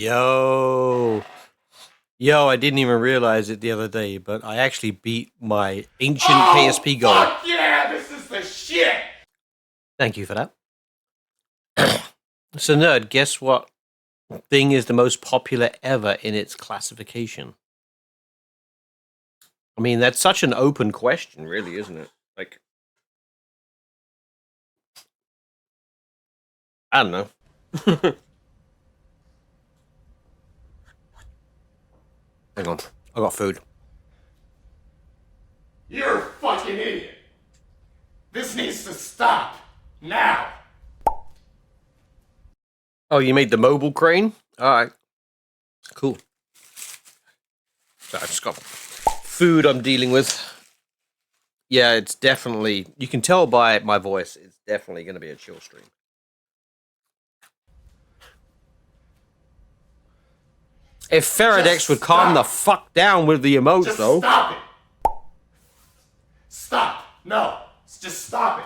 Yo, yo! I didn't even realize it the other day, but I actually beat my ancient KSP goal. Fuck yeah, this is the shit! Thank you for that. So, nerd, guess what thing is the most popular ever in its classification? I mean, that's such an open question, really, isn't it? Like, I don't know. Hang on, I got food. You're a fucking idiot. This needs to stop. Now. Oh, you made the mobile crane? Alright. Cool. So I just got food I'm dealing with. Yeah, it's definitely, you can tell by my voice, it's definitely going to be a chill stream. If Faradex would calm the fuck down with the emotes, Just though. stop it. Stop. No. Just stop it.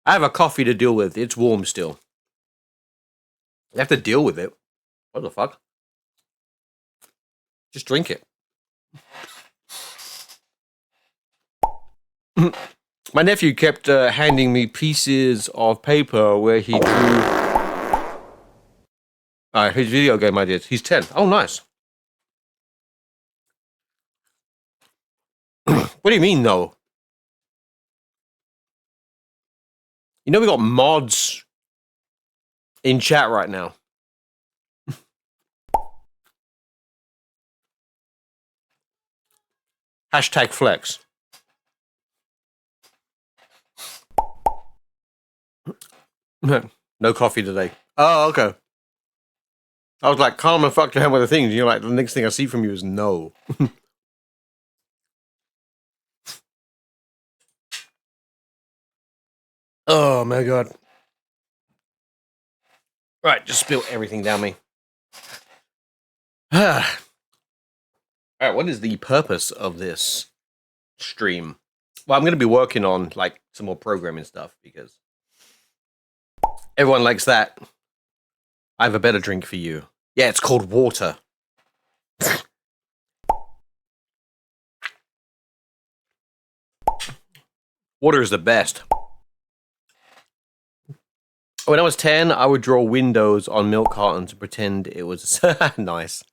I have a coffee to deal with. It's warm still. You have to deal with it. What the fuck? Just drink it. My nephew kept handing me pieces of paper where he drew his video game ideas. He's 10. Oh, nice. What do you mean, though? You know we got mods in chat right now. Hashtag flex. No coffee today. Oh, okay. I was like, calm the fuck down with the things. You're like, the next thing I see from you is no. Oh my god. Right, just spill everything down me. Alright, what is the purpose of this stream? Well, I'm going to be working on, like, some more programming stuff, because everyone likes that. I have a better drink for you. Yeah, it's called water. Water is the best. When I was 10, I would draw windows on milk cartons to pretend it was nice.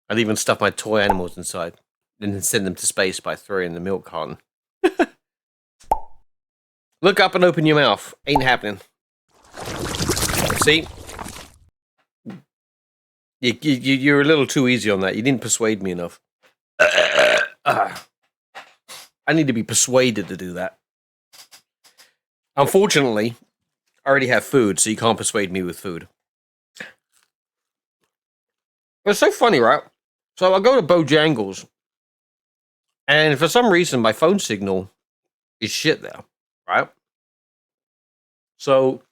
I'd even stuff my toy animals inside and then send them to space by throwing the milk carton. Look up and open your mouth. Ain't happening. See? You're a little too easy on that. You didn't persuade me enough. I need to be persuaded to do that. Unfortunately, I already have food, so you can't persuade me with food. It's so funny, right? So I go to Bojangles, and for some reason, my phone signal is shit there, right? So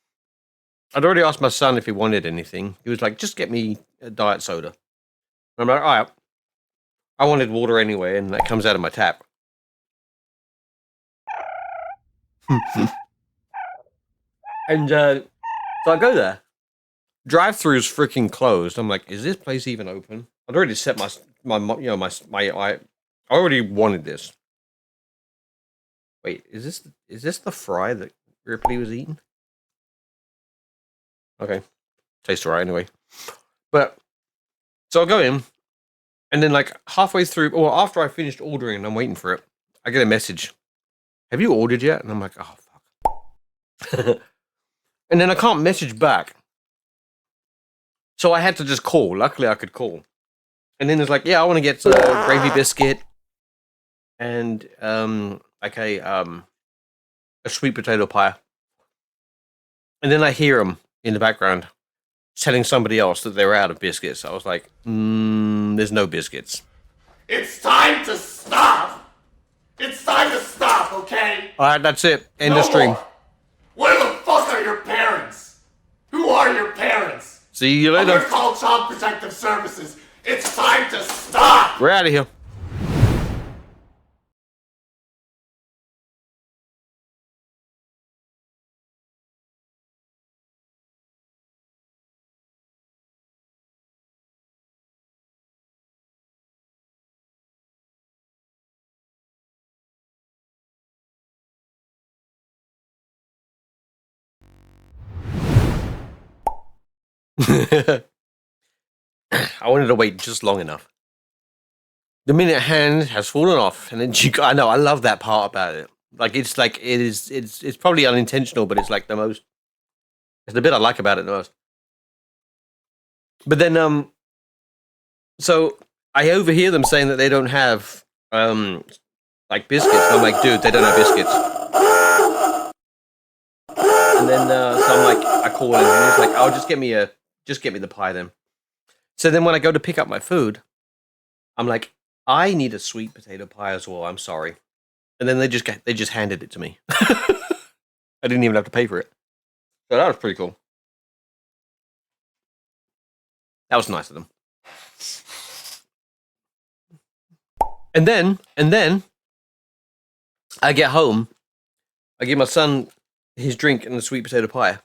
I'd already asked my son if he wanted anything. He was like, just get me a diet soda. I'm like, all right. I wanted water anyway, and that comes out of my tap. And so I go there. Drive-thru's freaking closed. I'm like, is this place even open? I'd already set I already wanted this. Wait, is this the fry that Ripley was eating? Okay, tastes alright anyway. But so I go in, and then like halfway through, or after I finished ordering, and I'm waiting for it, I get a message. Have you ordered yet? And I'm like, oh fuck. And then I can't message back. So I had to just call. Luckily, I could call. And then it's like, yeah, I want to get a gravy biscuit and like a sweet potato pie. And then I hear them in the background telling somebody else that they're out of biscuits. I was like, there's no biscuits. It's time to stop. It's time to stop, okay? All right, that's it. End No of stream. more. Where the fuck are your parents? Who are your parents? See you I'm later. gonna call Child Protective Services. It's time to stop! We're out of here. I wanted to wait just long enough. The minute hand has fallen off, and then I know, I love that part about it. Like, it's probably unintentional, but it's like it's the bit I like about it the most. But then, so I overhear them saying that they don't have, like biscuits. I'm like, dude, they don't have biscuits. And then, so I'm like, I call him, and he's like, oh, just get me the pie then. So then when I go to pick up my food, I'm like, I need a sweet potato pie as well. I'm sorry. And then they just handed it to me. I didn't even have to pay for it. So that was pretty cool. That was nice of them. And then I get home. I give my son his drink and the sweet potato pie.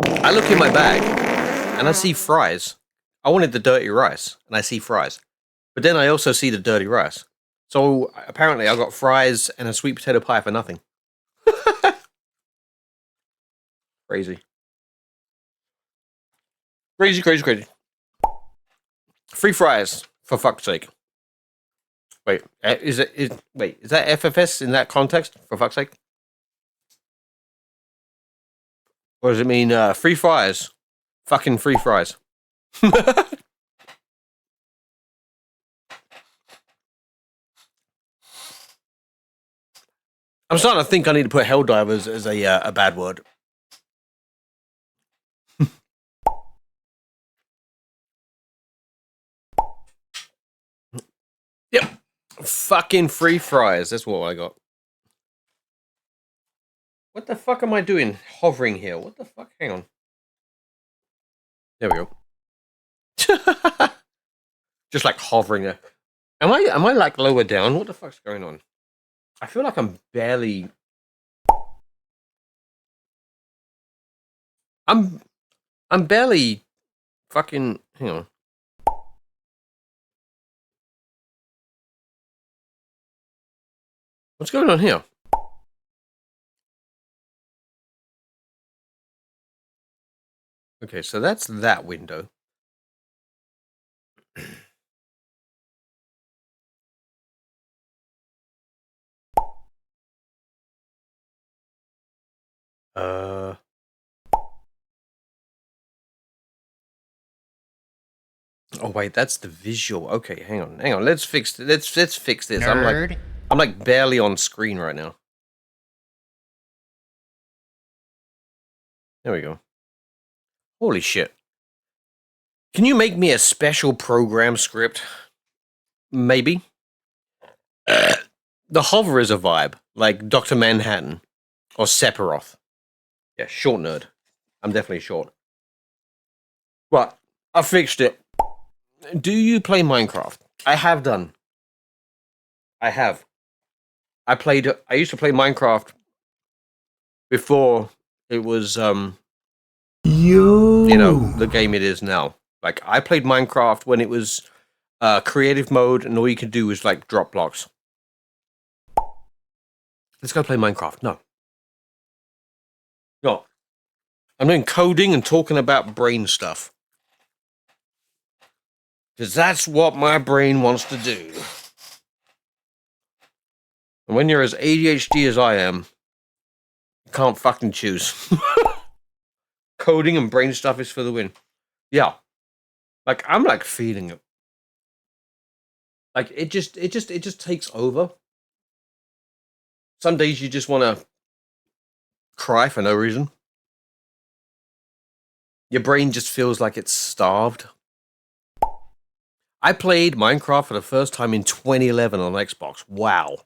I look in my bag and I see fries. I wanted the dirty rice and I see fries. But then I also see the dirty rice. So apparently I got fries and a sweet potato pie for nothing. Crazy. Crazy. Free fries, for fuck's sake. Wait, is that FFS in that context, for fuck's sake? Or does it mean free fries? Fucking free fries. I'm starting to think I need to put Helldivers as a bad word. Yep. Fucking free fries. That's what I got. What the fuck am I doing hovering here? What the fuck? Hang on. There we go. Just like hovering there. Am I like lower down? What the fuck's going on? I feel like I'm barely... I'm barely fucking... Hang on. What's going on here? Okay, so that's that window. Oh wait, that's the visual. Okay, hang on. Let's fix this. Nerd. I'm like barely on screen right now. There we go. Holy shit. Can you make me a special program script? Maybe. The hover is a vibe, like Dr. Manhattan or Sephiroth. Yeah, short nerd. I'm definitely short. Right, I fixed it. Do you play Minecraft? I have done. I have. I used to play Minecraft before it was, you know, the game it is now. Like, I played Minecraft when it was creative mode, and all you could do was, like, drop blocks. Let's go play Minecraft. No. I'm doing coding and talking about brain stuff. Because that's what my brain wants to do. And when you're as ADHD as I am, you can't fucking choose. Coding and brain stuff is for the win. Yeah. Like, I'm like feeling it. Like, it just takes over. Some days you just want to cry for no reason. Your brain just feels like it's starved. I played Minecraft for the first time in 2011 on Xbox. Wow.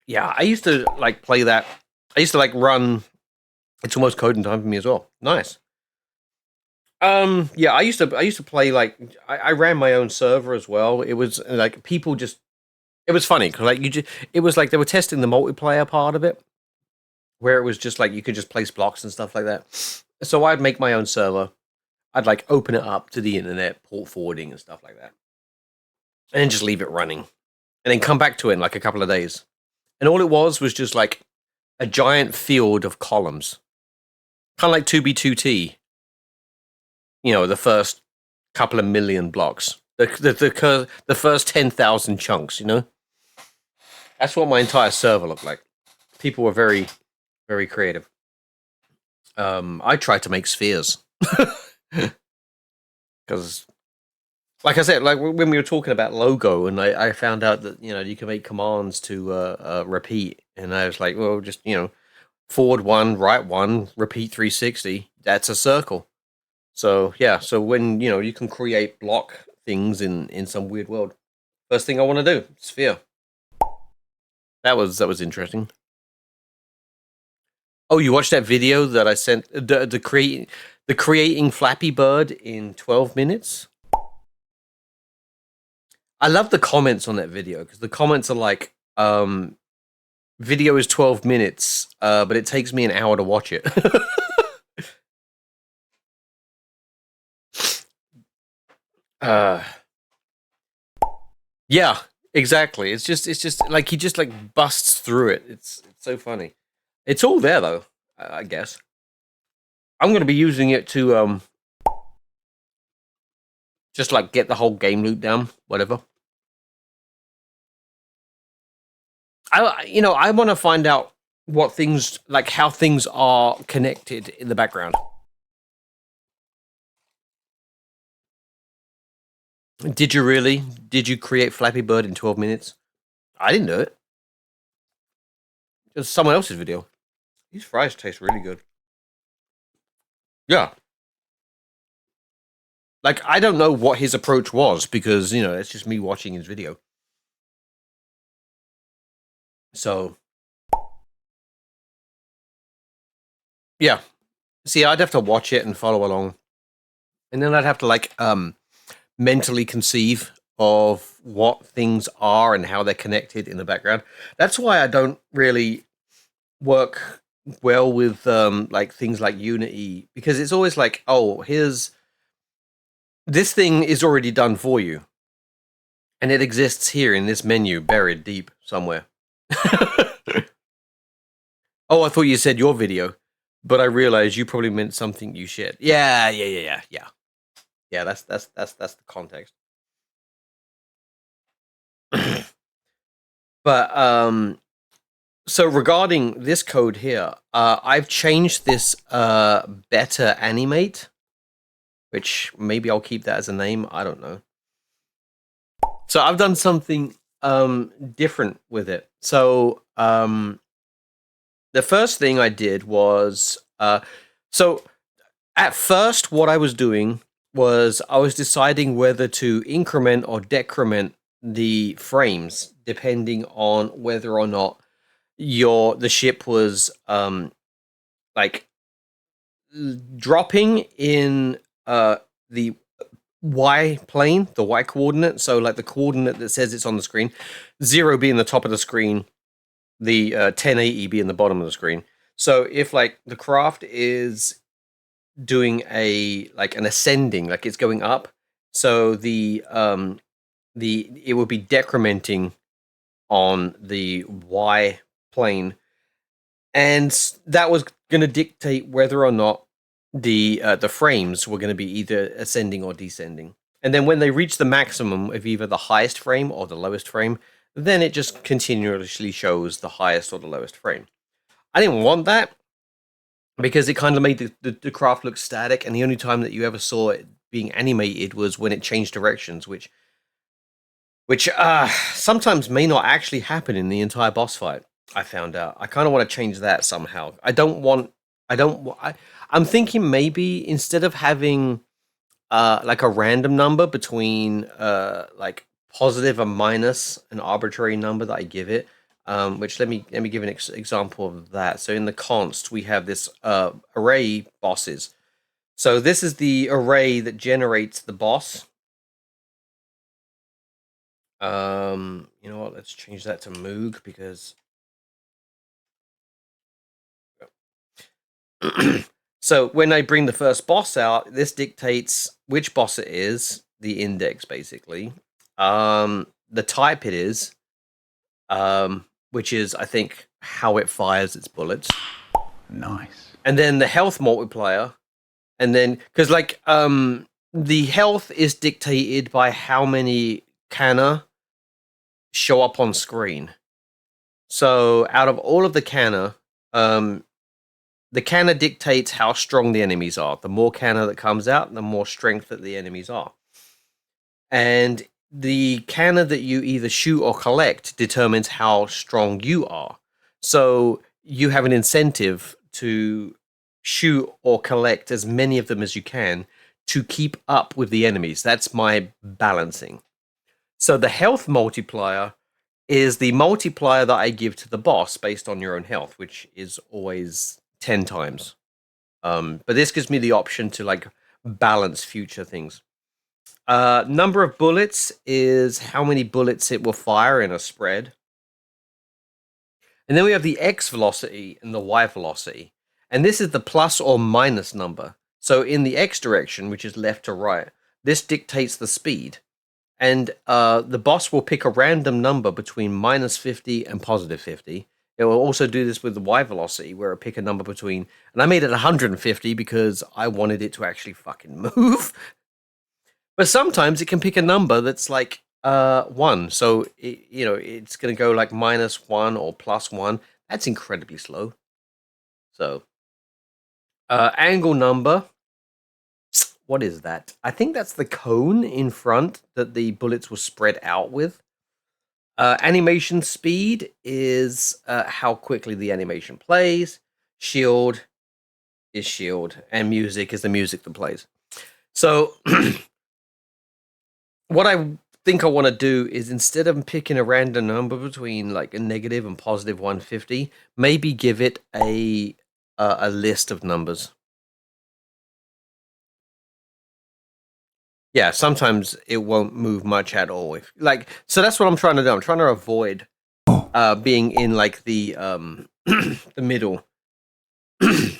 Yeah, I used to like play that. I used to like run. It's almost coding time for me as well. Nice. Yeah, I used to play like I ran my own server as well. It was like people just. It was funny because like it was like they were testing the multiplayer part of it, where it was just like you could just place blocks and stuff like that. So I'd make my own server. I'd like open it up to the internet, port forwarding and stuff like that, and then just leave it running, and then come back to it in like a couple of days. And all it was just like a giant field of columns, kind of like 2B2T. You know, the first couple of million blocks, the first 10,000 chunks. You know, that's what my entire server looked like. People were very, very creative. I tried to make spheres because, like I said, like when we were talking about logo, and I found out that you can make commands to repeat, and I was like, well, just forward one, right one, repeat 360. That's a circle. So yeah, so when you can create block things in some weird world, first thing I want to do, sphere. That was interesting. Oh, you watched that video that I sent the creating Flappy Bird in 12 minutes? I love the comments on that video because the comments are like, video is 12 minutes, but it takes me an hour to watch it. Yeah, exactly. It's just like he just like busts through it. It's so funny. It's all there though, I guess. I'm gonna be using it to just like get the whole game loop down, whatever. I want to find out what things like how things are connected in the background. Did you really? Did you create Flappy Bird in 12 minutes? I didn't do it. It was someone else's video. These fries taste really good. Yeah. Like, I don't know what his approach was because, it's just me watching his video. So, yeah. See, I'd have to watch it and follow along. And then I'd have to, like, mentally conceive of what things are and how they're connected in the background. That's why I don't really work well with, like, things like Unity. Because it's always like, oh, this thing is already done for you. And it exists here in this menu, buried deep somewhere. Oh, I thought you said your video, but I realized you probably meant something you shared. Yeah. Yeah, that's the context. But so regarding this code here, I've changed this better animate, which maybe I'll keep that as a name. I don't know. So I've done something different with it. So the first thing I did was so at first what I was doing was I was deciding whether to increment or decrement the frames depending on whether or not the ship was like dropping in the Y plane, the Y coordinate. So like the coordinate that says it's on the screen, 0 being the top of the screen, the 1080 being the bottom of the screen. So if like the craft is doing an ascending, like it's going up, so it would be decrementing on the Y plane, and that was going to dictate whether or not the frames were going to be either ascending or descending. And then when they reach the maximum of either the highest frame or the lowest frame, then it just continuously shows the highest or the lowest frame. I didn't want that because it kind of made the craft look static, and the only time that you ever saw it being animated was when it changed directions, which sometimes may not actually happen in the entire boss fight. I found out. I kind of want to change that somehow. I'm thinking maybe instead of having like a random number between like positive and minus an arbitrary number that I give it, which let me give an example of that. So in the const we have this array bosses. So this is the array that generates the boss. You know what? Let's change that to Moog because. So when I bring the first boss out, this dictates which boss it is, the index basically, the type it is, which is, I think, how it fires its bullets. Nice. And then the health multiplier. And then, because like, the health is dictated by how many canna show up on screen. So out of all of the canna, the canna dictates how strong the enemies are. The more canna that comes out, the more strength that the enemies are. And the canna that you either shoot or collect determines how strong you are. So you have an incentive to shoot or collect as many of them as you can to keep up with the enemies. That's my balancing. So the health multiplier is the multiplier that I give to the boss based on your own health, which is always 10 times. But this gives me the option to like balance future things. Number of bullets is how many bullets it will fire in a spread. And then we have the X velocity and the Y velocity. And this is the plus or minus number. So in the X direction, which is left to right, this dictates the speed. And the boss will pick a random number between minus 50 and positive 50. It will also do this with the Y velocity, where it pick a number between, and I made it 150 because I wanted it to actually fucking move. But sometimes it can pick a number that's like 1. So, it's going to go like -1 or +1. That's incredibly slow. So, angle number. What is that? I think that's the cone in front that the bullets will spread out with. Animation speed is how quickly the animation plays. Shield is shield. And music is the music that plays. So, what I think I want to do is, instead of picking a random number between like a negative and positive 150, maybe give it a list of numbers. Yeah, sometimes it won't move much at all. So that's what I'm trying to do. I'm trying to avoid being in like the the middle.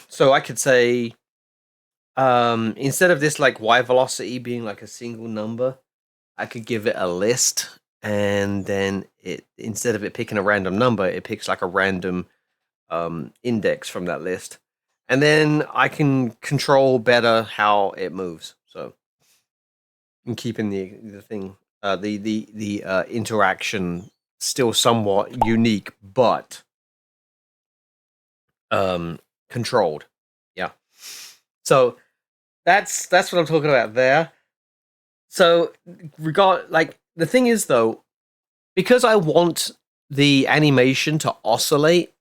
So I could say, instead of this like Y velocity being like a single number, I could give it a list, and then instead of it picking a random number, it picks like a random index from that list, and then I can control better how it moves. So. And keeping the thing, the interaction still somewhat unique, but controlled. Yeah. So that's what I'm talking about there. So the thing is though, because I want the animation to oscillate.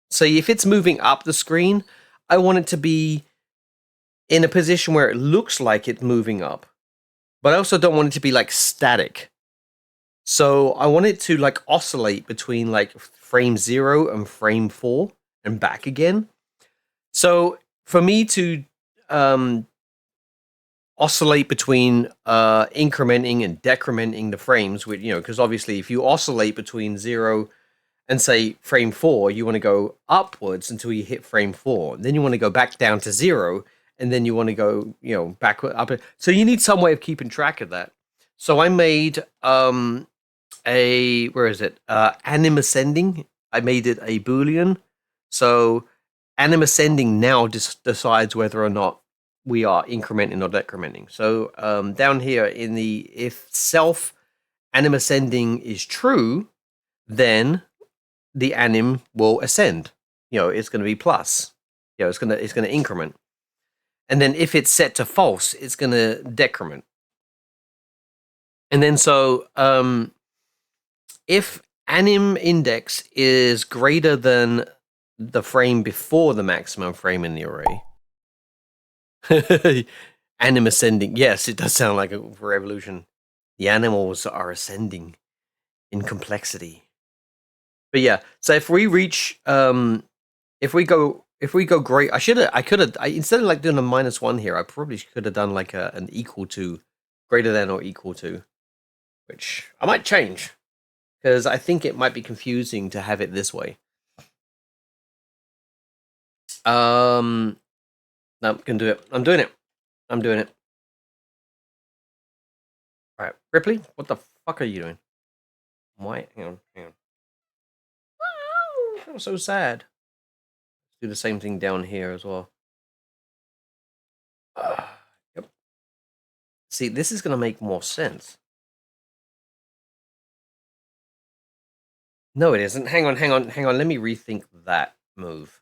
So if it's moving up the screen, I want it to be in a position where it looks like it's moving up. But I also don't want it to be like static. So I want it to like oscillate between like frame 0 and frame 4 and back again. So for me to oscillate between incrementing and decrementing the frames, because obviously if you oscillate between 0 and say frame 4, you want to go upwards until you hit frame 4. Then you want to go back down to 0. And then you want to go, backward up. So you need some way of keeping track of that. So I made anim ascending. I made it a Boolean. So anim ascending now decides whether or not we are incrementing or decrementing. So down here if self anim ascending is true, then the anim will ascend. It's going to be plus. It's going to increment. And then if it's set to false, it's going to decrement. And then so if anim index is greater than the frame before the maximum frame in the array, anim ascending. Yes, it does sound like a revolution. The animals are ascending in complexity. But yeah, so if we reach, if we go great, I could have, instead of like doing a -1 here, I probably could have done like an equal to, greater than or equal to, which I might change, because I think it might be confusing to have it this way. No, I'm gonna do it. I'm doing it. All right, Ripley, what the fuck are you doing? Why? Hang on. not so sad. Do the same thing down here as well. Yep. See, this is going to make more sense. No, it isn't. Hang on. Let me rethink that move.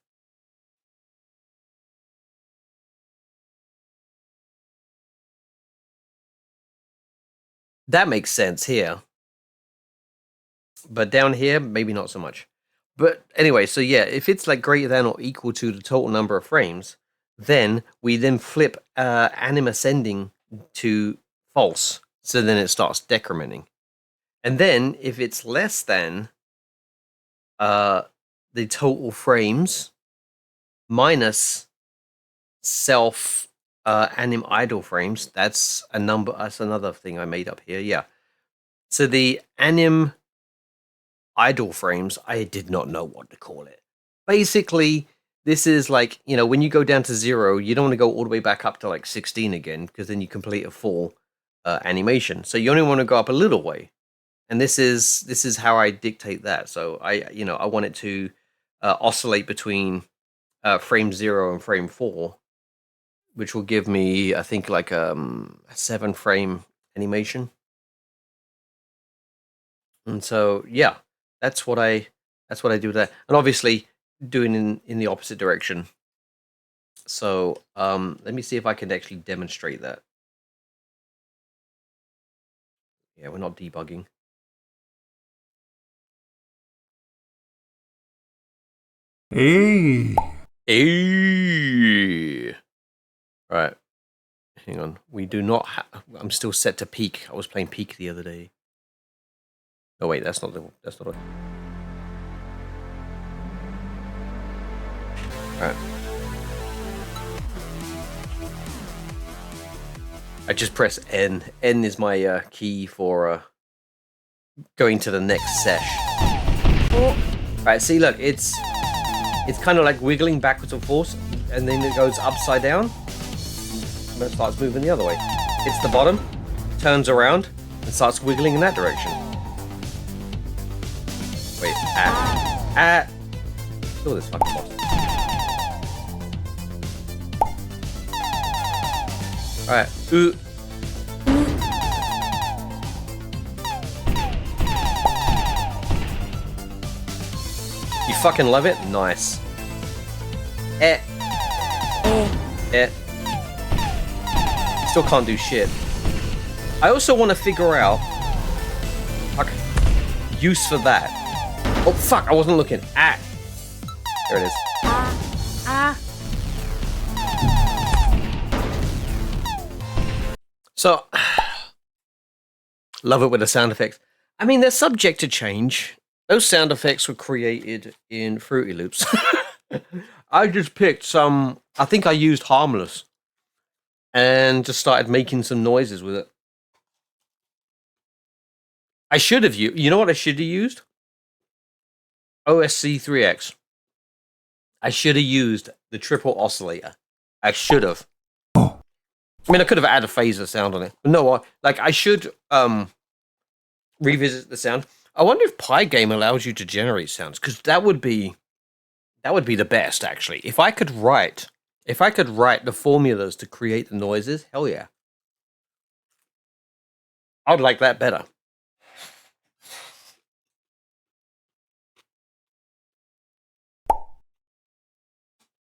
That makes sense here. But down here, maybe not so much. But anyway, so yeah, if it's like greater than or equal to the total number of frames, then we then flip anim ascending to false. So then it starts decrementing. And then if it's less than the total frames minus self anim idle frames, that's a number. That's another thing I made up here. Yeah. So the anim idle frames, I did not know what to call it. Basically, this is like, you know, when you go down to 0, you don't want to go all the way back up to like 16 again, because then you complete a full animation. So you only want to go up a little way. And this is how I dictate that. So I want it to oscillate between frame 0 and frame 4, which will give me, I think, like a 7-frame animation. And so, yeah, that's what I do with that. And obviously, doing in the opposite direction. So let me see if I can actually demonstrate that. Yeah, we're not debugging. Hey. Right. Hang on. We do not I'm still set to peak. I was playing peak the other day. Oh wait, that's not it. Alright. I just press N. N is my key for going to the next sesh. Alright, see, look, it's kind of like wiggling backwards and forwards, and then it goes upside down, and it starts moving the other way. It's the bottom, turns around, and starts wiggling in that direction. Wait, kill this fucking boss. Alright, You fucking love it? Nice. Still can't do shit. I also want to figure out use for that. Oh fuck, I wasn't looking. There it is. So, love it with the sound effects. I mean, they're subject to change. Those sound effects were created in Fruity Loops. I just picked some, I think I used Harmless, and just started making some noises with it. I should have used, you know what I should have used? OSC3X. I should have used the triple oscillator. I should have. I mean, I could have added a phaser sound on it. But no, I should revisit the sound. I wonder if Pygame allows you to generate sounds, because that would be the best, actually. If I could write the formulas to create the noises, hell yeah. I'd like that better.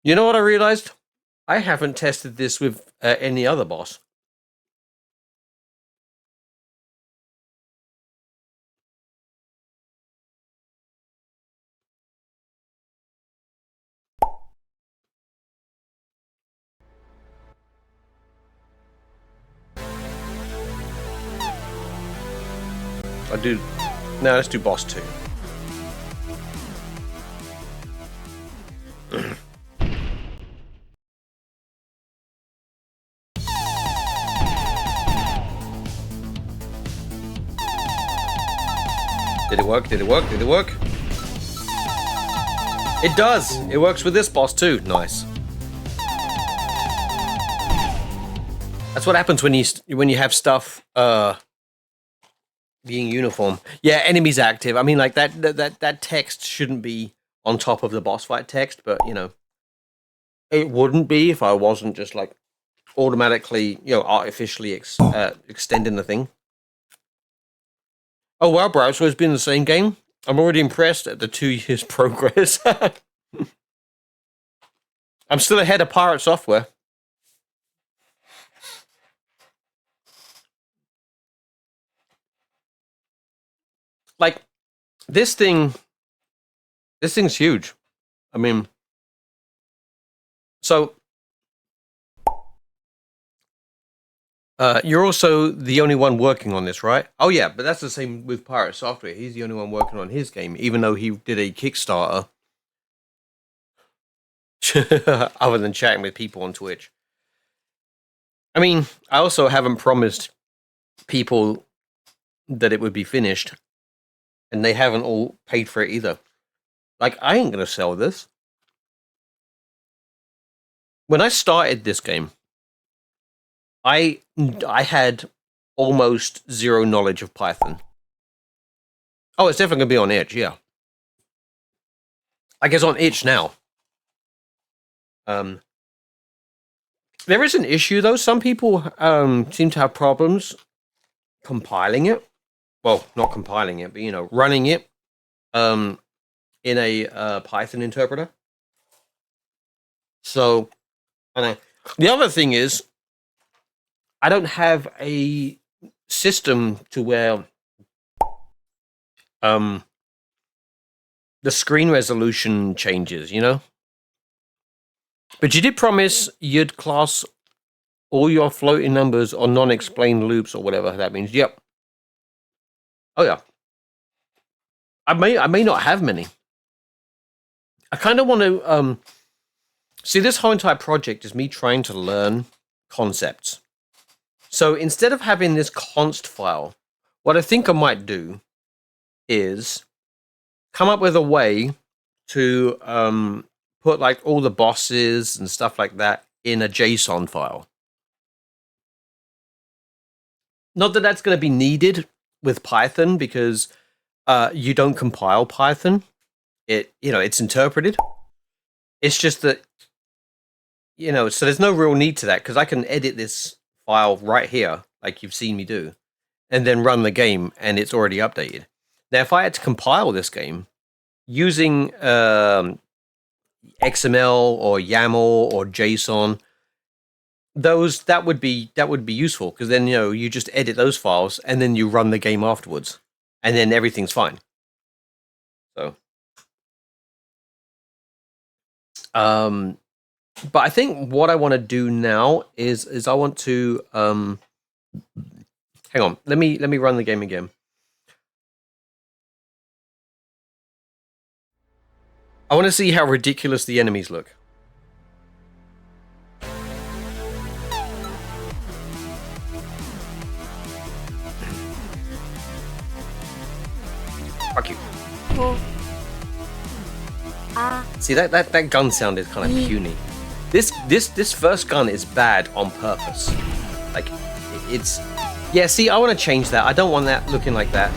You know what I realized? I haven't tested this with any other boss. No, let's do boss 2. Did it work? Did it work? Did it work? It does! It works with this boss too. Nice. That's what happens when you have stuff being uniform. Yeah, enemies active. I mean, like that text shouldn't be on top of the boss fight text, but you know, it wouldn't be if I wasn't just like automatically, you know, artificially extending the thing. Oh wow, bro! So it's been the same game. I'm already impressed at the 2 years progress. I'm still ahead of Pirate Software. Like this thing's huge. I mean, so you're also the only one working on this, right? Oh yeah, but that's the same with Pirate Software. He's the only one working on his game, even though he did a Kickstarter. Other than chatting with people on Twitch. I mean, I also haven't promised people that it would be finished, and they haven't all paid for it either. Like, I ain't gonna sell this. When I started this game, I had almost zero knowledge of Python. Oh, it's definitely gonna be on itch, yeah. I guess on itch now. There is an issue though. Some people seem to have problems compiling it. Well, not compiling it, but you know, running it in a Python interpreter. So, and the other thing is, I don't have a system to where the screen resolution changes, you know? But you did promise you'd class all your floating numbers or non-explained loops or whatever that means. Yep. Oh yeah. I may not have many. I kind of want to see this whole entire project is me trying to learn concepts. So instead of having this const file, what I think I might do is come up with a way to put like all the bosses and stuff like that in a JSON file. Not that that's going to be needed with Python because you don't compile Python. It's interpreted. It's just that, you know, so there's no real need to that because I can edit this file right here, like you've seen me do, and then run the game and it's already updated. Now, if I had to compile this game using XML or YAML or JSON, that would be useful because then, you know, you just edit those files and then you run the game afterwards and then everything's fine. So but I think what I want to do now is I want to hang on, let me run the game again. I want to see how ridiculous the enemies look. Fuck you. See, that gun sounded kind of puny. This first gun is bad on purpose. Like, it's... Yeah, see, I want to change that. I don't want that looking like that.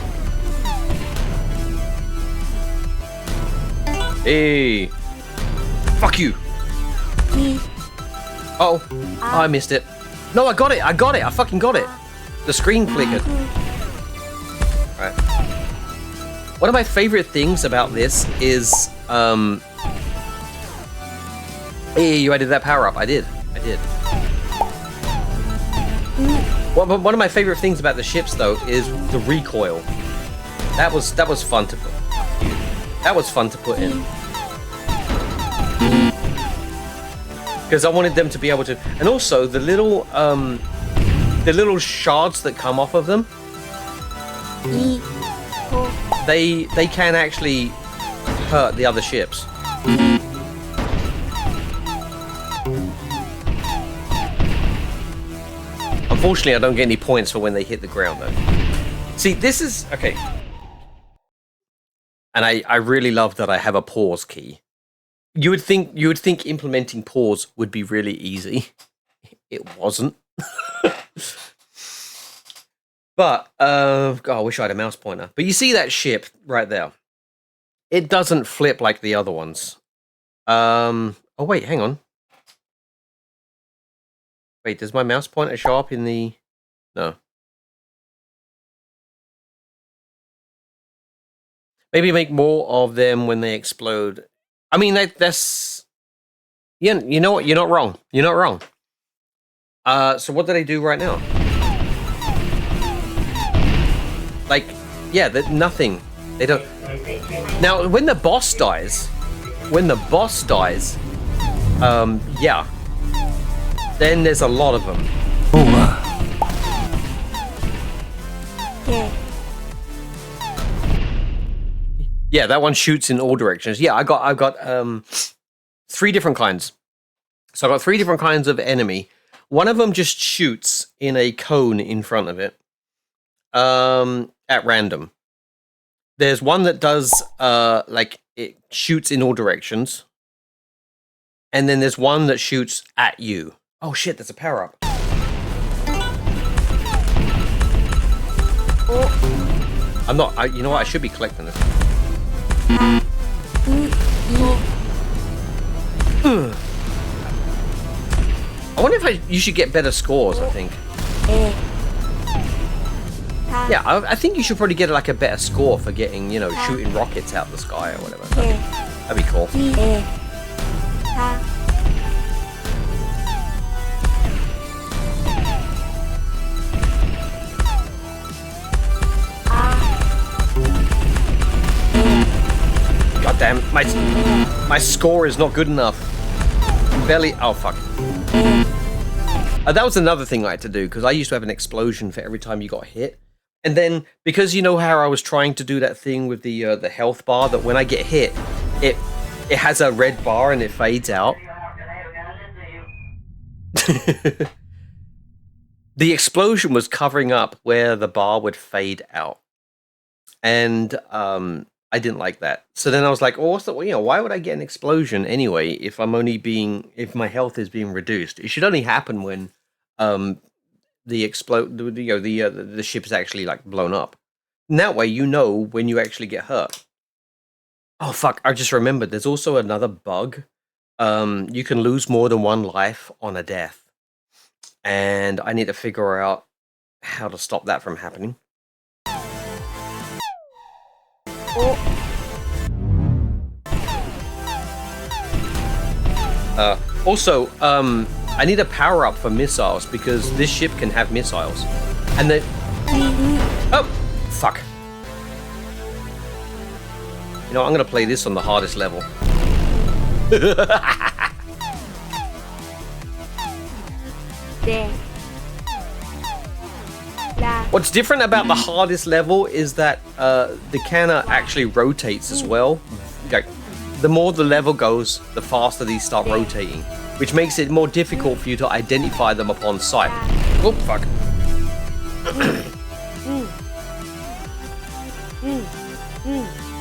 Hey! Fuck you! Oh, I missed it. No, I got it! I fucking got it! The screen flickered. Right. One of my favorite things about this is, hey, you added that power up. I did. One of my favorite things about the ships, though, is the recoil. That was fun to put. That was fun to put in. Because I wanted them to be able to, and also the little shards that come off of them. They can actually hurt the other ships. Unfortunately, I don't get any points for when they hit the ground, though. See, this is okay. And I really love that I have a pause key. You would think implementing pause would be really easy. It wasn't. But God, I wish I had a mouse pointer. But you see that ship right there? it doesn't flip like the other ones. Oh wait, hang on. Wait, does my mouse pointer show up in the... No. Maybe make more of them when they explode. I mean, that's... Yeah, you know what? You're not wrong. You're not wrong. So what do they do right now? Like, yeah, nothing. They don't... Now, when the boss dies... yeah. Then there's a lot of them. Yeah, that one shoots in all directions. Yeah, I've got 3 different kinds. So I've got 3 different kinds of enemy. One of them just shoots in a cone in front of it. At random. There's one that does like it shoots in all directions. And then there's one that shoots at you. Oh shit, that's a power up. I'm not you know what, I should be collecting this. I wonder if you should get better scores, I think. Yeah, I think you should probably get like a better score for getting, you know, shooting rockets out the sky or whatever. That'd be cool. God damn, my score is not good enough. Barely. Oh fuck. That was another thing I had to do, because I used to have an explosion for every time you got hit. And then, because you know how I was trying to do that thing with the health bar, that when I get hit, it has a red bar and it fades out. The explosion was covering up where the bar would fade out. And I didn't like that. So then I was like, oh, what's the, you know, why would I get an explosion anyway if if my health is being reduced? It should only happen when the ship is actually like blown up. And that way you know when you actually get hurt. Oh fuck, I just remembered there's also another bug. You can lose more than 1 life on a death. And I need to figure out how to stop that from happening. Also, I need a power up for missiles, because this ship can have missiles. And then... Oh! Fuck. You know, I'm gonna play this on the hardest level. What's different about the hardest level is that the cannon actually rotates as well. Like, the more the level goes, the faster these start rotating, which makes it more difficult for you to identify them upon sight. Oh, fuck.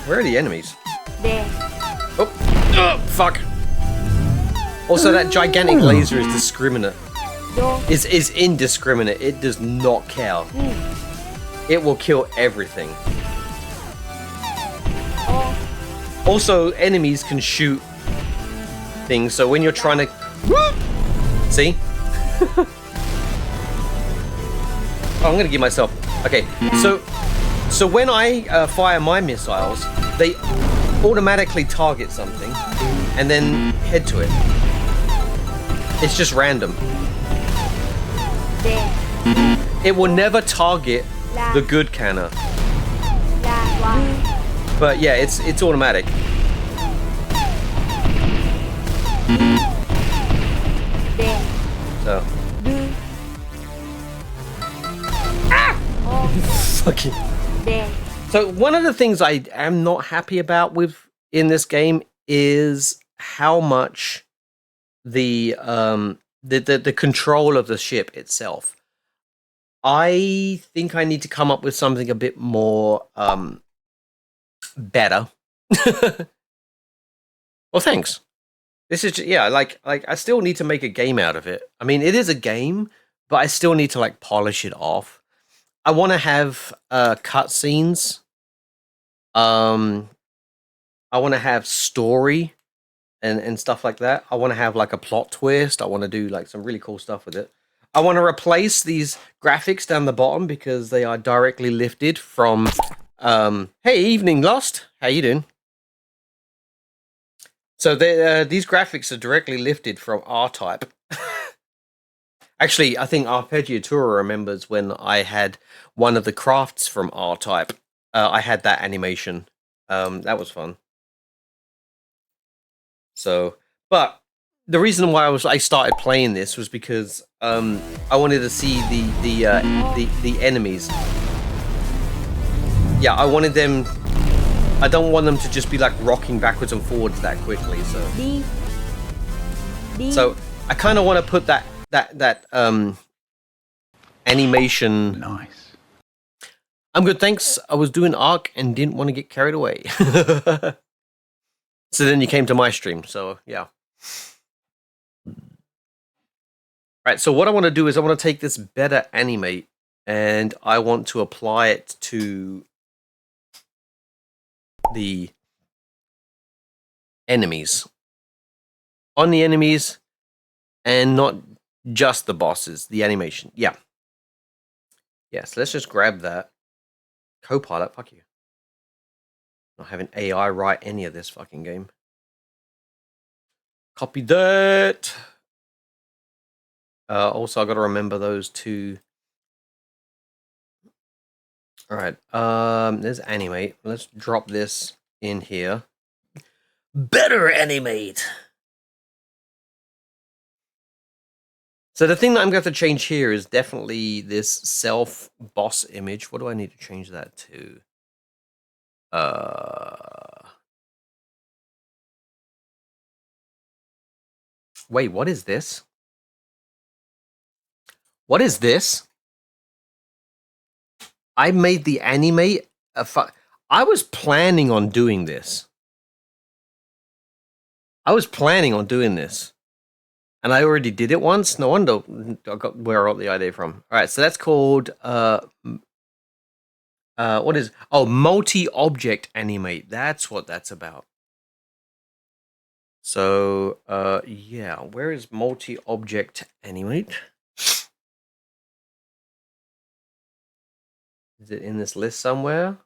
Where are the enemies? Oh, fuck. Also, that gigantic laser is discriminate. Is indiscriminate. It does not care. It will kill everything. Also, enemies can shoot things, so when you're trying to... See? Oh, I'm gonna give myself... Okay, so when I fire my missiles, they automatically target something and then head to it. It's just random. It will never target the good cannon. But yeah, it's automatic. So. Ah! Fucking. So one of the things I am not happy about in this game is how much the control of the ship itself. I think I need to come up with something a bit more better. Well, thanks. This is just, yeah, like I still need to make a game out of it. I mean, it is a game, but I still need to like polish it off. I want to have cutscenes. I I want to have story and stuff like that. I want to have like a plot twist. I want to do like some really cool stuff with it. I want to replace these graphics down the bottom because they are directly lifted from hey, Evening Lost. How you doing? So these graphics are directly lifted from R-Type. Actually, I think Arpeggiatura remembers when I had one of the crafts from R-Type. I had that animation. That was fun. So, but the reason why I started playing this was because I wanted to see the enemies. Yeah, I wanted them. I don't want them to just be like rocking backwards and forwards that quickly. So I kind of want to put that animation. Nice. I'm good, thanks. I was doing Ark and didn't want to get carried away. So then you came to my stream, so yeah. Right, so what I want to do is I want to take this better animate and I want to apply it to the enemies. On the enemies and not just the bosses, the animation. Yeah. Yeah, so let's just grab that. Copilot, fuck you. Not having AI write any of this fucking game. Copy that. Also, I got to remember those two. All right. There's animate. Let's drop this in here. Better animate. So the thing that I'm going to have to change here is definitely this self boss image. What do I need to change that to? Wait, what is this? What is this? I made the animate. I was planning on doing this. And I already did it once. No wonder I got where I got the idea from. All right, so that's called what is? Oh, multi-object animate. That's what that's about. So yeah, where is multi-object animate? Is it in this list somewhere?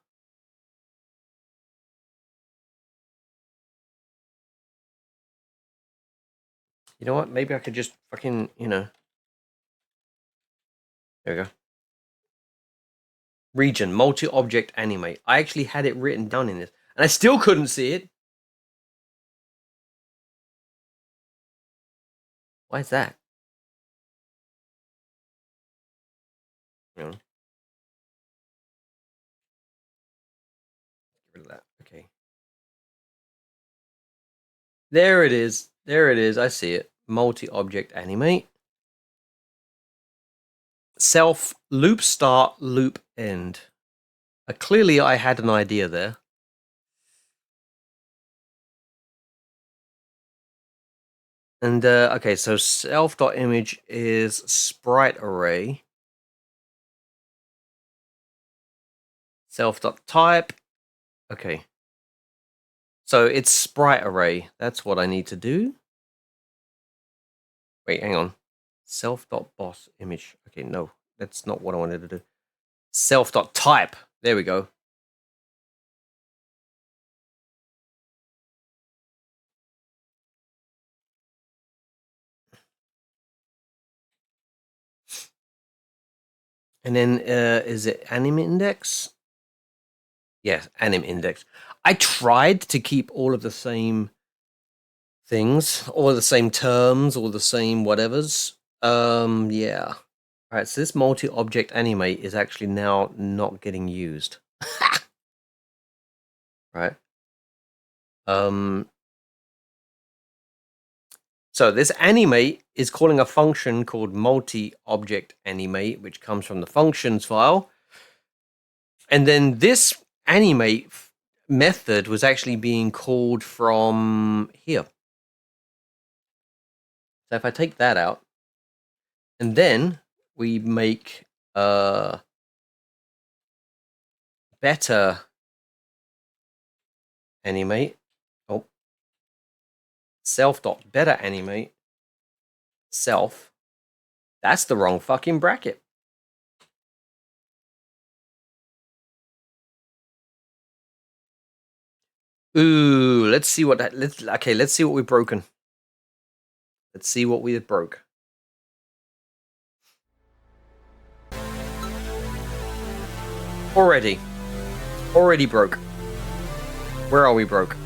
You know what? Maybe I could just fucking, there we go. Region, multi-object animate. I actually had it written down in this, and I still couldn't see it. Why is that? Get rid of that. Okay. There it is. There it is. I see it. Multi-object animate. Self loop start, loop end. Clearly, I had an idea there. And okay, so self.image is sprite array. Self.type. Okay. So it's sprite array. That's what I need to do. Wait, hang on. Self.boss image. Okay, no, that's not what I wanted to do. Self.type. There we go. And then is it anim index? Yes, anim index. I tried to keep all of the same things, all the same terms, all the same whatevers. Yeah. All right, so this multi-object animate is actually now not getting used. Right. So this animate is calling a function called multi-object animate, which comes from the functions file. And then this animate method was actually being called from here. So if I take that out, and then we make better animate, self.better animate self. That's the wrong fucking bracket. Ooh, let's see what that. Let's see what we've broken. Let's see what we broke. Already broke. Where are we broke?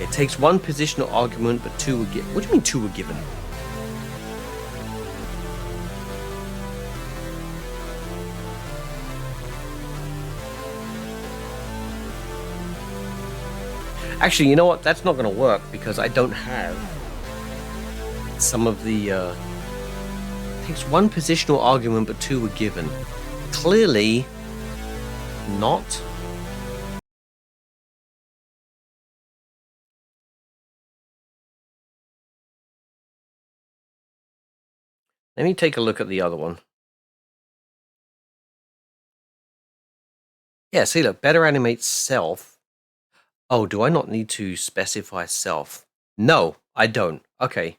It takes one positional argument, but two were given. What do you mean two were given? Actually, you know what? That's not going to work because I don't have some of the... It takes one positional argument, but two were given. Clearly not. Let me take a look at the other one. Yeah, see, look, better animate self. Oh, do I not need to specify self? No, I don't. Okay.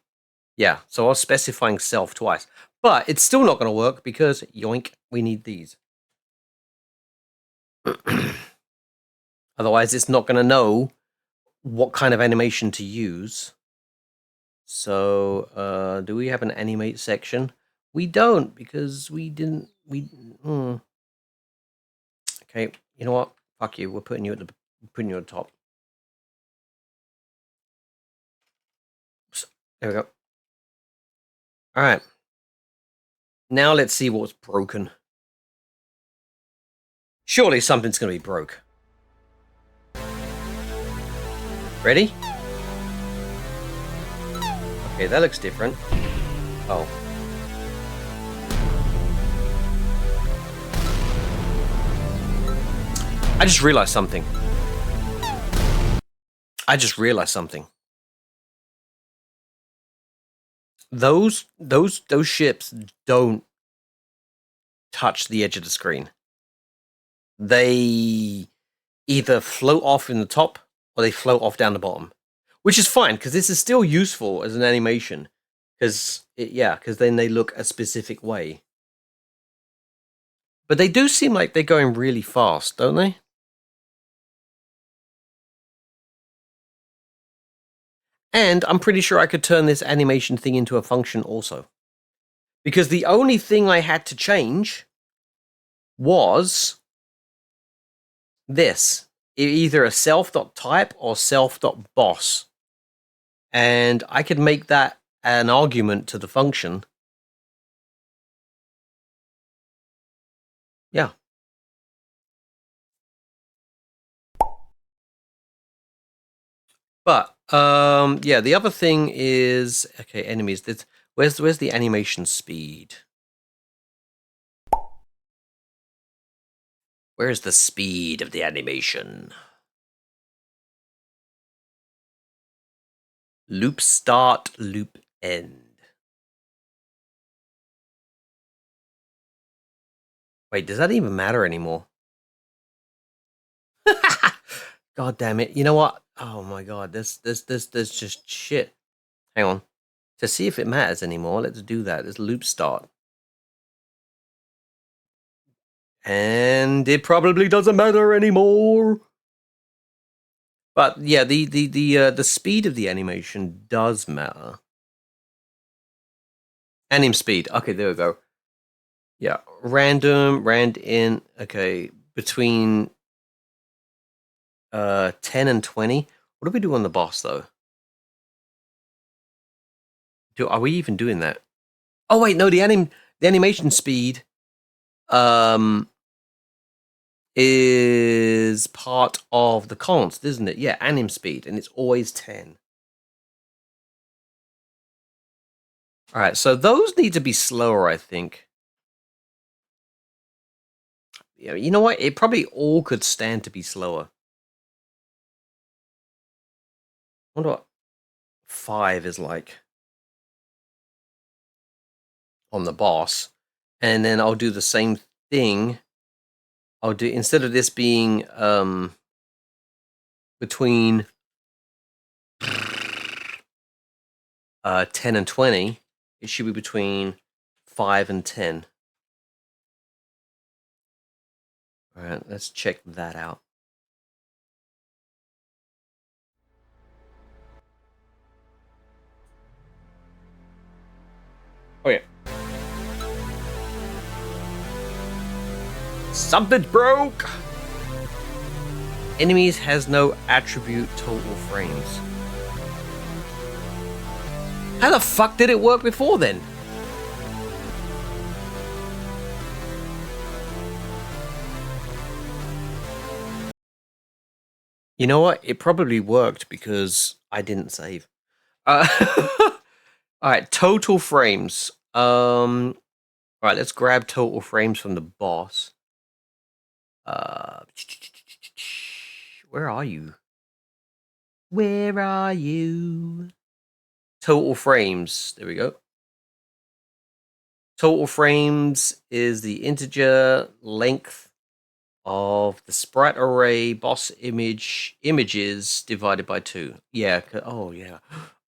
Yeah, so I was specifying self twice. But it's still not going to work because, yoink, we need these. Otherwise, it's not going to know what kind of animation to use. So, do we have an animate section? We don't, because we didn't... Okay, you know what? Fuck you. We're putting you at the top. There we go. All right. Now let's see what's broken. Surely something's going to be broke. Ready? Okay, that looks different. Oh. I just realized something. Those ships don't touch the edge of the screen. They either float off in the top or they float off down the bottom, which is fine because this is still useful as an animation because then they look a specific way. But they do seem like they're going really fast, don't they? And I'm pretty sure I could turn this animation thing into a function also. Because the only thing I had to change was this. Either a self.type or self.boss. And I could make that an argument to the function. Yeah. But yeah, the other thing is, okay, enemies. Where's the animation speed? Where's the speed of the animation? Loop start, loop end. Wait, does that even matter anymore? God damn it. You know what? Oh my god, this just shit. Hang on. To see if it matters anymore, let's do that. Let's loop start. And it probably doesn't matter anymore. But yeah, the speed of the animation does matter. Anim speed. Okay, there we go. Yeah, random, rand in. Okay, between 10 and 20. What do we do on the boss though? Are we even doing that? Oh wait, no, the animation speed is part of the const, isn't it? Yeah, anim speed, and it's always 10. All right, so those need to be slower, I think. Yeah, you know what? It probably all could stand to be slower. I wonder what 5 is like on the boss. And then I'll do the same thing. I'll do, instead of this being between 10 and 20. It should be between 5 and 10. All right, let's check that out. Oh, yeah. Something's broke! Enemies has no attribute total frames. How the fuck did it work before then? You know what? It probably worked because I didn't save. All right, total frames. All right, let's grab total frames from the boss. Where are you? Where are you? Total frames. There we go. Total frames is the integer length of the sprite array boss images divided by 2. Yeah. Oh, yeah.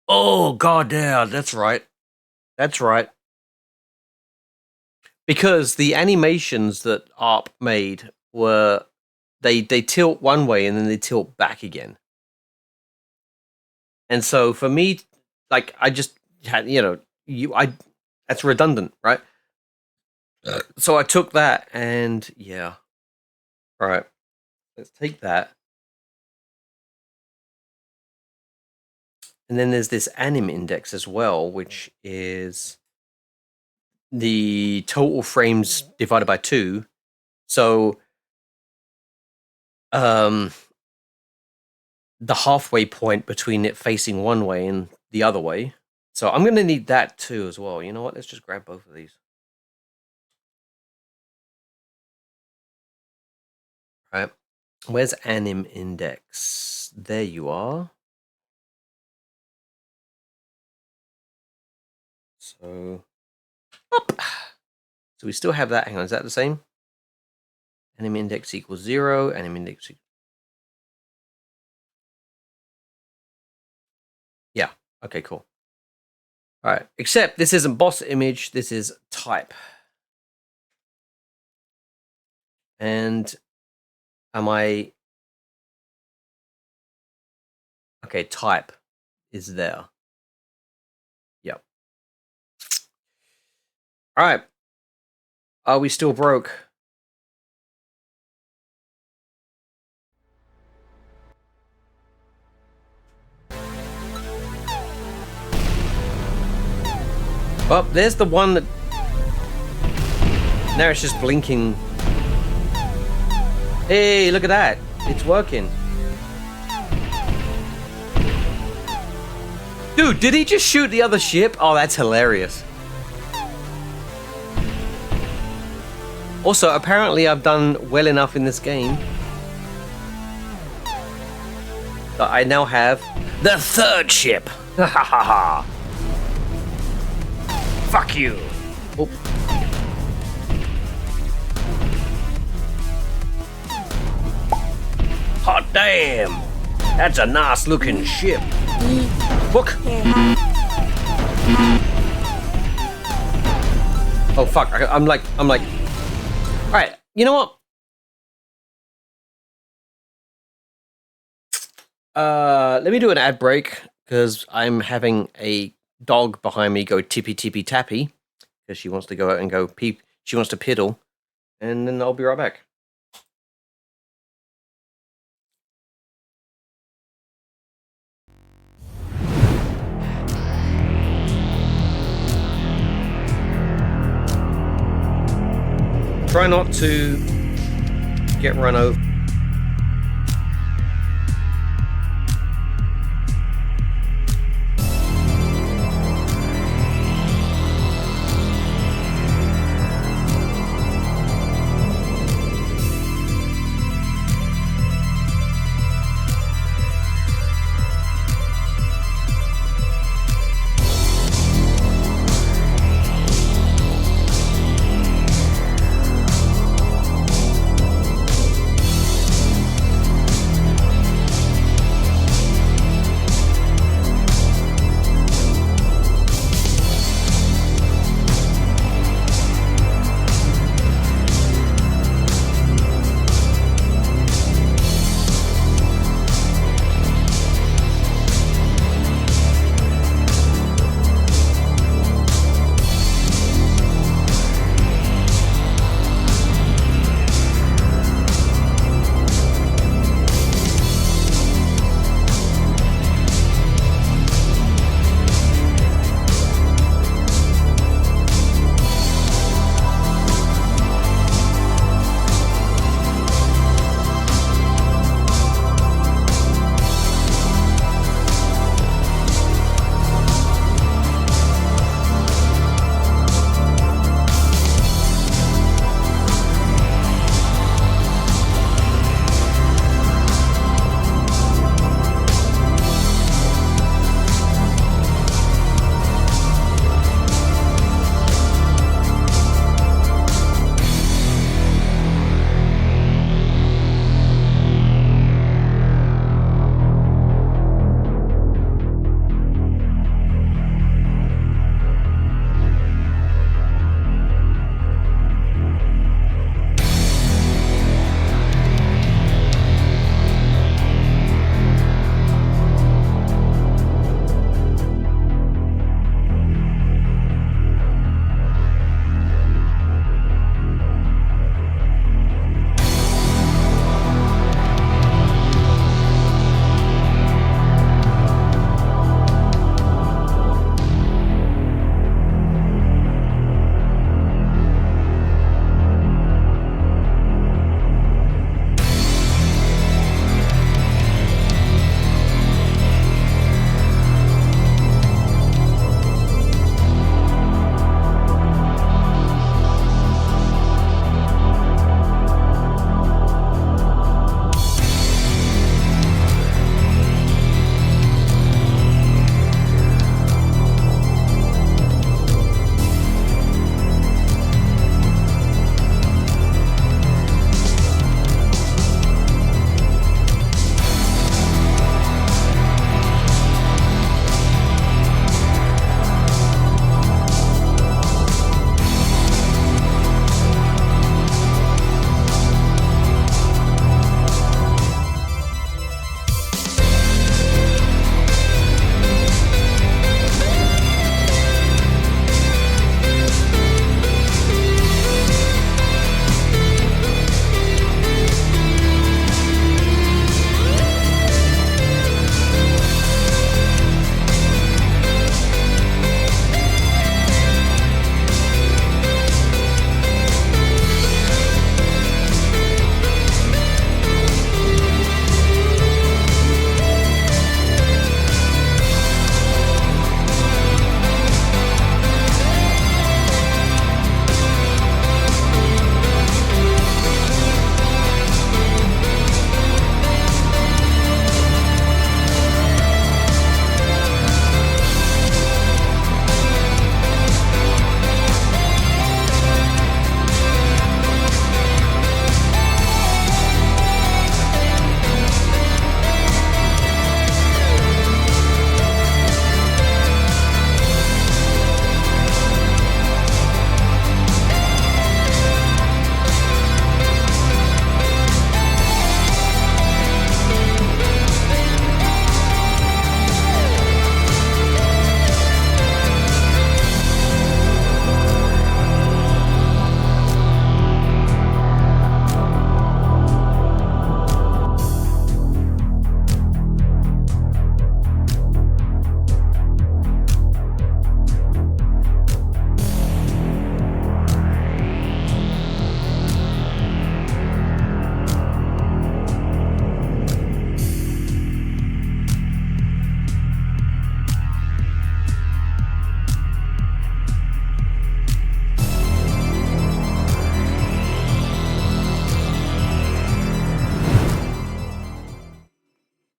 Oh, god damn. That's right. That's right. Because the animations that ARP made were they tilt one way and then they tilt back again. And so for me, like I just had, that's redundant, right? So I took that and yeah. All right. Let's take that. And then there's this anim index as well, which is the total frames divided by 2. So the halfway point between it facing one way and the other way. So I'm going to need that too as well. You know what? Let's just grab both of these. All right. Where's anim index? There you are. So, up. So we still have that. Hang on, is that the same? Anim index equals 0. Anim index. Yeah. Okay, cool. All right. Except this isn't boss image. This is type. And am I... Okay, type is there. Yep. All right. Are we still broke? Oh, there's the one that... Now it's just blinking. Hey, look at that. It's working. Dude, did he just shoot the other ship? Oh, that's hilarious. Also, apparently I've done well enough in this game that I now have the third ship. Ha ha ha ha. Fuck you. Oh. Hot damn. That's a nice looking ship. Look. Oh fuck. I'm like. All right. You know what? Let me do an ad break because I'm having a dog behind me go tippy tippy tappy because she wants to go out and go peep. She wants to piddle, and then I'll be right back. Try not to get run over.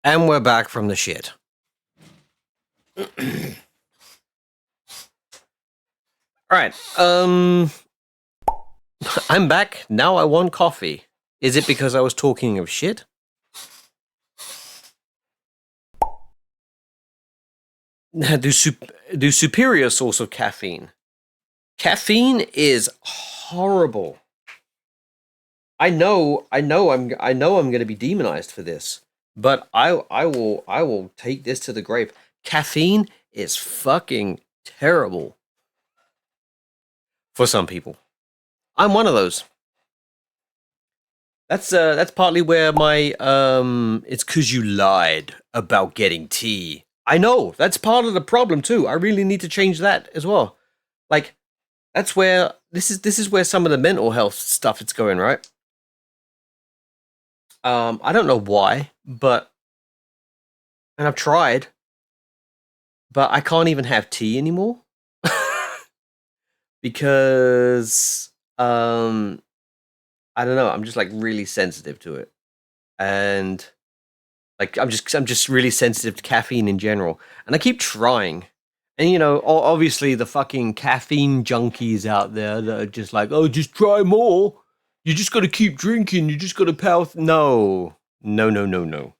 And we're back from the shit. Alright, I'm back. Now I want coffee. Is it because I was talking of shit? Do superior source of caffeine. Caffeine is horrible. I know I'm going to be demonized for this, but I will take this to the grave. Caffeine is fucking terrible for some people. I'm one of those. That's partly where my it's 'cause you lied about getting tea. I know, that's part of the problem too. I really need to change that as well. Like, that's where this is where some of the mental health stuff is going, right? I don't know why, but and I've tried, but I can't even have tea anymore. Because I don't know, I'm just like really sensitive to it. And like I'm just really sensitive to caffeine in general. And I keep trying. And you know, obviously the fucking caffeine junkies out there that are just like, "Oh, just try more. You just got to keep drinking. You just got to power." No. No. No.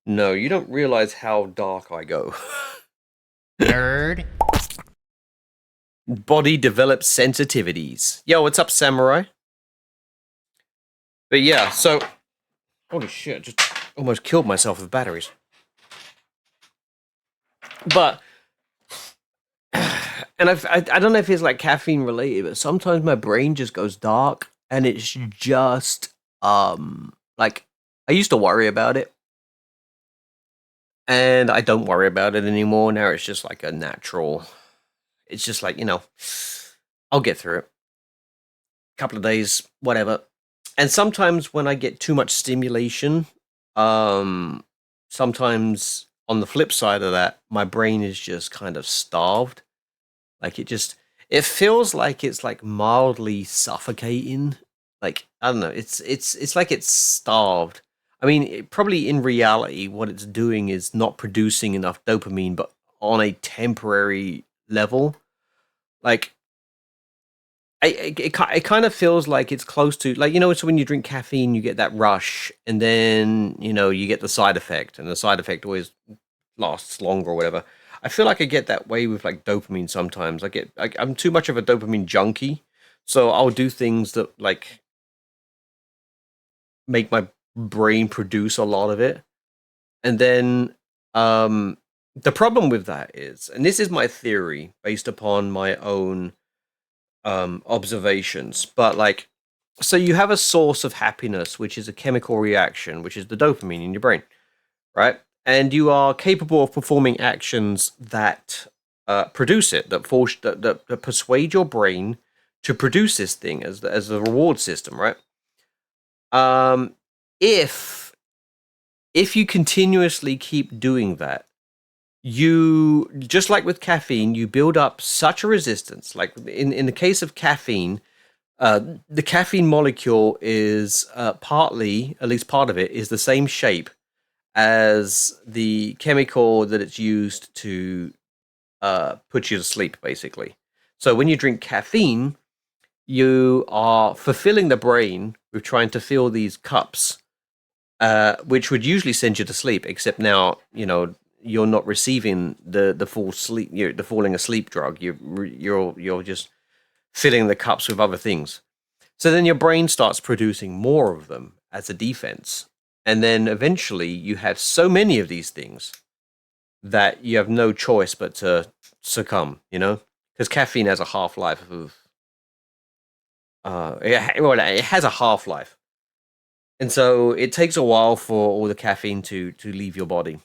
No, you don't realize how dark I go. Nerd. Body develops sensitivities. Yo, what's up, Samurai? But yeah, so holy shit, just almost killed myself with batteries. But and I don't know if it's like caffeine related, but sometimes my brain just goes dark, and it's just like I used to worry about it, and I don't worry about it anymore. Now it's just like a natural. It's just like, you know, I'll get through it. Couple of days, whatever. And sometimes when I get too much stimulation, sometimes on the flip side of that, my brain is just kind of starved. Like it feels like it's like mildly suffocating. Like, I don't know, it's like it's starved. I mean, probably in reality, what it's doing is not producing enough dopamine, but on a temporary level. Like, it kind of feels like it's close to, like, you know, it's when you drink caffeine, you get that rush, and then, you know, you get the side effect, and the side effect always lasts longer or whatever. I feel like I get that way with like dopamine sometimes. I'm too much of a dopamine junkie, so I'll do things that like make my brain produce a lot of it, and then the problem with that is, and this is my theory based upon my own observations, but like, so you have a source of happiness, which is a chemical reaction, which is the dopamine in your brain, right? And you are capable of performing actions that produce it, that persuade your brain to produce this thing as the reward system, right? If you continuously keep doing that, you, just like with caffeine, you build up such a resistance. Like in the case of caffeine, the caffeine molecule is partly, at least part of it, is the same shape as the chemical that it's used to put you to sleep, basically. So when you drink caffeine, you are fulfilling the brain with trying to fill these cups, which would usually send you to sleep, except now, you know, you're not receiving the full sleep, the falling asleep drug. You're just filling the cups with other things. So then your brain starts producing more of them as a defense. And then eventually you have so many of these things that you have no choice but to succumb, you know? Because caffeine has a half-life of... it has a half-life. And so it takes a while for all the caffeine to leave your body.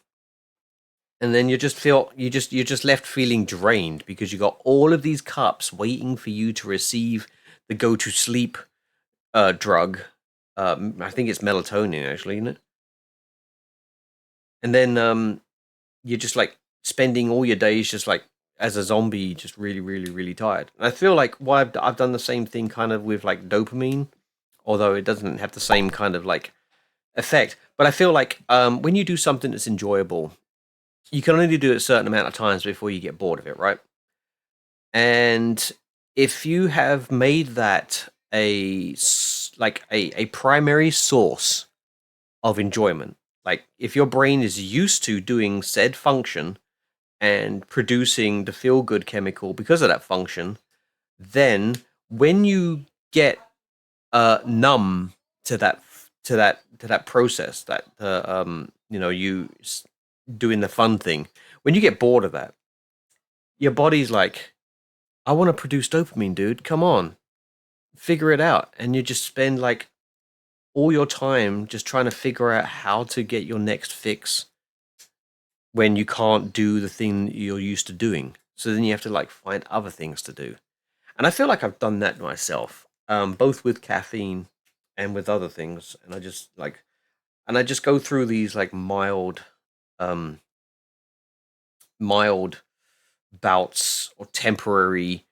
And then you're just left feeling drained because you got all of these cups waiting for you to receive the go to sleep drug. I think it's melatonin, actually, isn't it? And then you're just like spending all your days just like as a zombie, just really, really, really tired. And I feel like why I've done the same thing kind of with like dopamine, although it doesn't have the same kind of like effect. But I feel like when you do something that's enjoyable, you can only do it a certain amount of times before you get bored of it, right? And if you have made that a primary source of enjoyment, like if your brain is used to doing said function and producing the feel good chemical because of that function, then when you get numb to that process, that doing the fun thing, when you get bored of that, your body's like, I want to produce dopamine, dude. Come on, figure it out. And you just spend like all your time just trying to figure out how to get your next fix when you can't do the thing that you're used to doing. So then you have to like find other things to do. And I feel like I've done that myself, both with caffeine and with other things. And I just go through these like mild bouts or temporary,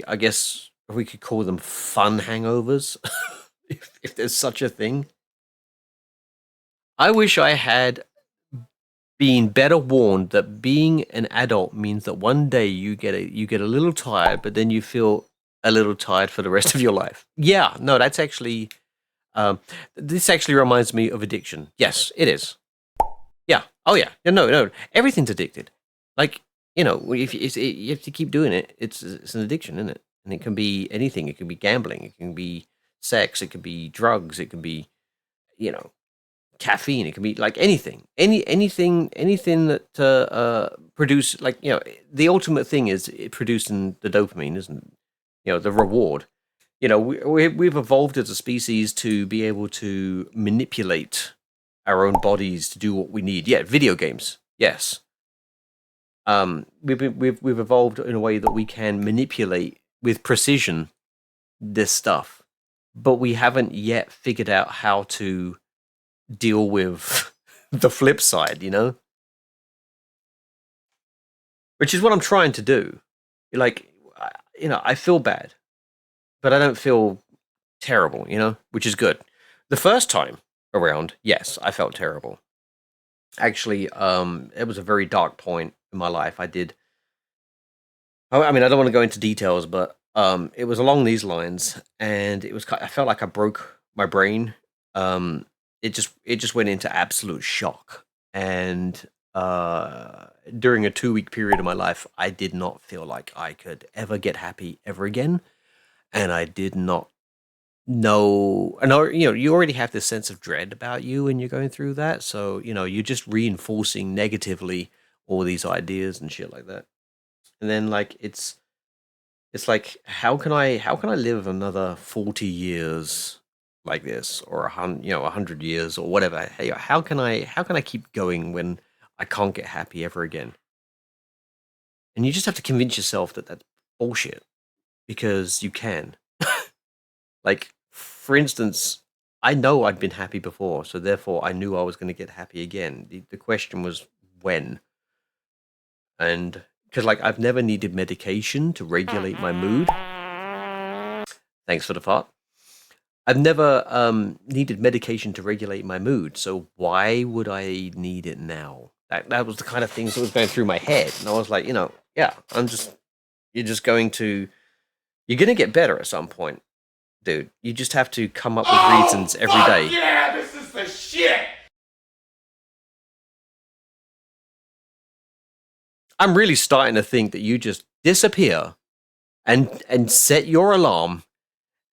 I guess we could call them fun hangovers, if there's such a thing. I wish I had been better warned that being an adult means that one day you get a little tired, but then you feel a little tired for the rest of your life. Yeah, no, that's actually this actually reminds me of addiction. Yes, it is. Yeah. Oh yeah. No. Everything's addicted. Like, if you have to keep doing it, it's an addiction, isn't it? And it can be anything. It can be gambling. It can be sex. It can be drugs. It can be, caffeine. It can be like anything. Anything that produce, like, the ultimate thing is it producing the dopamine, isn't it? The reward. We've evolved as a species to be able to manipulate our own bodies to do what we need. Yeah, video games. Yes. We've evolved in a way that we can manipulate with precision this stuff, but we haven't yet figured out how to deal with the flip side, which is what I'm trying to do. Like, I feel bad, but I don't feel terrible, which is good. The first time around, yes, I felt terrible. Actually, it was a very dark point in my life. I mean, I don't want to go into details, but it was along these lines, and I felt like I broke my brain. It just went into absolute shock, and during a 2-week period of my life, I did not feel like I could ever get happy ever again, and I did not know. And you already have this sense of dread about you when you're going through that, so you're just reinforcing negatively all these ideas and shit like that. And then like it's like, how can I live another 40 years like this, or 100 years or whatever? Hey, how can I keep going when I can't get happy ever again? And you just have to convince yourself that that's bullshit, because you can. Like, for instance, I know I'd been happy before, so therefore I knew I was going to get happy again. The question was when. And because like I've never needed medication to regulate my mood. Thanks for the fart. I've never needed medication to regulate my mood, so why would I need it now? That was the kind of things that was going through my head, and I was like, yeah, you're going to get better at some point, dude. You just have to come up with reasons every day. Yeah, this is the shit. I'm really starting to think that you just disappear and set your alarm,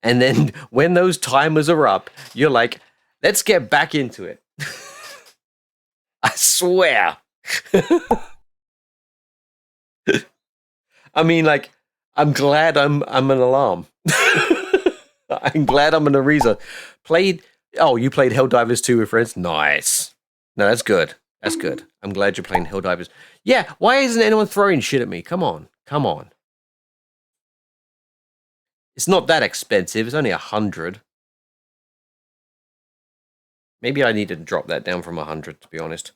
and then when those timers are up, you're like, let's get back into it. I swear. I mean, like, I'm glad I'm an alarm. I'm glad I'm an Ariza. You played Helldivers 2 with friends? Nice. No, that's good. That's good. I'm glad you're playing Helldivers. Yeah, why isn't anyone throwing shit at me? Come on. It's not that expensive. It's only 100. Maybe I need to drop that down from 100, to be honest.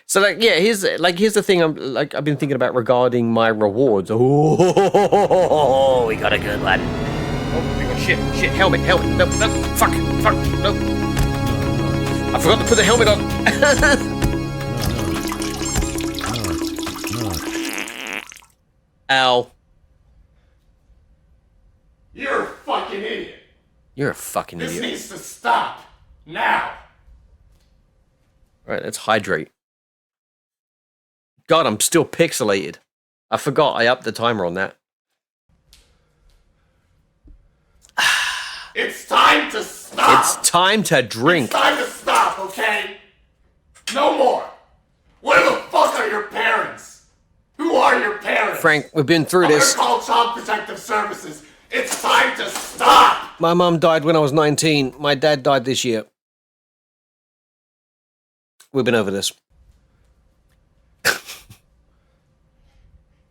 So, like, yeah, here's the thing. I've been thinking about regarding my rewards. Oh, we got a good one. hang on, shit, helmet, no, fuck, no. I forgot to put the helmet on. Ow. You're a fucking idiot. You're a fucking This idiot. needs to stop. Now. Alright, let's hydrate. God, I'm still pixelated. I forgot I upped the timer on that. It's time to stop. It's time to drink. It's time to stop, okay? No more. Where the fuck are your parents? Who are your parents? Frank, we've been through I'm gonna this. call Child Protective Services. It's time to stop. My mum died when I was 19. My dad died this year. We've been over this.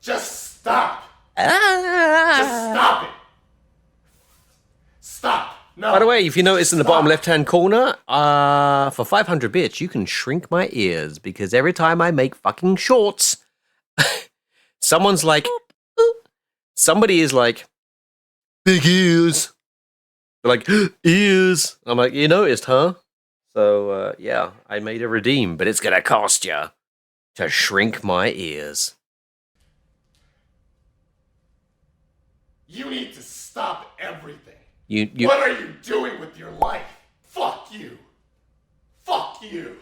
Just stop. Just stop it. Stop. No. By the way, if you notice in the bottom left-hand corner, for 500 bits, you can shrink my ears because every time I make fucking shorts, someone's like, somebody is like, big ears. They're like, ears. I'm like, you noticed, huh? So, yeah, I made a redeem, but it's gonna cost you to shrink my ears. You need to stop everything. You, What are you doing with your life? Fuck you. Fuck you.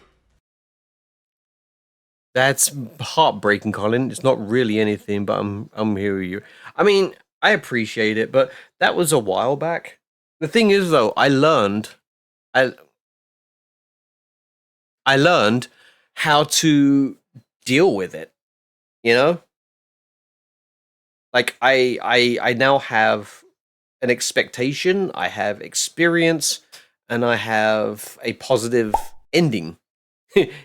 That's heartbreaking, Colin. It's not really anything, but I'm here with you. I mean, I appreciate it, but that was a while back. The thing is, though, I learned how to deal with it. You know, like I now have an expectation, I have experience, and I have a positive ending.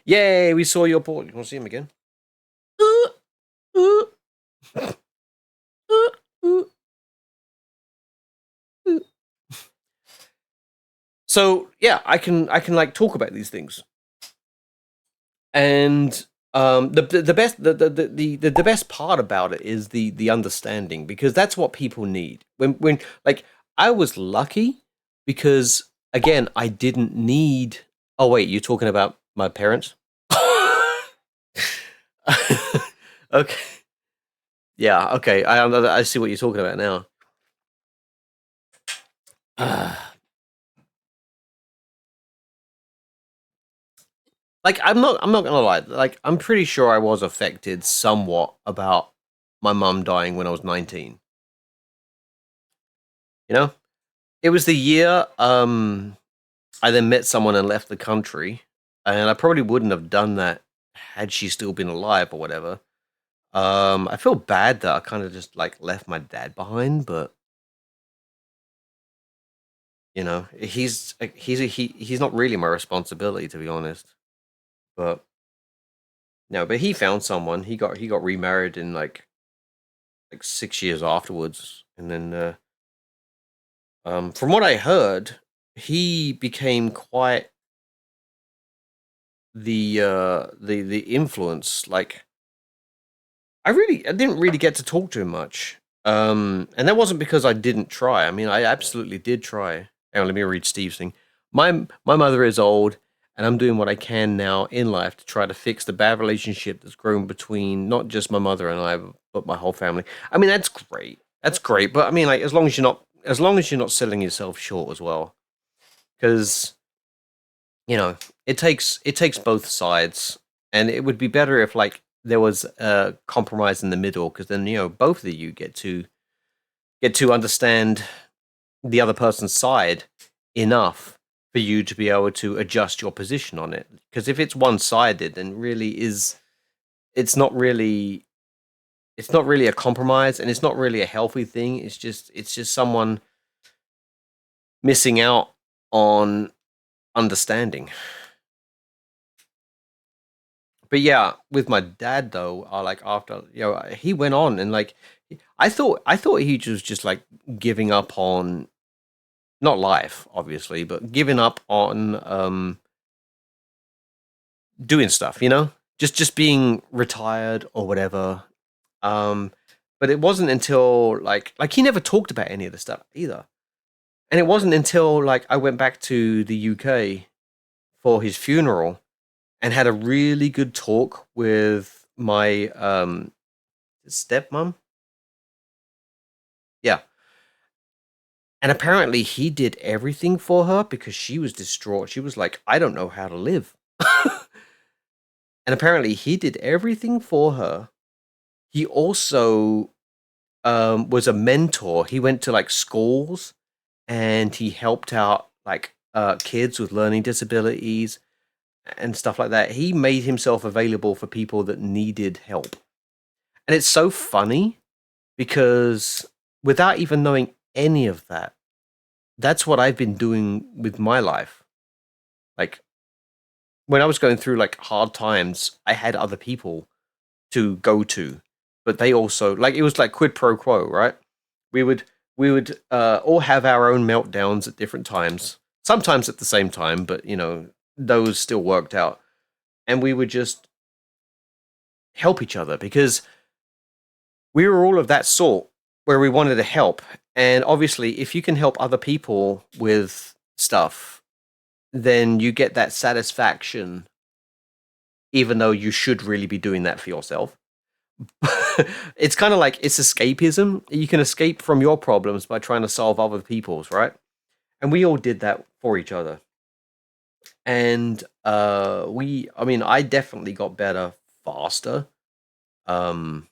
Yay, we saw your port. You want to see him again? So yeah, I can like talk about these things, and the best part about it is the understanding, because that's what people need. When like I was lucky because again I didn't need. Oh wait, you're talking about my parents? Okay. Yeah, okay. I see what you're talking about now. Like I'm not gonna lie. Like I'm pretty sure I was affected somewhat about my mum dying when I was 19. You know, it was the year I then met someone and left the country, and I probably wouldn't have done that had she still been alive or whatever. I feel bad that I kind of just like left my dad behind, but you know, he's not really my responsibility, to be honest. But no, but he found someone. He got remarried in like 6 years afterwards, and then from what I heard, he became quite the influence. Like I didn't really get to talk to him much. And that wasn't because I didn't try. I mean, I absolutely did try. Hang on, let me read Steve's thing. My mother is old, and I'm doing what I can now in life to try to fix the bad relationship that's grown between not just my mother and I, but my whole family. I mean, that's great. That's great. But I mean, like, as long as you're not selling yourself short as well, because you know it takes both sides, and it would be better if like there was a compromise in the middle, because then you know both of you get to understand the other person's side enough for you to be able to adjust your position on it. Because if it's one-sided, then really it's not really a compromise, and it's not really a healthy thing. It's just someone missing out on understanding. But yeah, with my dad though, like after he went on, and like I thought he was just like giving up on, not life obviously, but giving up on doing stuff, you know, just being retired or whatever. But it wasn't until like he never talked about any of the stuff either. And it wasn't until like I went back to the UK for his funeral and had a really good talk with my stepmom. Yeah. And apparently he did everything for her because she was distraught. She was like, I don't know how to live. And apparently he did everything for her. He also was a mentor. He went to like schools and he helped out like kids with learning disabilities and stuff like that. He made himself available for people that needed help. And it's so funny because without even knowing any of that, that's what I've been doing with my life. Like when I was going through like hard times, I had other people to go to, but they also like it was like quid pro quo, right? We would all have our own meltdowns at different times, sometimes at the same time, but you know those still worked out, and we would just help each other because we were all of that sort where we wanted to help. And obviously, if you can help other people with stuff, then you get that satisfaction, even though you should really be doing that for yourself. It's kind of like it's escapism. You can escape from your problems by trying to solve other people's, right? And we all did that for each other. And I mean, I definitely got better faster. Um,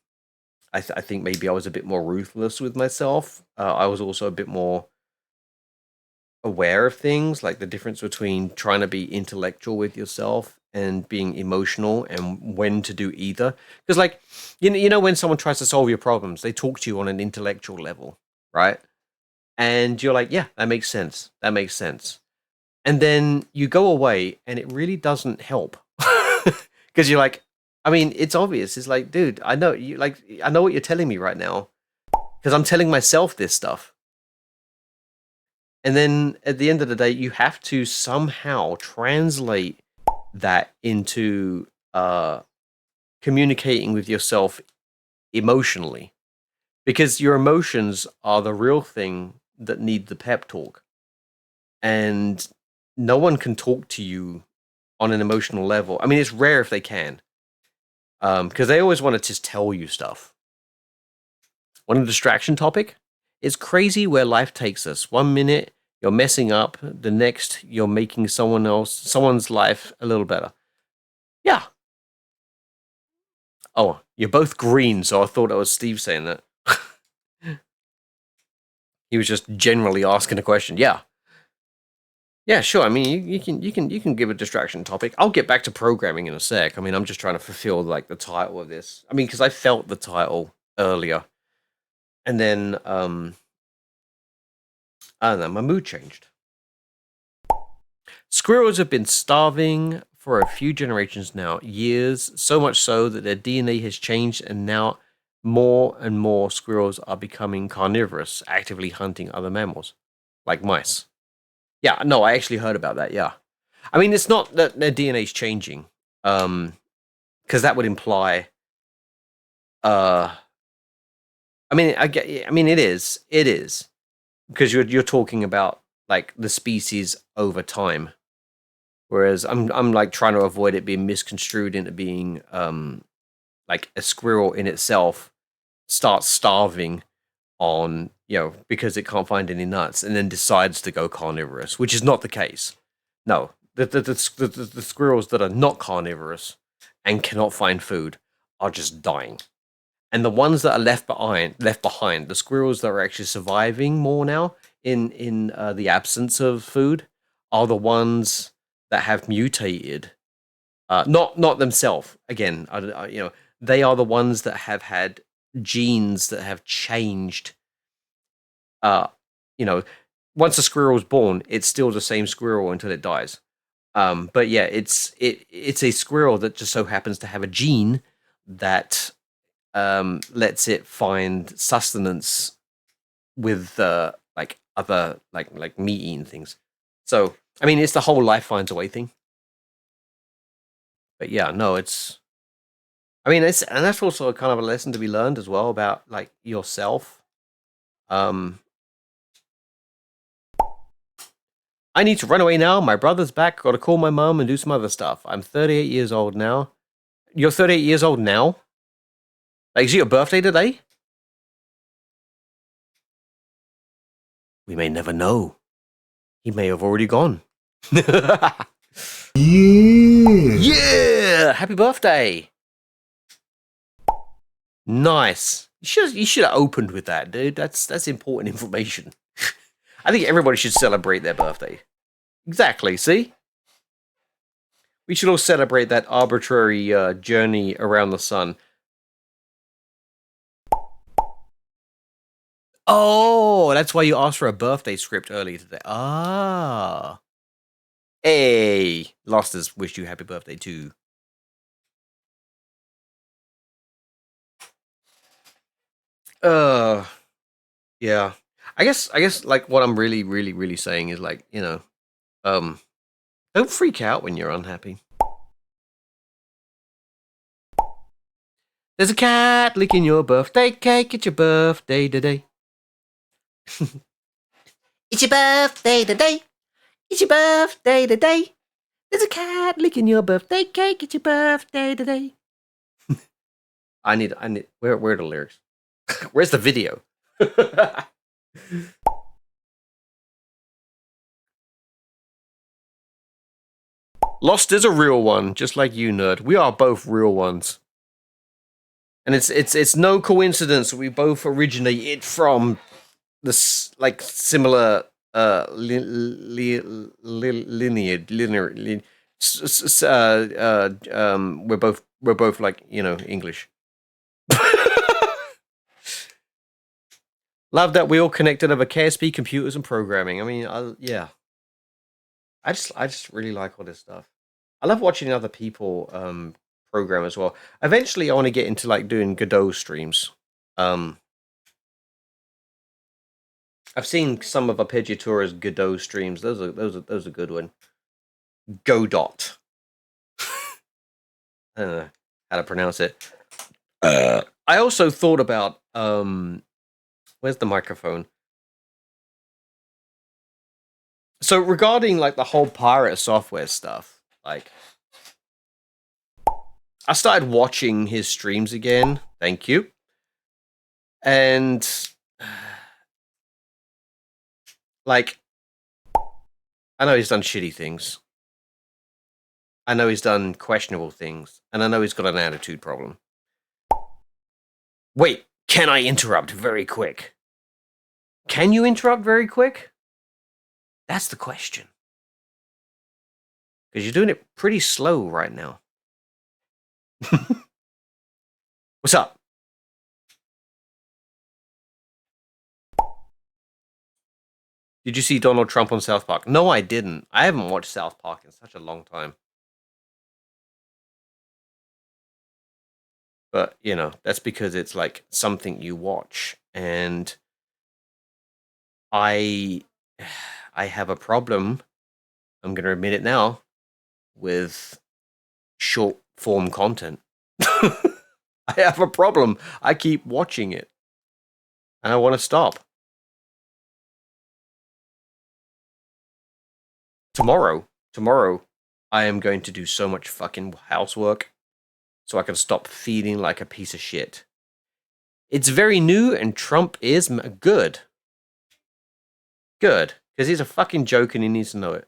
I think maybe I was a bit more ruthless with myself. I was also a bit more aware of things, like the difference between trying to be intellectual with yourself and being emotional, and when to do either. Because, like, you know, when someone tries to solve your problems, they talk to you on an intellectual level, right? And you're like, yeah, that makes sense. That makes sense. And then you go away, and it really doesn't help because you're like, I mean, it's obvious. It's like, dude, I know you like, I know what you're telling me right now because I'm telling myself this stuff. And then at the end of the day, you have to somehow translate that into communicating with yourself emotionally, because your emotions are the real thing that need the pep talk. And no one can talk to you on an emotional level. I mean, it's rare if they can, because they always want to just tell you stuff. On a distraction topic, it's crazy where life takes us. 1 minute you're messing up, the next you're making someone's life a little better. Yeah. Oh, you're both green, so I thought that was Steve saying that. He was just generally asking a question. Yeah. Yeah, sure. I mean, you can give a distraction topic. I'll get back to programming in a sec. I mean, I'm just trying to fulfill like the title of this. I mean, because I felt the title earlier, and then I don't know, my mood changed. Squirrels have been starving for a few generations now, years, so much so that their DNA has changed, and now more and more squirrels are becoming carnivorous, actively hunting other mammals, like mice. Yeah, no, I actually heard about that. Yeah, I mean, it's not that their DNA is changing, because that would imply, uh, I mean, I mean, it is, because you're talking about like the species over time. Whereas I'm like trying to avoid it being misconstrued into being like a squirrel in itself starts starving on, you know, because it can't find any nuts and then decides to go carnivorous, which is not the case. No, the squirrels that are not carnivorous and cannot find food are just dying. And the ones that are left behind, the squirrels that are actually surviving more now in the absence of food, are the ones that have mutated. Not themselves. Again, you know, they are the ones that have had genes that have changed. You know, once a squirrel is born, it's still the same squirrel until it dies. But yeah, it's a squirrel that just so happens to have a gene that lets it find sustenance with like other like meat eating things. So I mean, it's the whole life finds a way thing. But yeah, no, it's. I mean, and that's also kind of a lesson to be learned as well about like yourself. Um, I need to run away now. My brother's back. Got to call my mom and do some other stuff. I'm 38 years old now. You're 38 years old now? Like, is it your birthday today? We may never know. He may have already gone. Yeah! Happy birthday! Nice. You should have opened with that, dude. That's important information. I think everybody should celebrate their birthday. Exactly, see? We should all celebrate that arbitrary journey around the sun. Oh, that's why you asked for a birthday script earlier today. Ah. Hey, Losters wish you happy birthday too. Yeah. I guess like what I'm really saying is like, you know, don't freak out when you're unhappy. There's a cat licking your birthday cake. It's your birthday today. It's your birthday today. It's your birthday today. There's a cat licking your birthday cake. It's your birthday today. I need. Where are the lyrics? Where's the video? Lost is a real one, just like you, nerd. We are both real ones. And it's no coincidence that we both originated from this like similar lineage. We're both like, you know, English. Love that we all connected over KSP computers and programming. I mean, yeah. I just really like all this stuff. I love watching other people program as well. Eventually, I want to get into like doing Godot streams. I've seen some of Arpeggiatura's Godot streams. Those are good one. Godot. I don't know how to pronounce it. I also thought about where's the microphone? So regarding like the whole pirate software stuff, like I started watching his streams again. Thank you. And like I know he's done shitty things. I know he's done questionable things, and I know he's got an attitude problem. Wait, can I interrupt very quick? Can you interrupt very quick? That's the question. Because you're doing it pretty slow right now. What's up? Did you see Donald Trump on South Park? No, I didn't. I haven't watched South Park in such a long time. But, you know, that's because it's like something you watch. And I have a problem, I'm going to admit it now, with short form content. I have a problem. I keep watching it. And I want to stop. Tomorrow, I am going to do so much fucking housework so I can stop feeling like a piece of shit. It's very new and Trump is good. Good. Because he's a fucking joke and he needs to know it.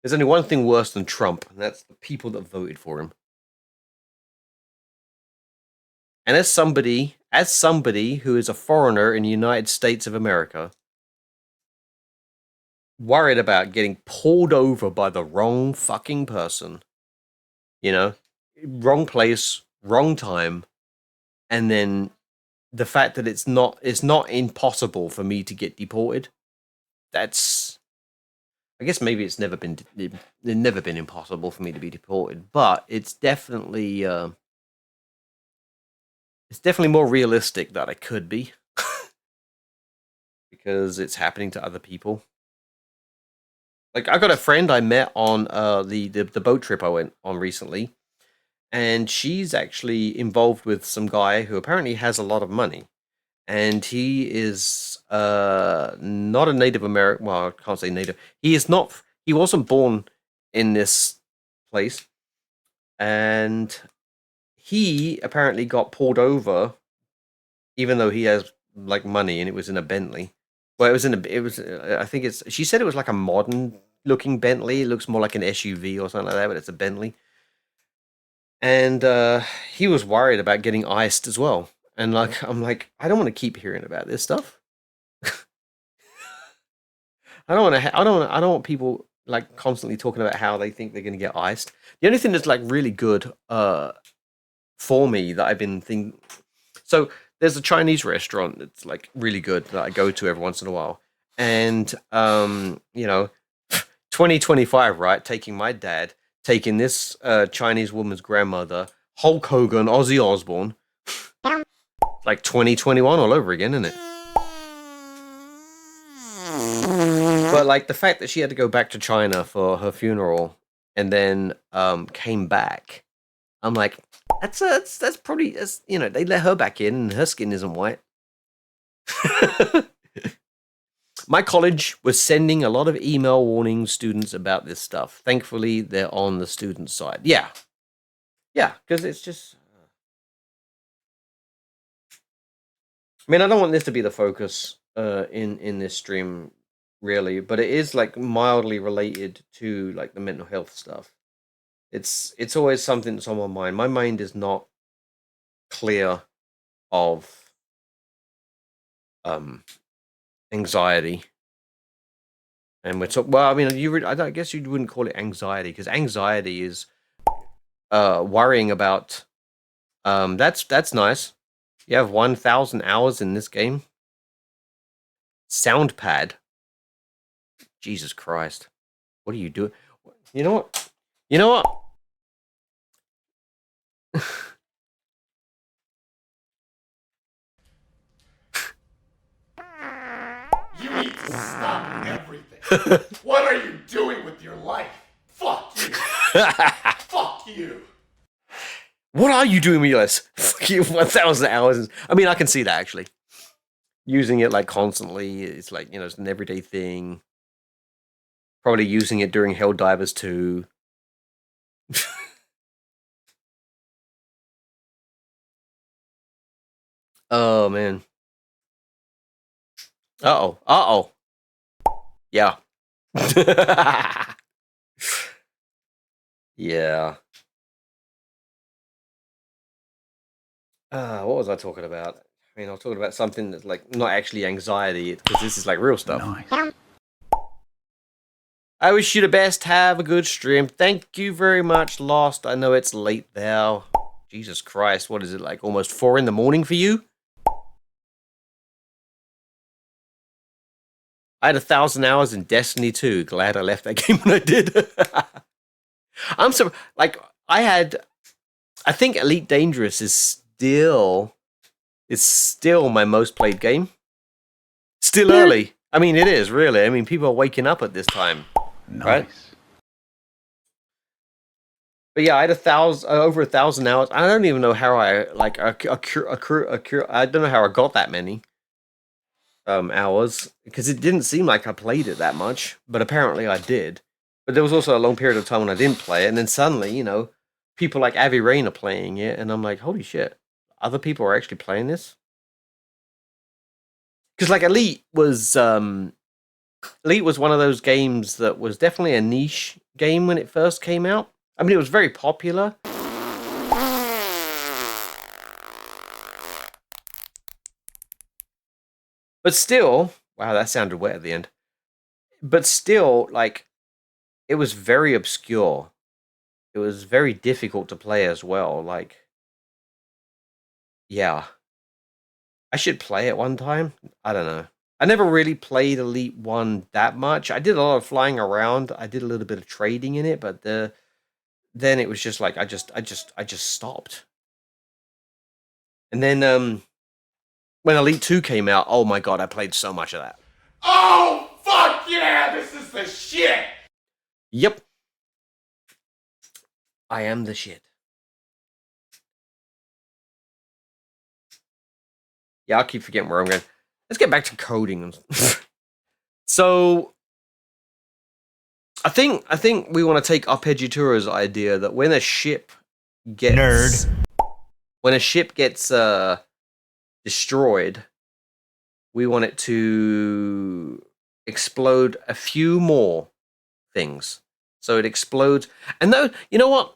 There's only one thing worse than Trump, and that's the people that voted for him. And as somebody who is a foreigner in the United States of America, worried about getting pulled over by the wrong fucking person, you know, wrong place, wrong time, and then the fact that it's not impossible for me to get deported. That's, I guess maybe it's never been impossible for me to be deported, but it's definitely more realistic that I could be because it's happening to other people. Like, I got a friend I met on the boat trip I went on recently, and she's actually involved with some guy who apparently has a lot of money, and he is not a Native American. Well, I can't say native. He is not. He wasn't born in this place, and he apparently got pulled over, even though he has like money, and it was in a Bentley. Well, it was in a. It was. I think it's. She said it was like a modern looking Bentley. It looks more like an SUV or something like that, but it's a Bentley. And he was worried about getting iced as well. And like, I'm like, I don't want to keep hearing about this stuff. I don't want to. I don't want people like constantly talking about how they think they're going to get iced. The only thing that's like really good for me that I've been thinking. So there's a Chinese restaurant that's like really good that I go to every once in a while, and 2025, right? Taking my dad, taking this Chinese woman's grandmother, Hulk Hogan, Ozzy Osbourne, like 2021 all over again, isn't it? But like the fact that she had to go back to China for her funeral and then came back, I'm like, that's probably they let her back in and her skin isn't white. My college was sending a lot of email warning students about this stuff. Thankfully, they're on the student side. Yeah, because it's just. I mean, I don't want this to be the focus in this stream, really, but it is like mildly related to like the mental health stuff. It's always something that's on my mind. My mind is not clear of anxiety, and we're talking. Well, I mean, I guess you wouldn't call it anxiety because anxiety is worrying about. That's nice. You have 1,000 hours in this game. Soundpad. Jesus Christ. What are you doing? You know what? You know what? You need to stop everything. What are you doing with your life? Fuck you. Fuck you. What are you doing with your life? Fuck you, 1,000 hours. I mean, I can see that actually. Using it like constantly, it's like, it's an everyday thing. Probably using it during Helldivers 2. Oh, man. Uh-oh. Uh-oh. Yeah. Yeah. What was I talking about? I mean, I was talking about something that's like not actually anxiety, because this is like real stuff. Nice. I wish you the best. Have a good stream. Thank you very much, Lost. I know it's late now. Jesus Christ, what is it, like almost 4 in the morning for you? I had 1,000 hours in Destiny 2. Glad I left that game when I did. I'm so like I think Elite Dangerous is still my most played game. Still early. I mean, it is really. I mean, people are waking up at this time. Nice. Right? But yeah, I had over 1,000 hours. I don't even know how I like I don't know how I got that many hours, because it didn't seem like I played it that much, but apparently I did. But there was also a long period of time when I didn't play it, and then suddenly, people like Avi Rain are playing it, and I'm like, holy shit, other people are actually playing this? Because like Elite was one of those games that was definitely a niche game when it first came out. I mean, it was very popular. But still, wow, that sounded wet at the end. But still, like, it was very obscure. It was very difficult to play as well. Like, yeah. I should play it one time. I don't know. I never really played Elite 1 that much. I did a lot of flying around. I did a little bit of trading in it, but then it was just like I just stopped. And then when Elite 2 came out, oh my god, I played so much of that. Oh, fuck yeah, this is the shit! Yep. I am the shit. Yeah, I'll keep forgetting where I'm going. Let's get back to coding. So, I think we want to take Arpeggiatura's idea that when a ship gets destroyed, we want it to explode a few more things. So it explodes, and those, you know what?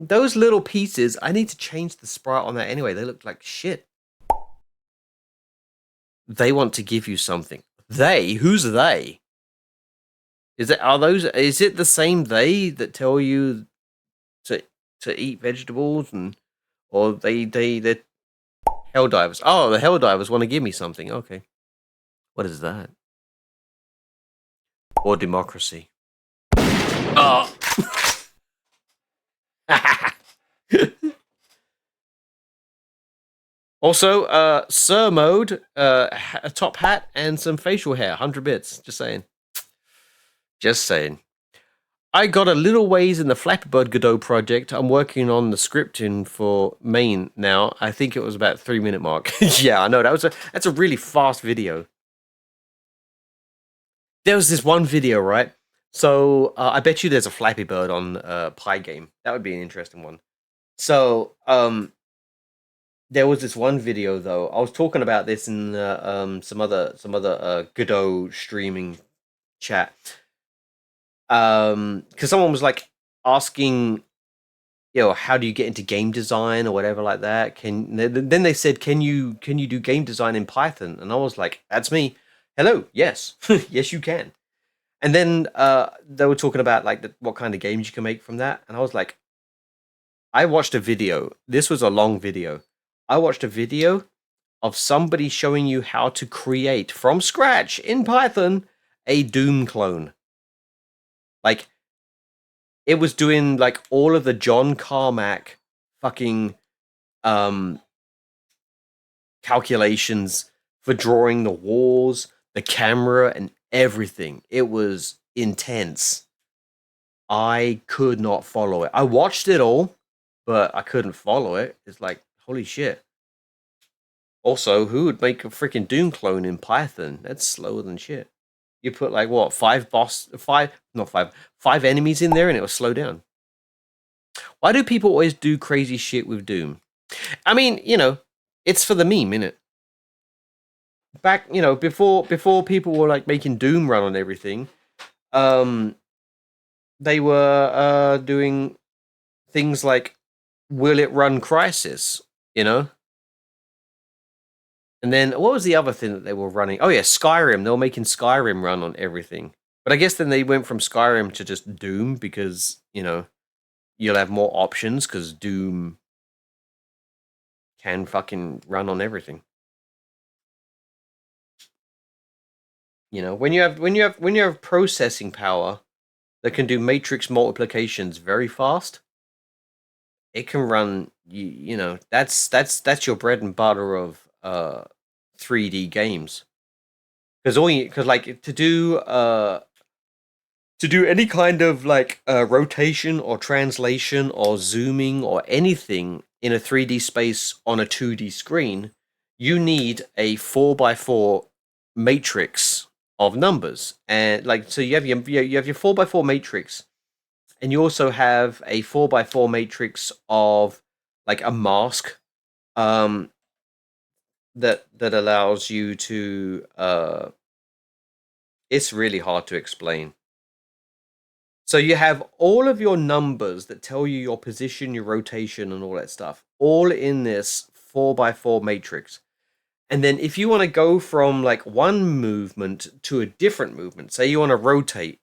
Those little pieces, I need to change the sprite on that anyway. They look like shit. They want to give you something. They? Who's they? Is it the same they that tell you to eat vegetables, or they're Helldivers? Oh, the Helldivers want to give me something. Okay. What is that? Or democracy. Oh. Also, Sir mode, a top hat and some facial hair, 100 bits. Just saying. Just saying. I got a little ways in the Flappy Bird Godot project. I'm working on the scripting for main now. I think it was about 3-minute mark. Yeah, I know that's a really fast video. There was this one video, right? So I bet you there's a Flappy Bird on Pygame. That would be an interesting one. So there was this one video though. I was talking about this in some other Godot streaming chat. Because someone was like asking, how do you get into game design or whatever like that? Then they said, can you do game design in Python? And I was like, that's me. Hello, yes, yes you can. And then they were talking about like what kind of games you can make from that, and I was like, I watched a video. This was a long video. I watched a video of somebody showing you how to create from scratch in Python a Doom clone. Like, it was doing like all of the John Carmack fucking calculations for drawing the walls, the camera, and everything. It was intense. I could not follow it. I watched it all, but I couldn't follow it. It's like, holy shit. Also, who would make a freaking Doom clone in Python? That's slower than shit. You put like what, 5 enemies in there and it will slow down. Why do people always do crazy shit with Doom? I mean, it's for the meme, innit? Back, before people were like making Doom run on everything, they were doing things like, will it run Crysis, And then what was the other thing that they were running? Oh yeah, Skyrim. They were making Skyrim run on everything. But I guess then they went from Skyrim to just Doom because, you'll have more options because Doom can fucking run on everything. When you have processing power that can do matrix multiplications very fast, it can run, that's your bread and butter of 3D games. Because like to do any kind of like rotation or translation or zooming or anything in a 3D space on a 2D screen, you need a 4x4 matrix of numbers. And like, so you have your 4x4 matrix, and you also have a 4x4 matrix of like a mask that allows you to it's really hard to explain. So you have all of your numbers that tell you your position, your rotation, and all that stuff, all in this 4x4 matrix. And then if you want to go from like one movement to a different movement, say you want to rotate,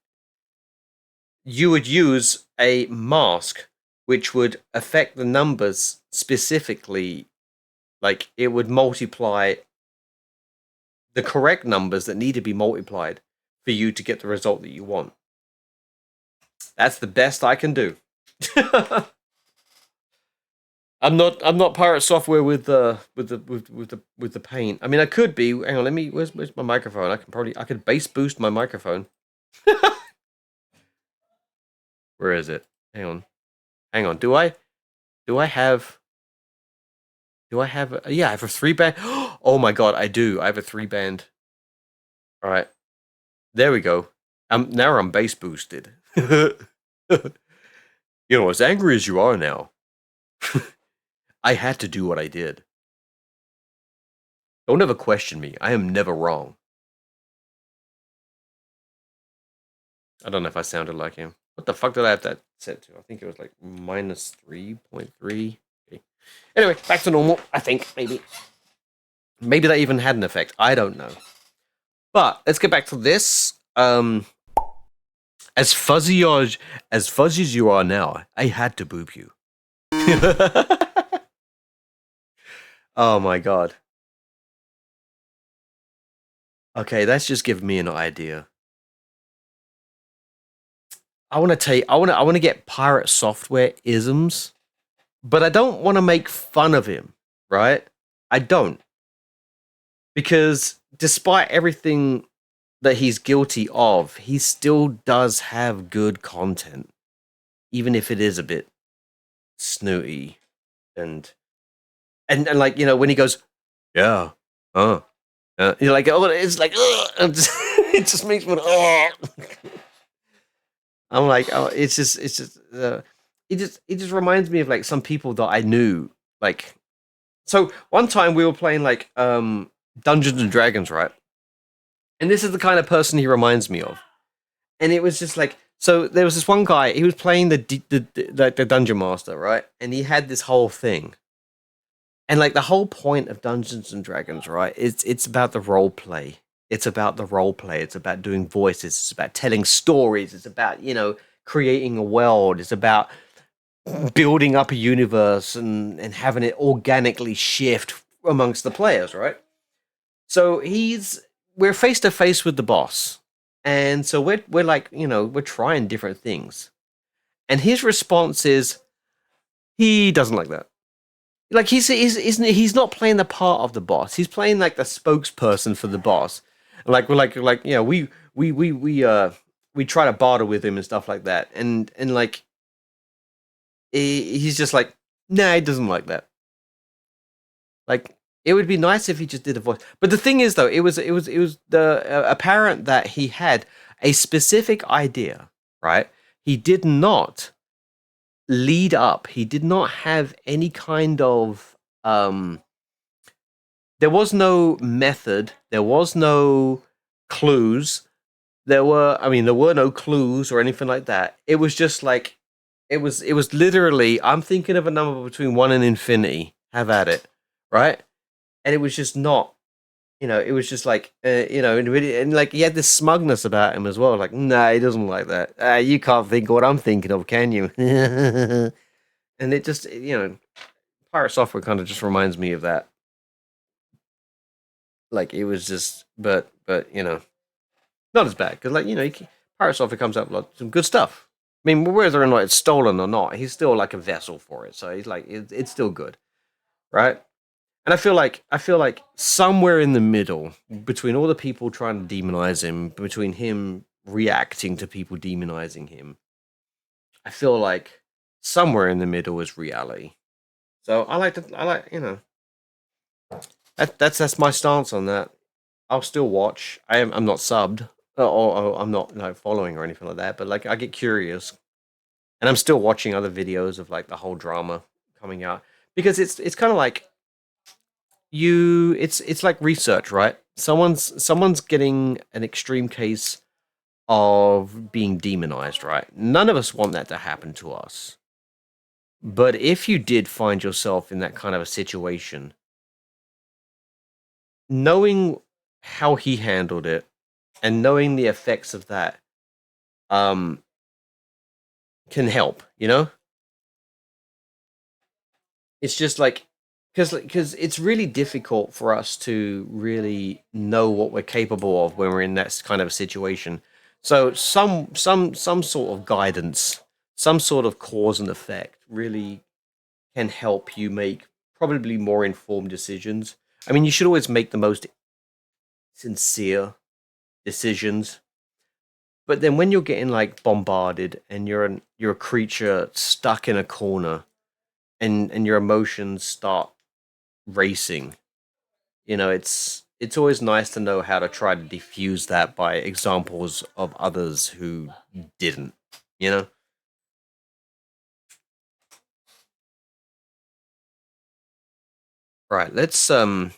you would use a mask which would affect the numbers specifically. Like, it would multiply the correct numbers that need to be multiplied for you to get the result that you want. That's the best I can do. I'm not Pirate Software with the paint. I mean, I could be. Hang on, where's my microphone? I could bass boost my microphone. Where is it? Hang on. Do I have Do I have? Yeah, I have a 3-band. Oh my god, I do. I have a 3-band. All right, there we go. Now I'm bass boosted. As angry as you are now, I had to do what I did. Don't ever question me. I am never wrong. I don't know if I sounded like him. What the fuck did I have that set to? I think it was like minus 3.3. Okay. Anyway, back to normal, I think, maybe. Maybe that even had an effect. I don't know. But let's get back to this. As fuzzy as you are now, I had to boop you. Oh my god. Okay, that's just given me an idea. I want to get Pirate Software isms, but I don't want to make fun of him, right? I don't. Because despite everything that he's guilty of, he still does have good content, even if it is a bit snooty and like, when he goes, yeah, you're like, oh, it's like, it just makes me, I'm like, oh, it just reminds me of like some people that I knew. Like, so one time we were playing like Dungeons and Dragons, right? And this is the kind of person he reminds me of. And it was just like, so there was this one guy, he was playing the Dungeon Master, right? And he had this whole thing. And like the whole point of Dungeons and Dragons, right? It's about the role play. It's about the role play. It's about doing voices. It's about telling stories. It's about, creating a world. It's about building up a universe and having it organically shift amongst the players, right? So we're face to face with the boss. And so we're like, we're trying different things. And his response is, he doesn't like that. Like he's not playing the part of the boss. He's playing like the spokesperson for the boss. Like we're like we try to barter with him and stuff like that. And like he's just like, nah, he doesn't like that. Like it would be nice if he just did a voice. But the thing is though, it was apparent that he had a specific idea, right? He did not lead up. He did not have any kind of there was no method, there was no clues, there were no clues or anything like that. It was just like it was literally, I'm thinking of a number between 1 and infinity, have at it, right? And it was just not, it was just like, and like he had this smugness about him as well. Like, nah, he doesn't like that. You can't think of what I'm thinking of, can you? And it just, Pirate Software kind of just reminds me of that. Like it was just, but not as bad because Pirate Software comes up with some good stuff. I mean, whether or not it's stolen or not, he's still like a vessel for it. So he's like, it's still good, right? And I feel like somewhere in the middle between all the people trying to demonize him, between him reacting to people demonizing him, I feel like somewhere in the middle is reality. So that's my stance on that. I'll still watch. I'm not subbed or I'm not following or anything like that, but like I get curious. And I'm still watching other videos of like the whole drama coming out because it's kind of like it's like research, right? Someone's getting an extreme case of being demonized, right? None of us want that to happen to us. But if you did find yourself in that kind of a situation, knowing how he handled it and knowing the effects of that can help, It's just like because it's really difficult for us to really know what we're capable of when we're in that kind of situation. So some sort of guidance, some sort of cause and effect really can help you make probably more informed decisions. I mean, you should always make the most sincere decisions. But then when you're getting like bombarded and you're a creature stuck in a corner and your emotions start racing. You know, it's always nice to know how to try to diffuse that by examples of others who didn't, you know? Right, let's oh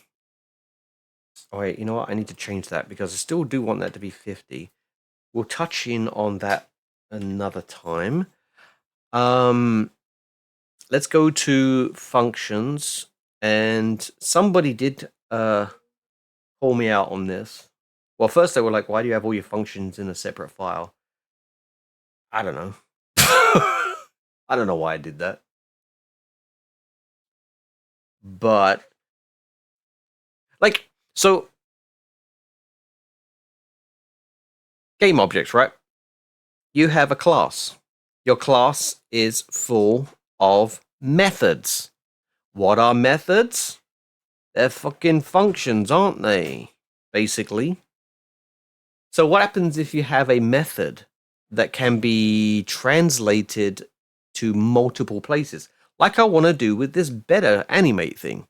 wait, you know what? I need to change that because I still do want that to be 50. We'll touch in on that another time. Let's go to functions, and somebody did call me out on this. Well, first they were like, why do you have all your functions in a separate file? I don't know. I don't know why I did that. But like, so game objects, right? You have a class. Your class is full of methods. What are methods? They're fucking functions, aren't they? Basically. So what happens if you have a method that can be translated to multiple places? Like I want to do with this better animate thing.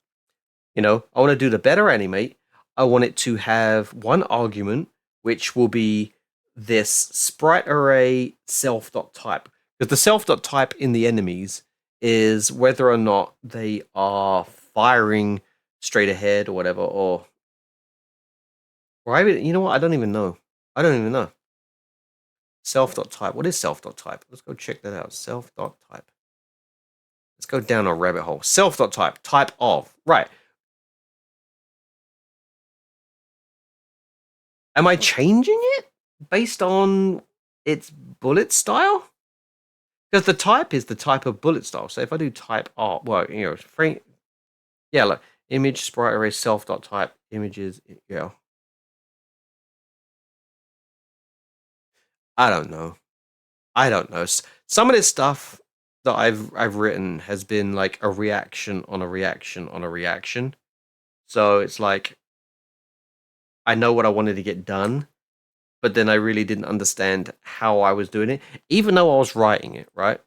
You know, I want to do the better animate. I want it to have one argument, which will be this sprite array self.type. Because the self.type in the enemies is whether or not they are firing straight ahead or whatever, or you know what? I don't even know. Self.type. What is self.type? Let's go check that out. Self.type. Let's go down a rabbit hole. Self.type. Type of. Right. Am I changing it based on its bullet style? Because the type is the type of bullet style. So if I do type art, well, you know, frame, yeah, like image sprite array self.type images, yeah. I don't know. Some of this stuff that I've written has been like a reaction on a reaction on a reaction. So it's like I know what I wanted to get done, but then I really didn't understand how I was doing it, even though I was writing it, right?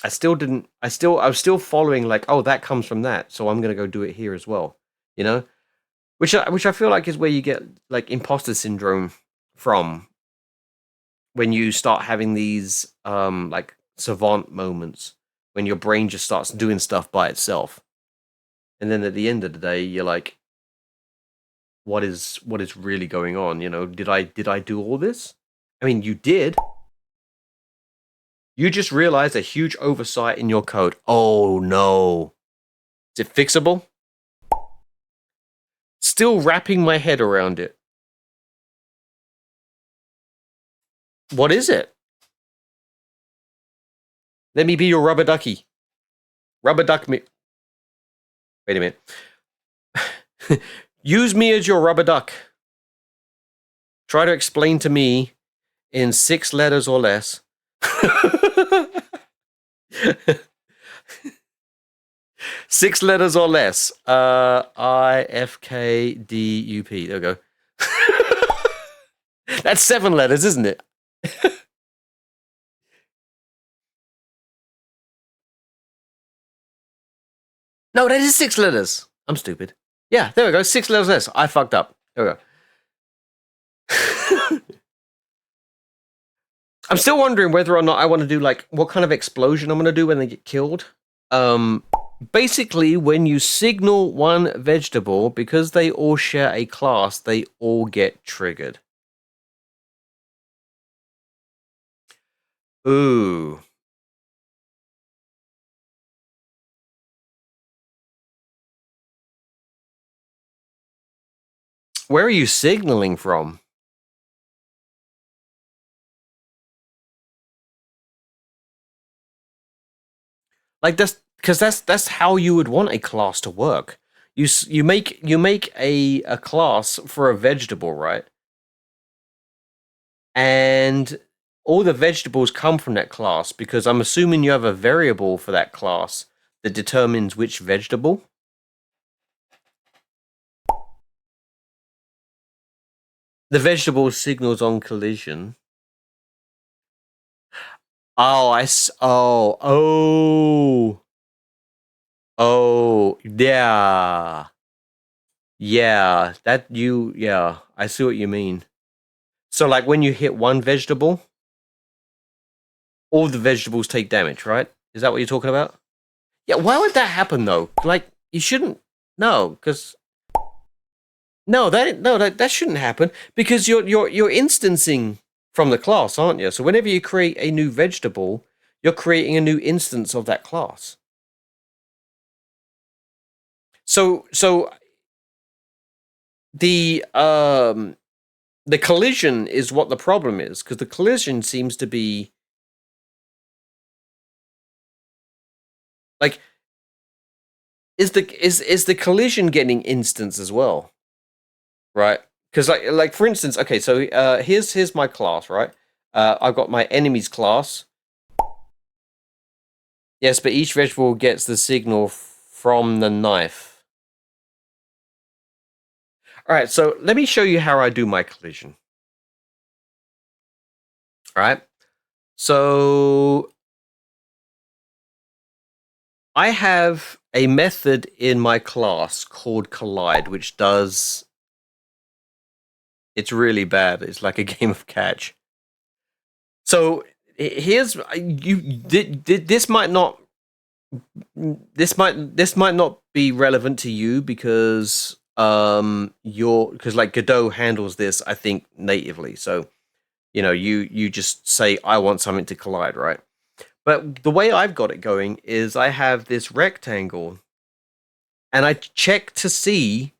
I was still following like, oh, that comes from that, so I'm gonna go do it here as well, you know? Which I feel like is where you get like imposter syndrome from when you start having these like savant moments when your brain just starts doing stuff by itself. And then at the end of the day, you're like, what is really going on? You know, did I do all this? I mean, you did. You just realized a huge oversight in your code. Oh no. Is it fixable? Still wrapping my head around it. What is it? Let me be your rubber ducky. Rubber duck me. Wait a minute. Use me as your rubber duck. Try to explain to me in 6 letters or less. 6 letters or less. IFKDUP. There we go. That's 7 letters, isn't it? No, that is 6 letters. I'm stupid. Yeah, there we go. 6 letters less. I fucked up. There we go. I'm still wondering whether or not I want to do like what kind of explosion I'm going to do when they get killed. Basically, when you signal one vegetable, because they all share a class, they all get triggered. Ooh. Where are you signaling from? Like that's how you would want a class to work. You make a class for a vegetable, right? And all the vegetables come from that class because I'm assuming you have a variable for that class that determines which vegetable. The vegetable signals on collision. Oh, oh. Oh, yeah. Yeah, I see what you mean. So, like, when you hit one vegetable, all the vegetables take damage, right? Is that what you're talking about? Yeah, why would that happen, though? Like, you shouldn't... No, because... No, that shouldn't happen, because you're instancing from the class, aren't you? So whenever you create a new vegetable, you're creating a new instance of that class. So the collision is what the problem is, because the collision seems to be like, is the collision getting instance as well, right? Because like for instance, okay, so here's my class, right? I've got my enemies class. Yes, but each vegetable gets the signal from the knife. All right, so let me show you how I do my collision. All right, so I have a method in my class called collide, which does... It's really bad. It's like a game of catch. So here's this might not be relevant to you, because because like Godot handles this, I think, natively. So you just say, I want something to collide, right? But the way I've got it going is I have this rectangle, and I check to see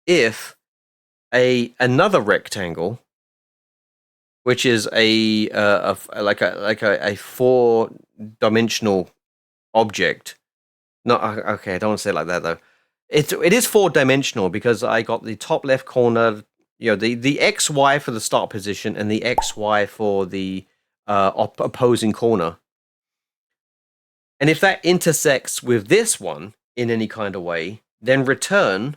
if another rectangle, which is a 4-dimensional object. No, okay, I don't want to say it like that though. It is 4-dimensional, because I got the top left corner, the XY for the start position, and the XY for the opposing corner. And if that intersects with this one in any kind of way, then return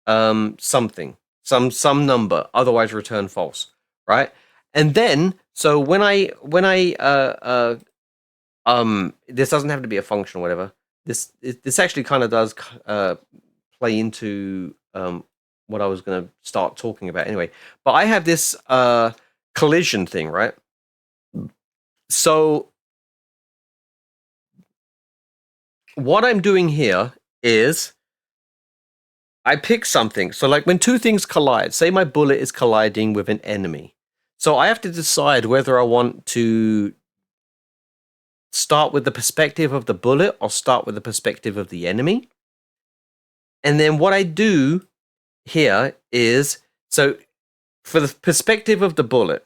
something, some number, otherwise return false, right? And then, so when I this doesn't have to be a function or whatever. This actually kind of does play into what I was going to start talking about anyway. But I have this collision thing, right? So what I'm doing here is I pick something. So like when two things collide, say my bullet is colliding with an enemy. So I have to decide whether I want to start with the perspective of the bullet or start with the perspective of the enemy. And then what I do here is, so for the perspective of the bullet,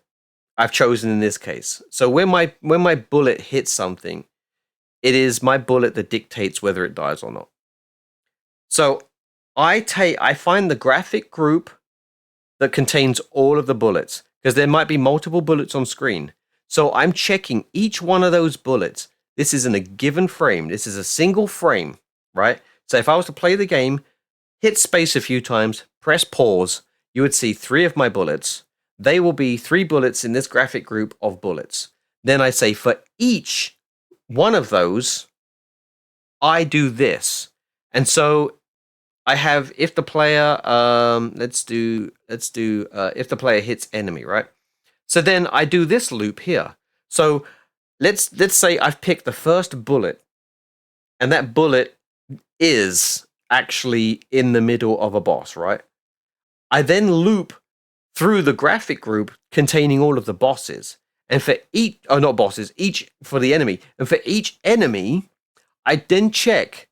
I've chosen in this case. So when my bullet hits something, it is my bullet that dictates whether it dies or not. So I find the graphic group that contains all of the bullets, because there might be multiple bullets on screen. So I'm checking each one of those bullets. This is in a given frame. This is a single frame, right? So if I was to play the game, hit space a few times, press pause, you would see 3 of my bullets. They will be 3 bullets in this graphic group of bullets. Then I say, for each one of those, I do this. And so I have, if the player, let's do if the player hits enemy, right? So then I do this loop here. So let's say I've picked the first bullet, and that bullet is actually in the middle of a boss, right? I then loop through the graphic group containing all of the bosses. And for each, oh, not bosses, each for the enemy. And for each enemy, I then check,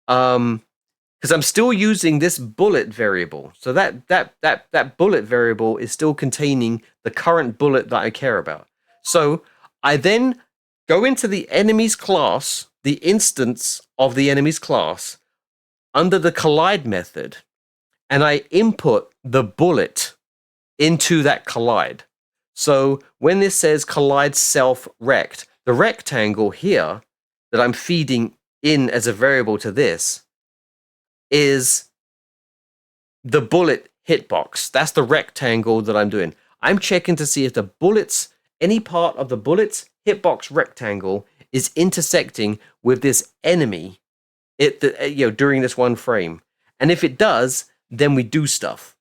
because I'm still using this bullet variable. So that bullet variable is still containing the current bullet that I care about. So I then go into the enemy's class, the instance of the enemy's class, under the collide method, and I input the bullet into that collide. So when this says collide self rect, the rectangle here that I'm feeding in as a variable to this is the bullet hitbox. That's the rectangle that I'm doing. I'm checking to see if the bullets, any part of the bullet's hitbox rectangle is intersecting with this enemy during this one frame. And if it does, then we do stuff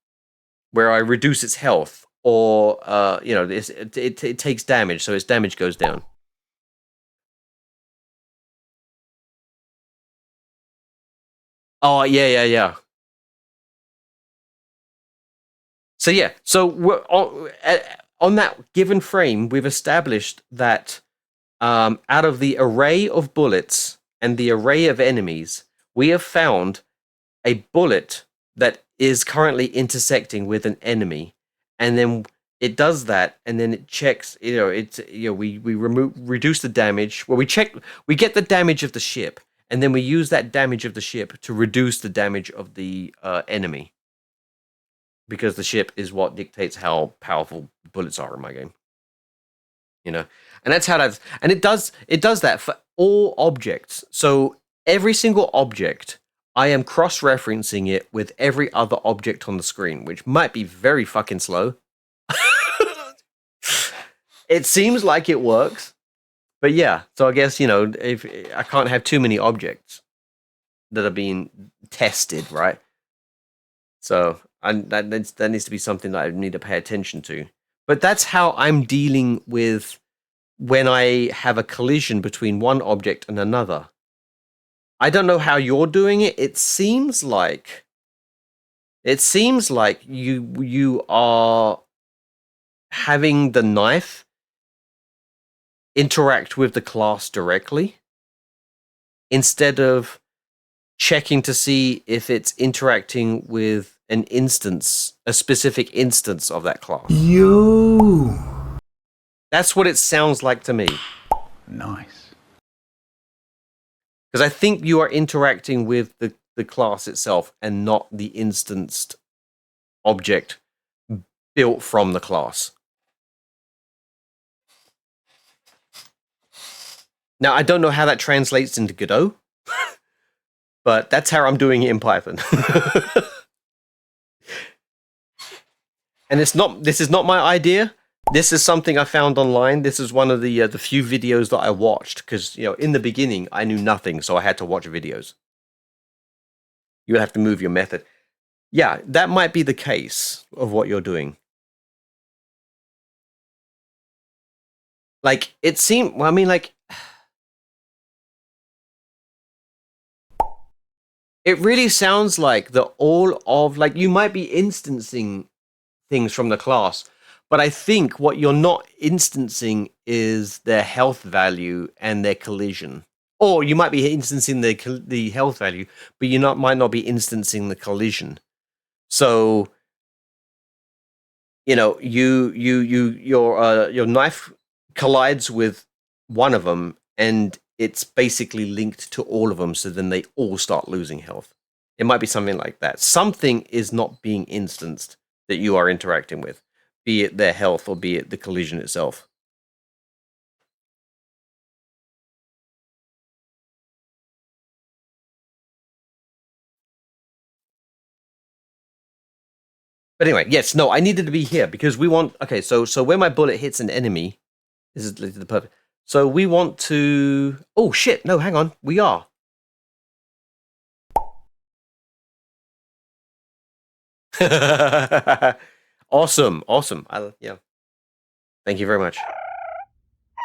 where I reduce its health, or it takes damage, so its damage goes down. Oh, yeah. So yeah, so we're on that given frame, we've established that out of the array of bullets and the array of enemies, we have found a bullet that is currently intersecting with an enemy, and then it does that, and then it checks. We reduce the damage. Well, we get the damage of the ship, and then we use that damage of the ship to reduce the damage of the enemy, because the ship is what dictates how powerful bullets are in my game. And that's how that's, and it does that for all objects. So every single object, I am cross-referencing it with every other object on the screen, which might be very fucking slow. It seems like it works, but yeah. So I guess, if I can't have too many objects that are being tested, right? So that needs to be something that I need to pay attention to. But that's how I'm dealing with when I have a collision between one object and another. I don't know how you're doing it. It seems like you are having the knife interact with the class directly instead of checking to see if it's interacting with a specific instance of that class. That's what it sounds like to me. Nice. Because I think you are interacting with the class itself and not the instanced object built from the class. Now, I don't know how that translates into Godot, but that's how I'm doing it in Python. And this is not my idea. This is something I found online. This is one of the few videos that I watched, because in the beginning I knew nothing, so I had to watch videos. You would have to move your method. Yeah, that might be the case of what you're doing. Like, it seemed. Well, I mean, like, it really sounds like you might be instancing things from the class. But I think what you're not instancing is their health value and their collision. Or you might be instancing the health value, but might not be instancing the collision. So, your knife collides with one of them, and it's basically linked to all of them. So then they all start losing health. It might be something like that. Something is not being instanced that you are interacting with, be it their health or be it the collision itself. But anyway, yes, no, I needed to be here because we want. Okay, so when my bullet hits an enemy, this is the perfect. So we want to. Oh shit! No, hang on. We are. Awesome. Yeah. Thank you very much.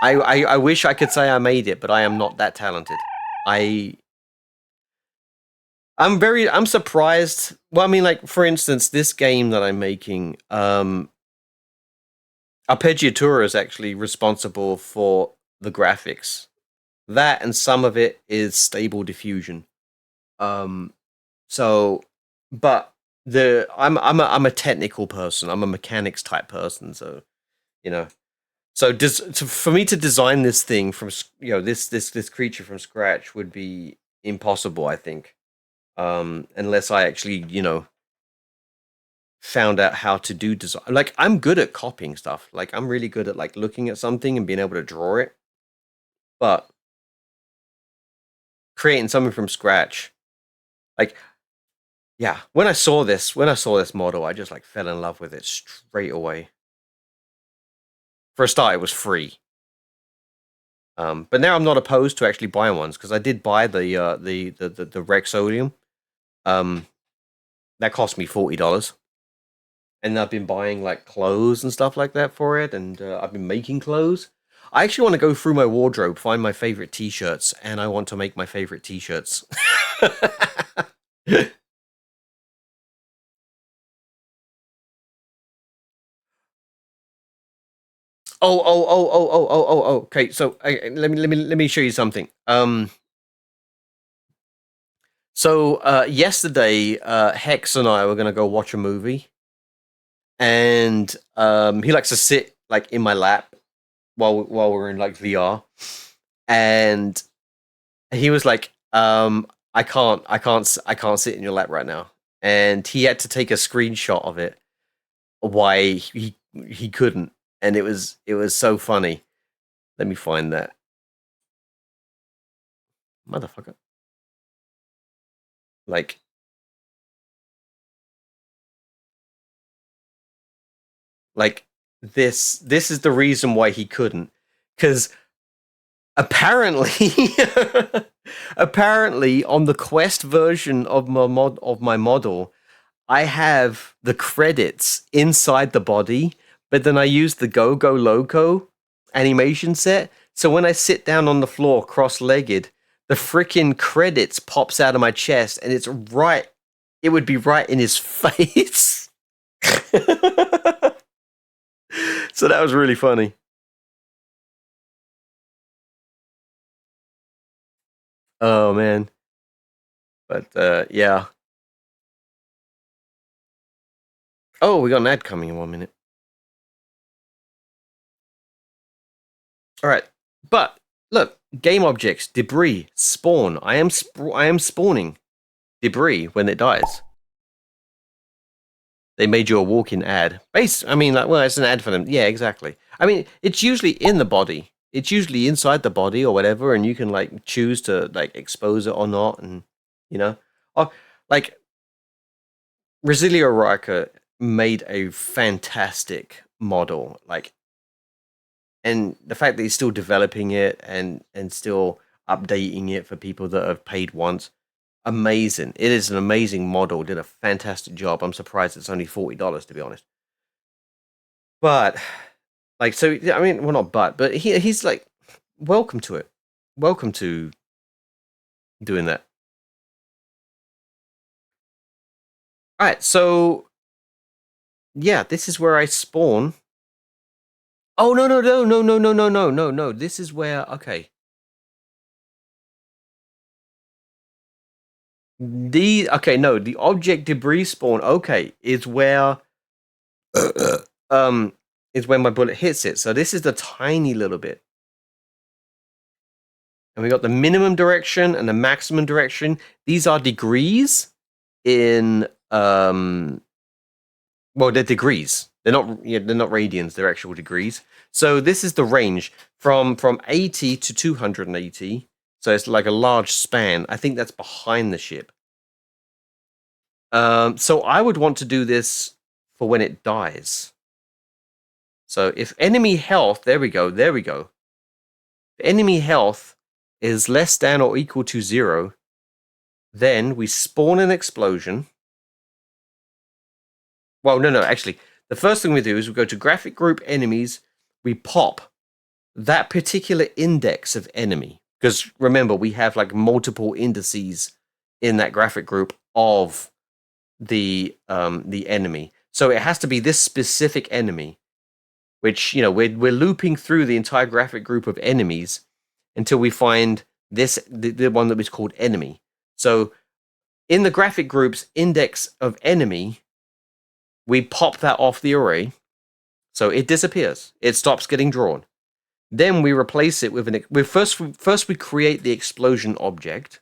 I wish I could say I made it, but I am not that talented. I'm surprised. Well, I mean, like, for instance, this game that I'm making, Arpeggiatura is actually responsible for the graphics. That and some of it is Stable Diffusion. But I'm a technical person. I'm a mechanics type person, so for me to design this thing from this creature from scratch would be impossible, I think. Unless I actually, found out how to do design. Like, I'm good at copying stuff. Like, I'm really good at, like, looking at something and being able to draw it. But creating something from scratch, like, yeah, when I saw this model, I just, like, fell in love with it straight away. For a start, it was free. But now I'm not opposed to actually buying ones because I did buy the Rexodium. That cost me $40, and I've been buying like clothes and stuff like that for it, and I've been making clothes. I actually want to go through my wardrobe, find my favorite T-shirts, and I want to make my favorite T-shirts. Oh. Okay, so let me show you something. So yesterday, Hex and I were gonna go watch a movie, and he likes to sit like in my lap while we're in like VR, and he was like, I can't sit in your lap right now, and he had to take a screenshot of it why he couldn't, and it was so funny. Let me find that. Motherfucker. Like, this is the reason why he couldn't, because apparently apparently on the Quest version of my model, I have the credits inside the body, but then I use the Go Go Loco animation set. So when I sit down on the floor cross-legged, the freaking credits pops out of my chest, and it's right. It would be right in his face. So that was really funny. Oh man. But yeah. Oh, we got an ad coming in 1 minute. All right. But look, game objects, debris, spawn. I am spawning debris when it dies. They made you a walk-in ad. I mean, like, well, it's an ad for them. Yeah, exactly. I mean, it's usually in the body. It's usually inside the body or whatever, and you can like choose to like expose it or not, and you know, or like Resilio Riker made a fantastic model, like, and the fact that he's still developing it and still updating it for people that have paid once. Amazing. It is an amazing model. Did a fantastic job. I'm surprised it's only $40, to be honest. But like, so I mean, well, not but he's like, welcome to it. Welcome to doing that. All right, so yeah, this is where I spawn. Oh no. This is where, okay. The object debris spawn, okay, is where is when my bullet hits it. So this is the tiny little bit. And we got the minimum direction and the maximum direction. These are degrees in well, they're degrees. They're not radians, they're actual degrees. So this is the range from 80 to 280. So it's like a large span. I think that's behind the ship. So I would want to do this for when it dies. So if enemy health, there we go. If enemy health is less than or equal to 0, then we spawn an explosion. Well, no, actually, the first thing we do is we go to graphic group enemies, we pop that particular index of enemy. Because remember, we have like multiple indices in that graphic group of the enemy. So it has to be this specific enemy, which, you know, we're looping through the entire graphic group of enemies until we find this, the one that was called enemy. So in the graphic group's index of enemy, we pop that off the array, so it disappears. It stops getting drawn. Then we replace it with first we create the explosion object,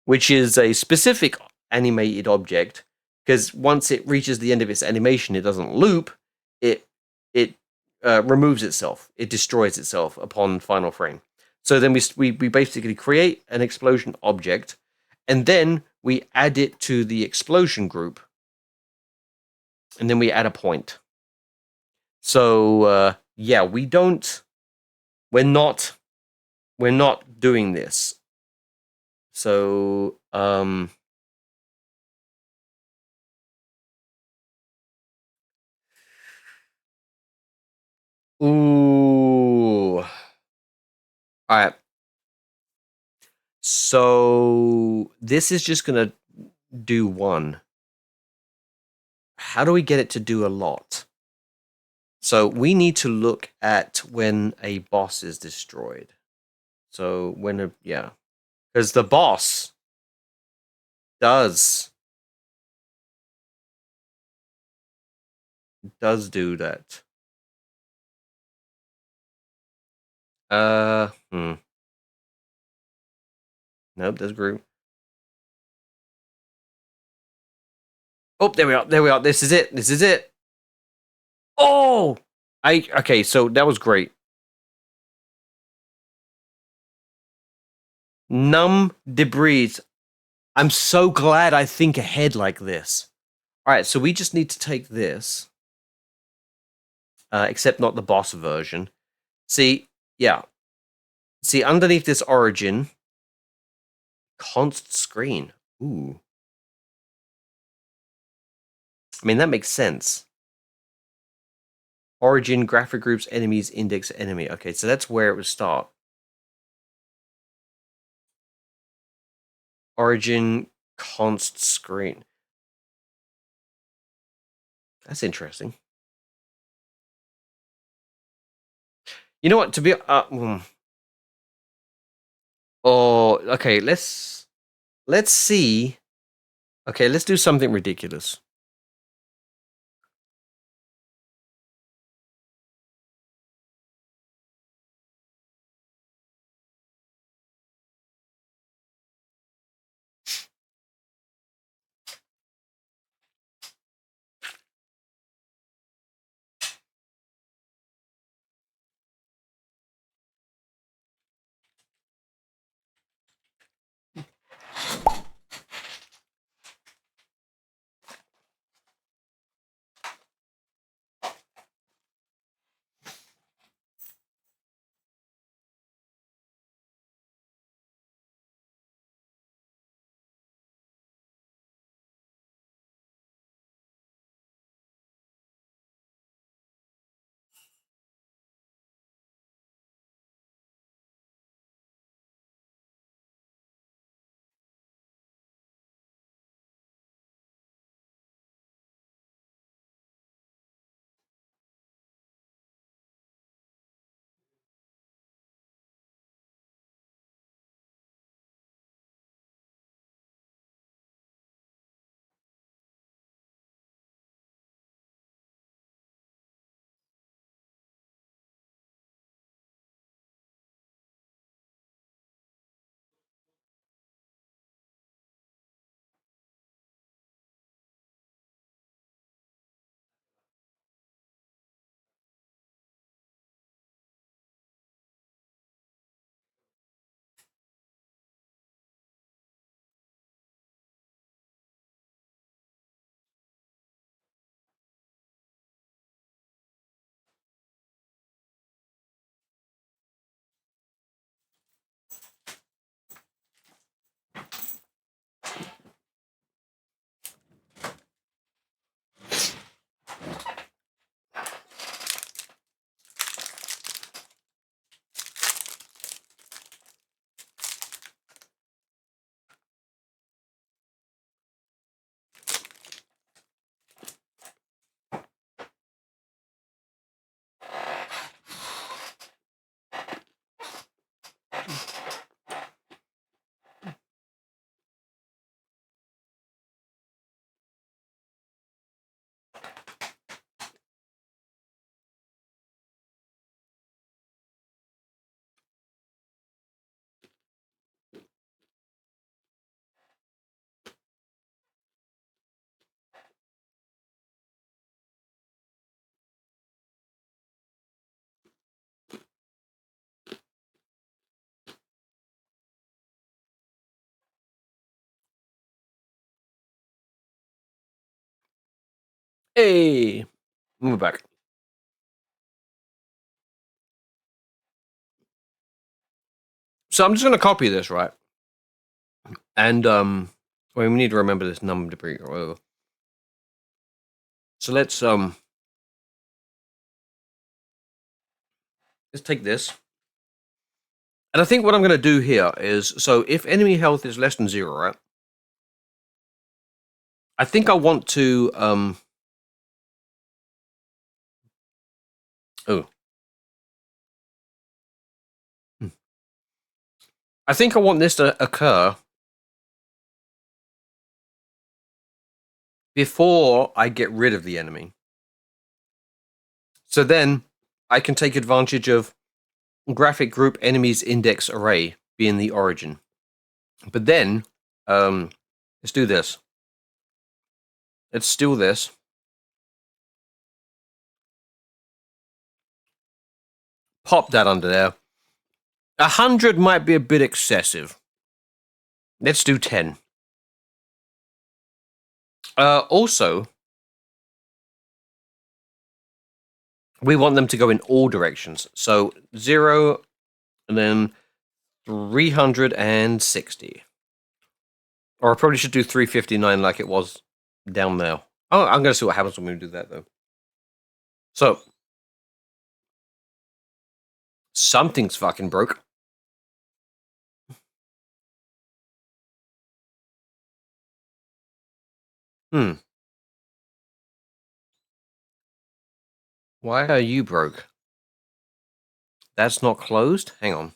which is a specific animated object, because once it reaches the end of its animation, it doesn't loop. It removes itself. It destroys itself upon final frame. So then we basically create an explosion object, and then we add it to the explosion group, and then we add a point. So yeah, we're not we're not doing this. So, ooh. All right. So this is just gonna do one. How do we get it to do a lot? So we need to look at when a boss is destroyed. So yeah, because the boss does do that. Hmm. Nope, that's group. Oh, there we are. There we are. This is it. This is it. Oh, okay. So that was great. Numb debris. I'm so glad I think ahead like this. All right, so we just need to take this, except not the boss version. See, yeah. See, underneath this origin, const screen. Ooh. I mean, that makes sense. Origin, graphic groups, enemies, index, enemy. Okay, so that's where it would start. Origin, const screen. That's interesting. You know what? To be oh, okay. Let's see. Okay, let's do something ridiculous. Hey, move back. So I'm just going to copy this, right? And well, we need to remember this number debris or whatever. So let's take this. And I think what I'm going to do here is, so if enemy health is less than 0, right? I think I want to I think I want this to occur before I get rid of the enemy. So then I can take advantage of graphic group enemies index array being the origin. But then, let's do this. Let's steal this. Pop that under there. 100 might be a bit excessive. Let's do 10. Also, we want them to go in all directions. So 0 and then 360. Or I probably should do 359 like it was down there. Oh, I'm going to see what happens when we do that, though. So, something's fucking broke. Why are you broke? That's not closed? Hang on.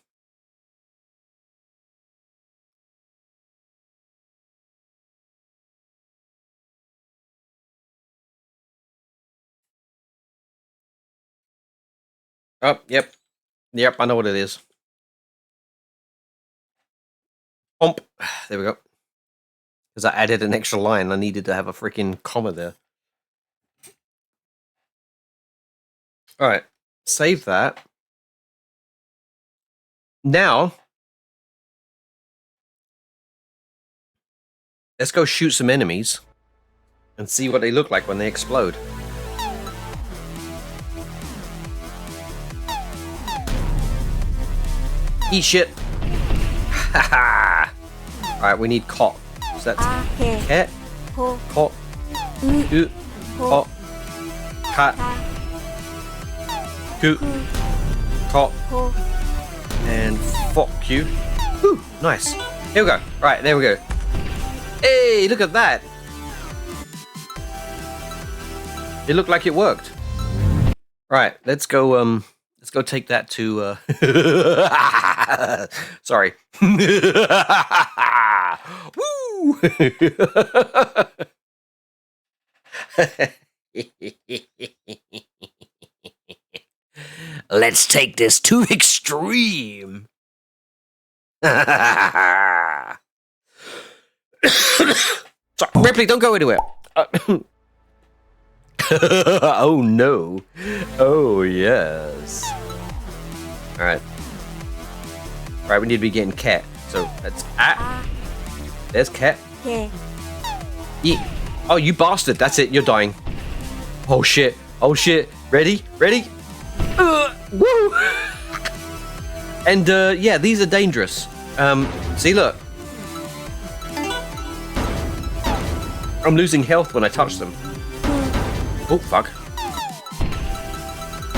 Oh, yep. Yep, I know what it is. Pomp. There we go. Because I added an extra line. I needed to have a freaking comma there. Alright. Save that. Now, let's go shoot some enemies and see what they look like when they explode. Eat shit. Haha. Alright, we need cot. So that's cat, cot, oot, cot, cat, coot, cot, and fuck you. Whew, nice. Here we go. Right, there we go. Hey, look at that. It looked like it worked. Right, let's go take that to sorry. Woo! Let's take this to extreme. Sorry, Ripley, don't go anywhere. Oh no. Oh yes. Alright. Alright, we need to be getting cat. So that's there's cat. Eat. Oh, you bastard. That's it. You're dying. Oh shit. Oh shit. Ready? Ready? Woo! And yeah, these are dangerous. See, look. I'm losing health when I touch them. Oh, fuck.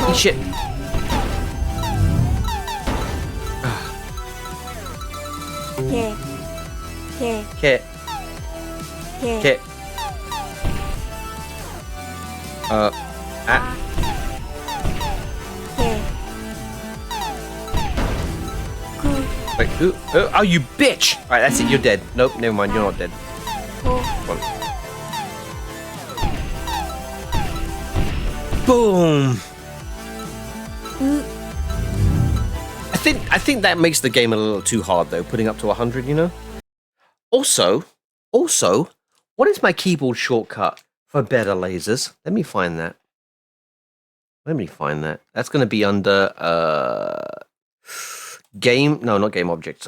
Eat shit. Kit. Kit. Wait, who? Oh, you bitch! Alright, that's it, you're dead. Nope, never mind, you're not dead. Boom! I think that makes the game a little too hard though, putting up to 100, you know? Also, what is my keyboard shortcut for better lasers? Let me find that. That's going to be under game, no, not game objects.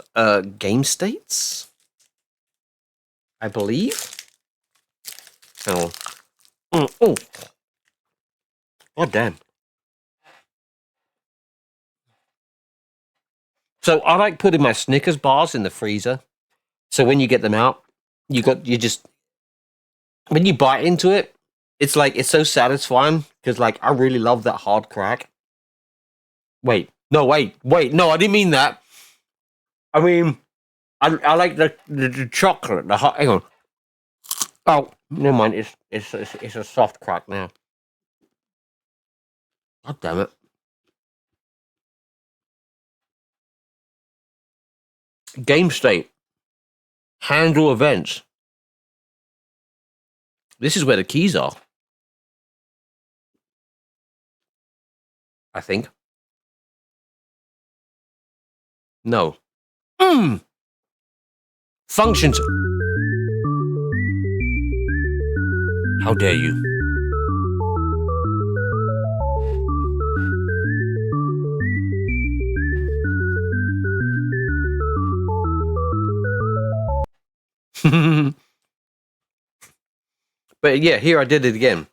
Game states, I believe. Oh, oh, god damn. So I like putting my Snickers bars in the freezer. So when you get them out, you just when you bite into it, it's like it's so satisfying because like I really love that hard crack. Wait, no, no, I didn't mean that. I mean, I like the chocolate. The hot. Hang on. Oh, never mind. It's a soft crack now. God damn it. Game state. Handle events. This is where the keys are. I think. No. Functions. How dare you? But yeah, here I did it again.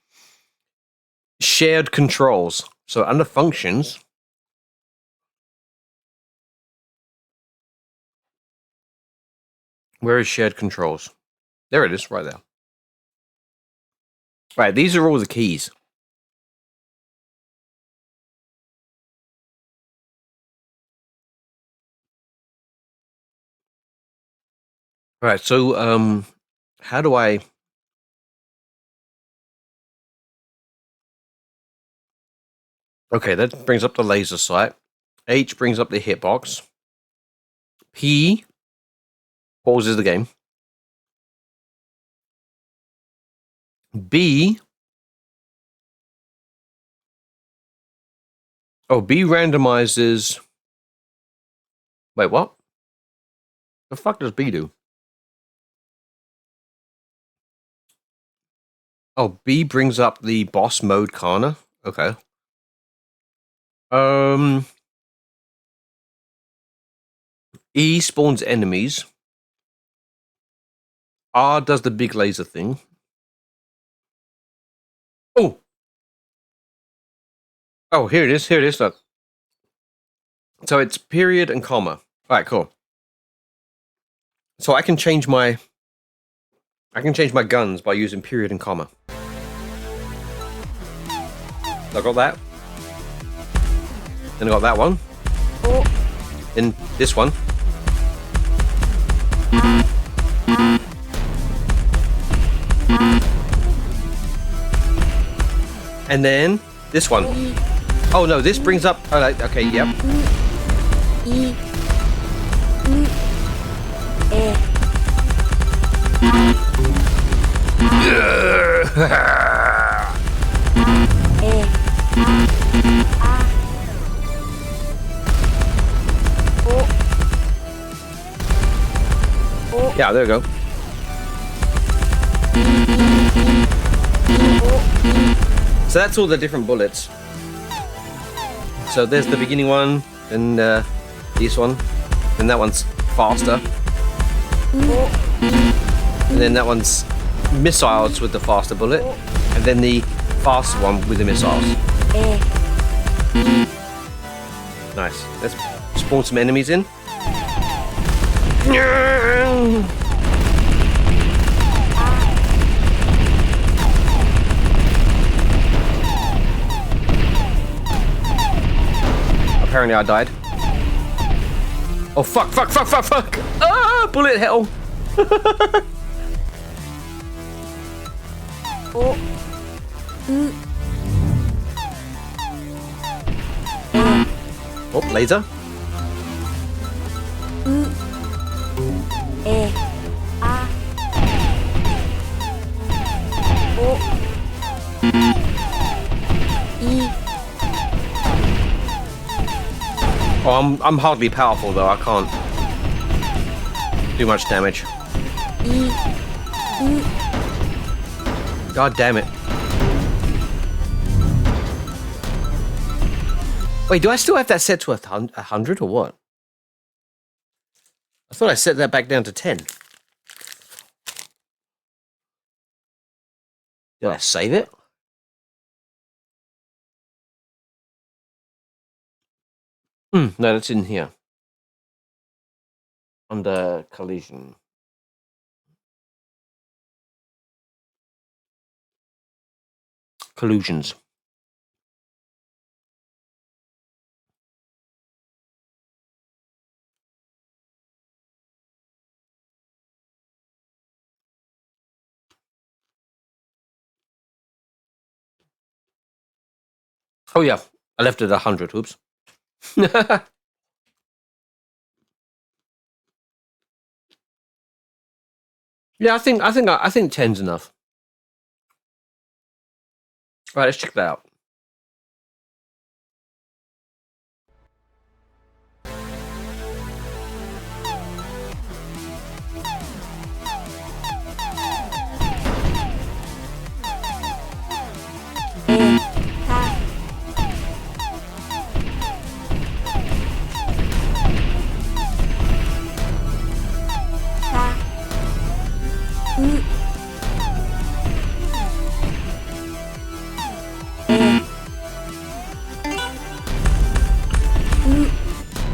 Shared controls. So under functions, where is shared controls? There it is, right there. Right, these are all the keys. Right, so how do I... Okay, that brings up the laser sight. H brings up the hitbox. P pauses the game. B... Oh, B randomizes... Wait, what? The fuck does B do? Oh, B brings up the boss mode corner. Okay. E spawns enemies. R does the big laser thing. Oh! Oh, here it is. Here it is. Look. So it's period and comma. All right, cool. So I can change my guns by using period and comma. I got that. Then I got that one. Then this one. And then this one. Oh no, this brings up... Oh, okay, yep. Yeah, there we go. So that's all the different bullets. So there's the beginning one, then this one, then that one's faster. And then that one's missiles with the faster bullet, and then the faster one with the missiles. Nice. Let's spawn some enemies in. Apparently I died. Oh fuck, fuck, fuck, fuck, fuck! Ah, bullet hell! Oh, laser. Oh, I'm hardly powerful though. I can't do much damage. God damn it. Wait, do I still have that set to 100 or what? I thought I set that back down to 10. Did I save it? No, that's in here. under collision. Collusions. Oh yeah, I left it at 100. Oops. Yeah, I think 10's enough. All right, let's check that out.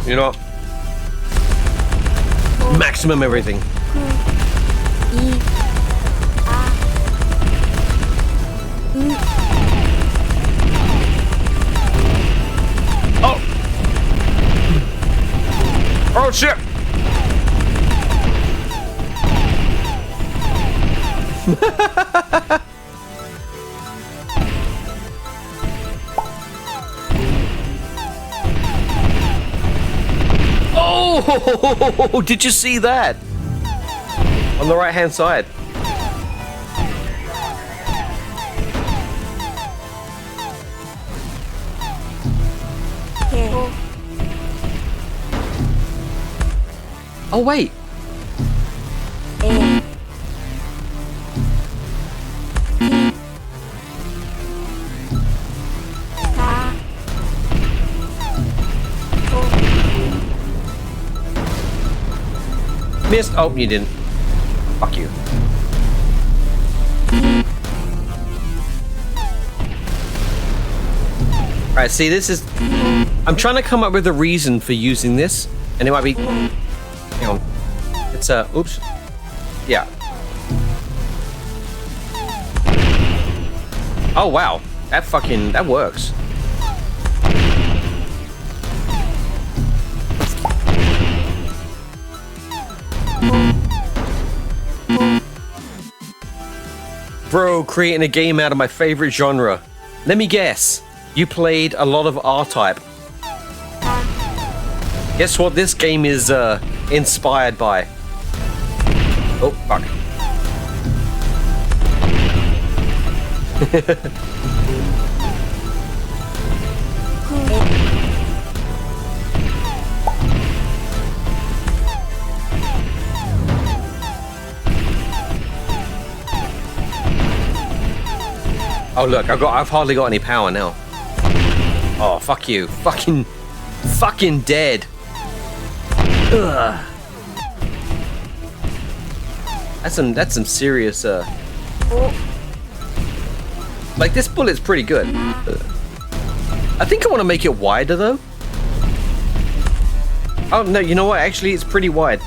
You know, maximum everything. Oh! Oh shit! Oh! Did you see that? On the right-hand side. Oh wait. Missed. Oh, you didn't. Fuck you. Alright, see, this is... I'm trying to come up with a reason for using this, and it might be... Hang on. It's, oops. Yeah. Oh, wow. That works. Bro, creating a game out of my favorite genre. Let me guess. You played a lot of R-Type. Guess what this game is inspired by? Oh, fuck. Oh look, I've hardly got any power now. Oh fuck you. Fucking dead. Ugh. That's some serious like this bullet's pretty good. I think I want to make it wider though. Oh no, you know what? Actually it's pretty wide.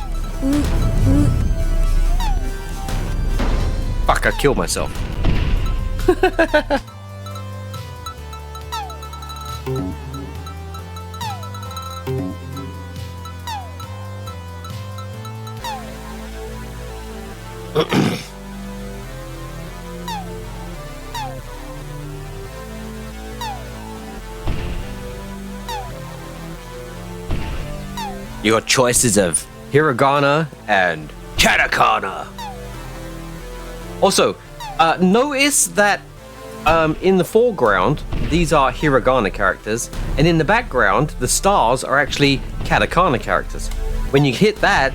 Fuck, I killed myself. You got choices of hiragana and katakana. Also, notice that in the foreground, these are hiragana characters, and in the background, the stars are actually katakana characters. When you hit that,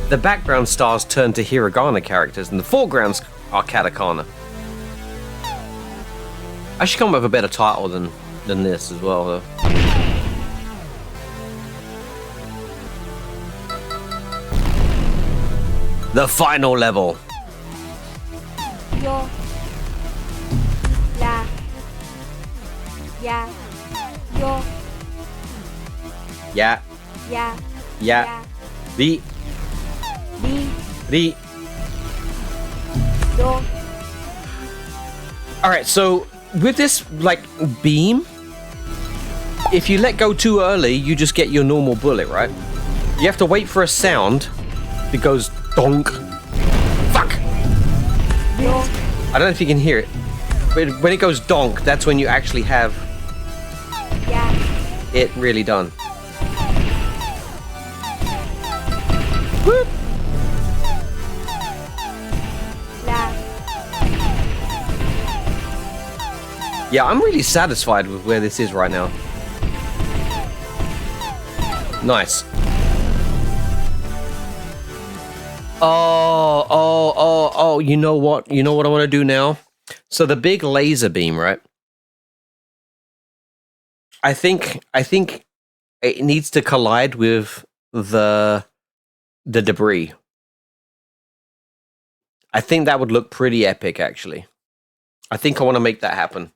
the background stars turn to hiragana characters, and the foregrounds are katakana. I should come up with a better title than this as well, though. The final level. Yo. La. Ya. Yo. Yeah. Ya. Yeah. The The Door. All right, so with this like beam, if you let go too early, you just get your normal bullet, right? You have to wait for a sound that goes donk. Fuck! Door. I don't know if you can hear it, but when it goes donk, that's when you actually have Yeah. it really done. Left. Yeah, I'm really satisfied with where this is right now. Nice. Oh, you know what? You know what I want to do now? So the big laser beam, right? I think it needs to collide with the debris. I think that would look pretty epic, actually. I think I want to make that happen.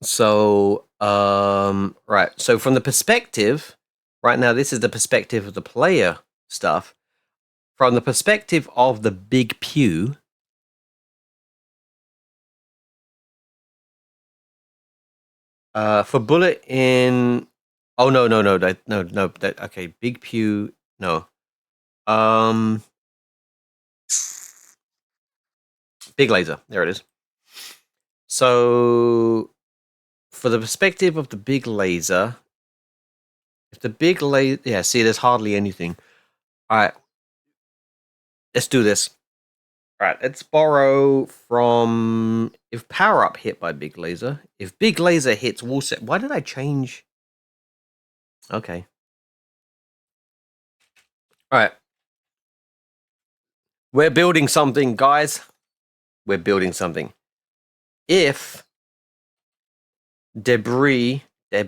So, right. So from the perspective, right now, this is the perspective of the player stuff. From the perspective of the big pew, for bullet in, oh no, okay, big pew, no, big laser, there it is. So for the perspective of the big laser, if the big laser, yeah, see, there's hardly anything. All right, let's do this. All right, let's borrow from, if power up hit by big laser, if big laser hits wall set, why did I change? Okay. All right. We're building something, guys. We're building something. If debris, yeah,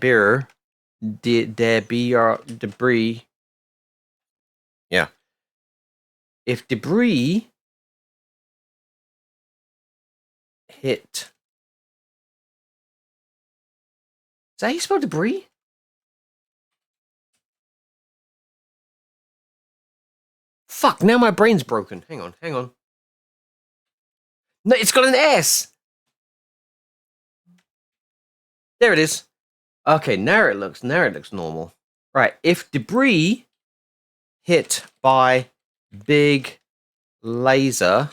if debris hit, is that how you spell debris? Fuck, now my brain's broken. Hang on. No, it's got an S. There it is. Okay, now it looks normal. Right, if debris hit by big laser,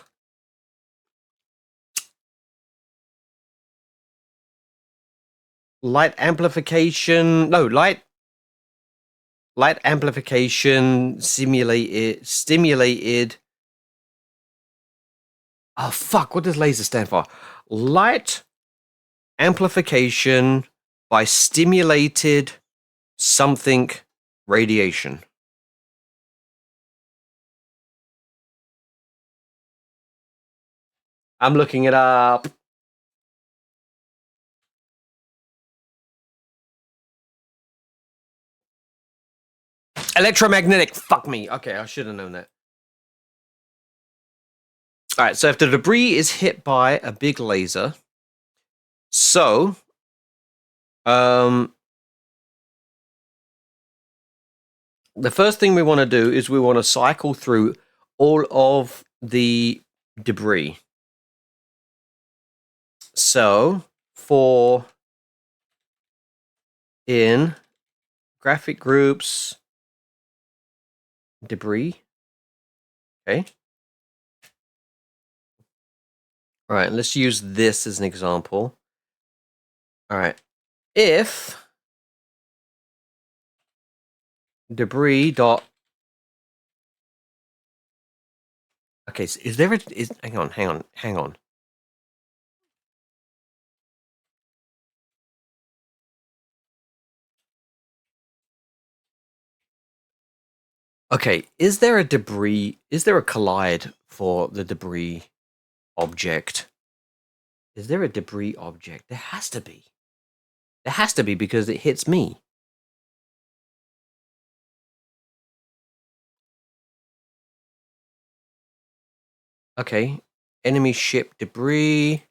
light amplification stimulated. Oh fuck, what does laser stand for? Light amplification by stimulated something radiation. I'm looking it up. Electromagnetic. Fuck me. Okay, I should have known that. All right, so if the debris is hit by a big laser, so the first thing we want to do is we want to cycle through all of the debris. So for in graphic groups, debris, okay. All right, let's use this as an example. All right, if debris dot, okay, so is there a, hang on. Okay, is there a collide for the debris object? Is there a debris object? There has to be. There has to be because it hits me. Okay, enemy ship debris.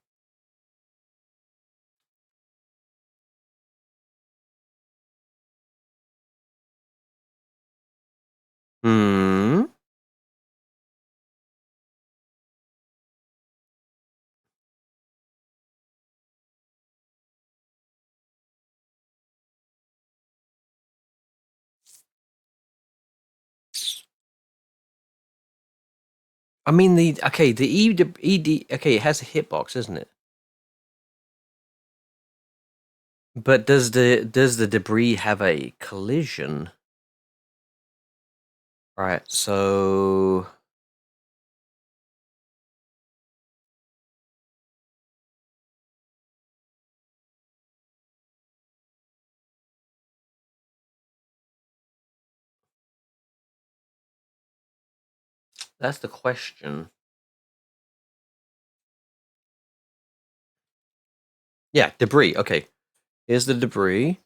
I mean, the ED, okay, it has a hitbox, isn't it? But does the debris have a collision? Right, so that's the question. Yeah, debris. Okay, here's the debris.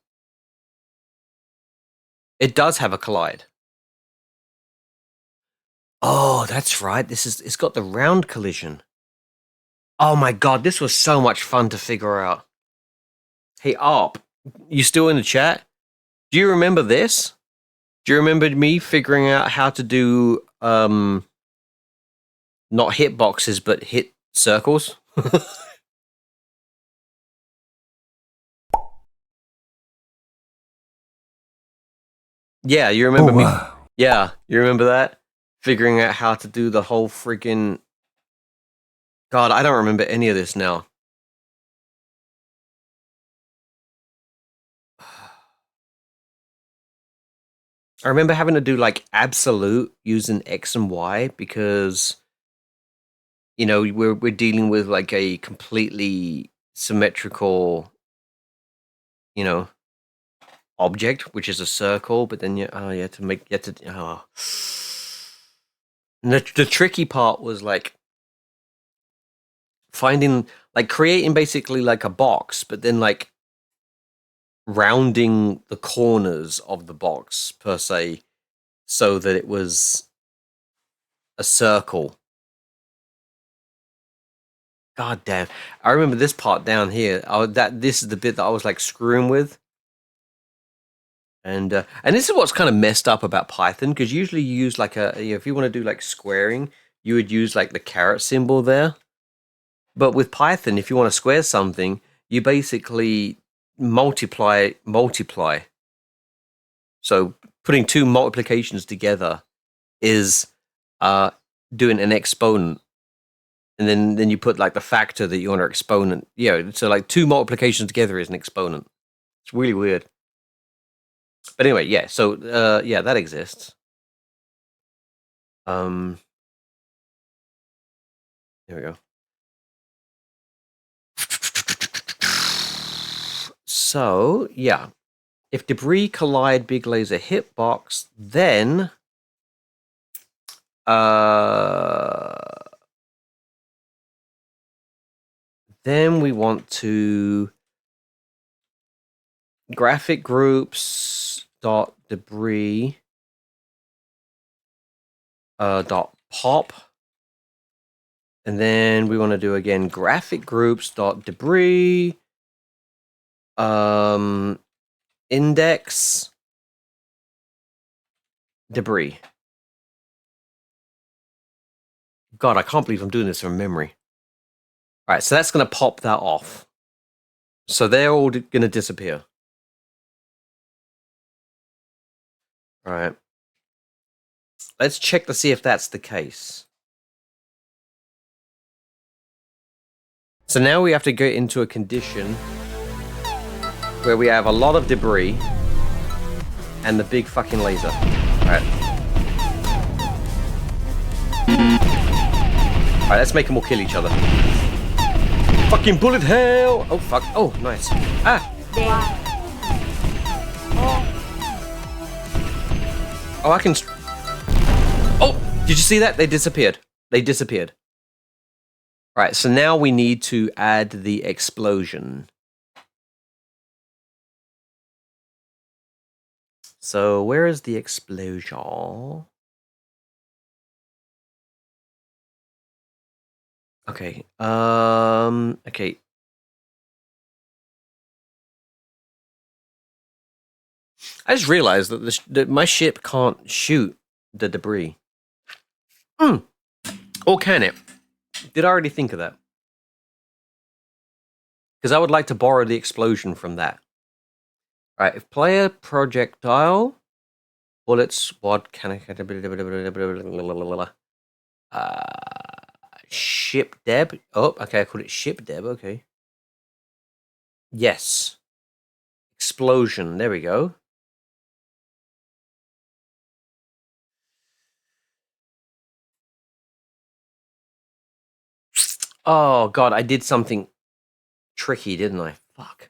It does have a collide. Oh, that's right. It's got the round collision. Oh my god, this was so much fun to figure out. Hey, Arp, you still in the chat? Do you remember this? Do you remember me figuring out how to do not hit boxes but hit circles? Yeah, you remember me? Yeah, you remember that? Figuring out how to do the whole freaking... God, I don't remember any of this now. I remember having to do like absolute using X and Y because, you know, we're dealing with like a completely symmetrical, you know, object, which is a circle, but then you have to make, And the tricky part was like finding, like creating basically like a box, but then like rounding the corners of the box per se, so that it was a circle. God damn! I remember this part down here. This is the bit that I was like screwing with, and this is what's kind of messed up about Python, because usually you use like if you want to do like squaring, you would use like the caret symbol there. But with Python, if you want to square something, you basically multiply. So putting two multiplications together is doing an exponent. And then you put like the factor that you want to exponent. Yeah, so like two multiplications together is an exponent. It's really weird. But anyway, yeah, so yeah, that exists. Here we go. So, yeah. If debris collide big laser hitbox, then we want to graphic groups dot debris dot pop, and then we want to do again graphic groups dot debris index debris. God, I can't believe I'm doing this from memory. All right, so that's going to pop that off. So they're all going to disappear. All right. Let's check to see if that's the case. So now we have to go into a condition where we have a lot of debris and the big fucking laser. All right. All right, let's make them all kill each other. Fucking bullet hell! Oh, fuck. Oh, nice. Ah! Oh, I can... Oh! Did you see that? They disappeared. They disappeared. All right, so now we need to add the explosion. So where is the explosion? Okay. Okay. I just realized that my ship can't shoot the debris. Or can it? Did I already think of that? Because I would like to borrow the explosion from that. All right, if player projectile bullets, what can I? Ship Deb. Oh, okay, I called it Ship Deb. Okay. Yes. Explosion. There we go. Oh god, I did something tricky, didn't I? Fuck.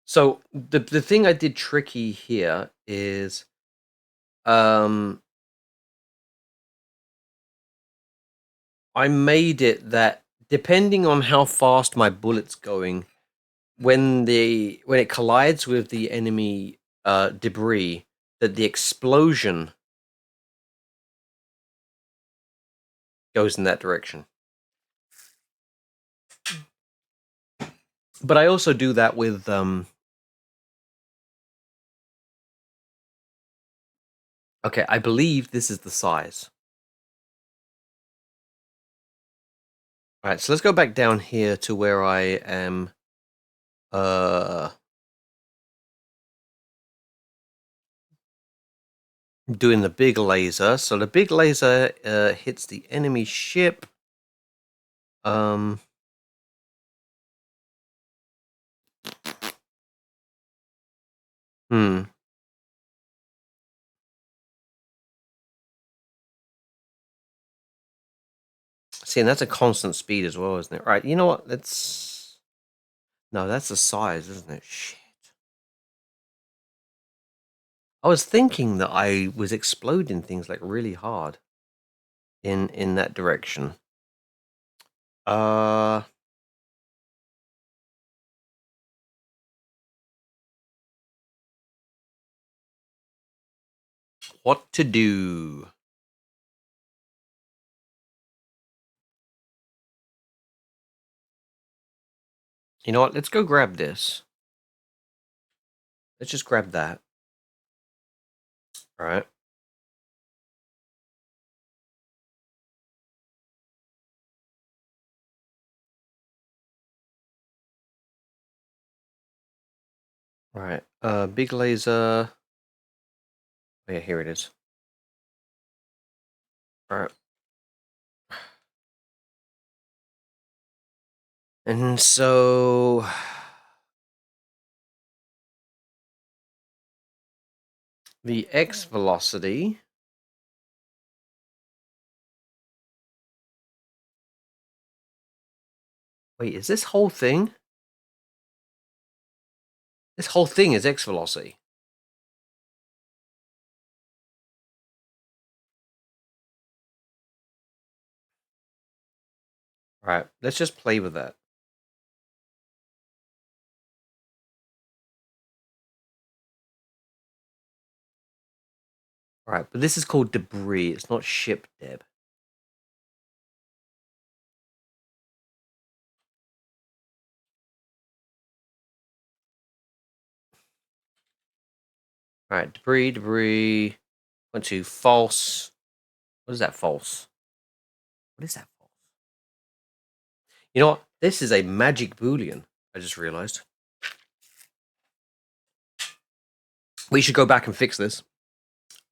So the thing I did tricky here is I made it that depending on how fast my bullet's going, when it collides with the enemy debris, that the explosion goes in that direction. But I also do that with okay, I believe this is the size. All right, so let's go back down here to where I am doing the big laser. So the big laser hits the enemy ship. See, and that's a constant speed as well, isn't it? Right, you know what? Let's... No, that's the size, isn't it? Shit. I was thinking that I was exploding things like really hard in that direction. What to do? You know what? Let's go grab this. Let's just grab that. All right. All right. Big laser. Oh, yeah, here it is. All right. And so the X velocity. Wait, is this whole thing? This whole thing is X velocity. All right, let's just play with that. All right, but this is called debris. It's not ship deb. All right, debris. Went to false. What is that false? What is that false? You know what? This is a magic boolean. I just realized. We should go back and fix this.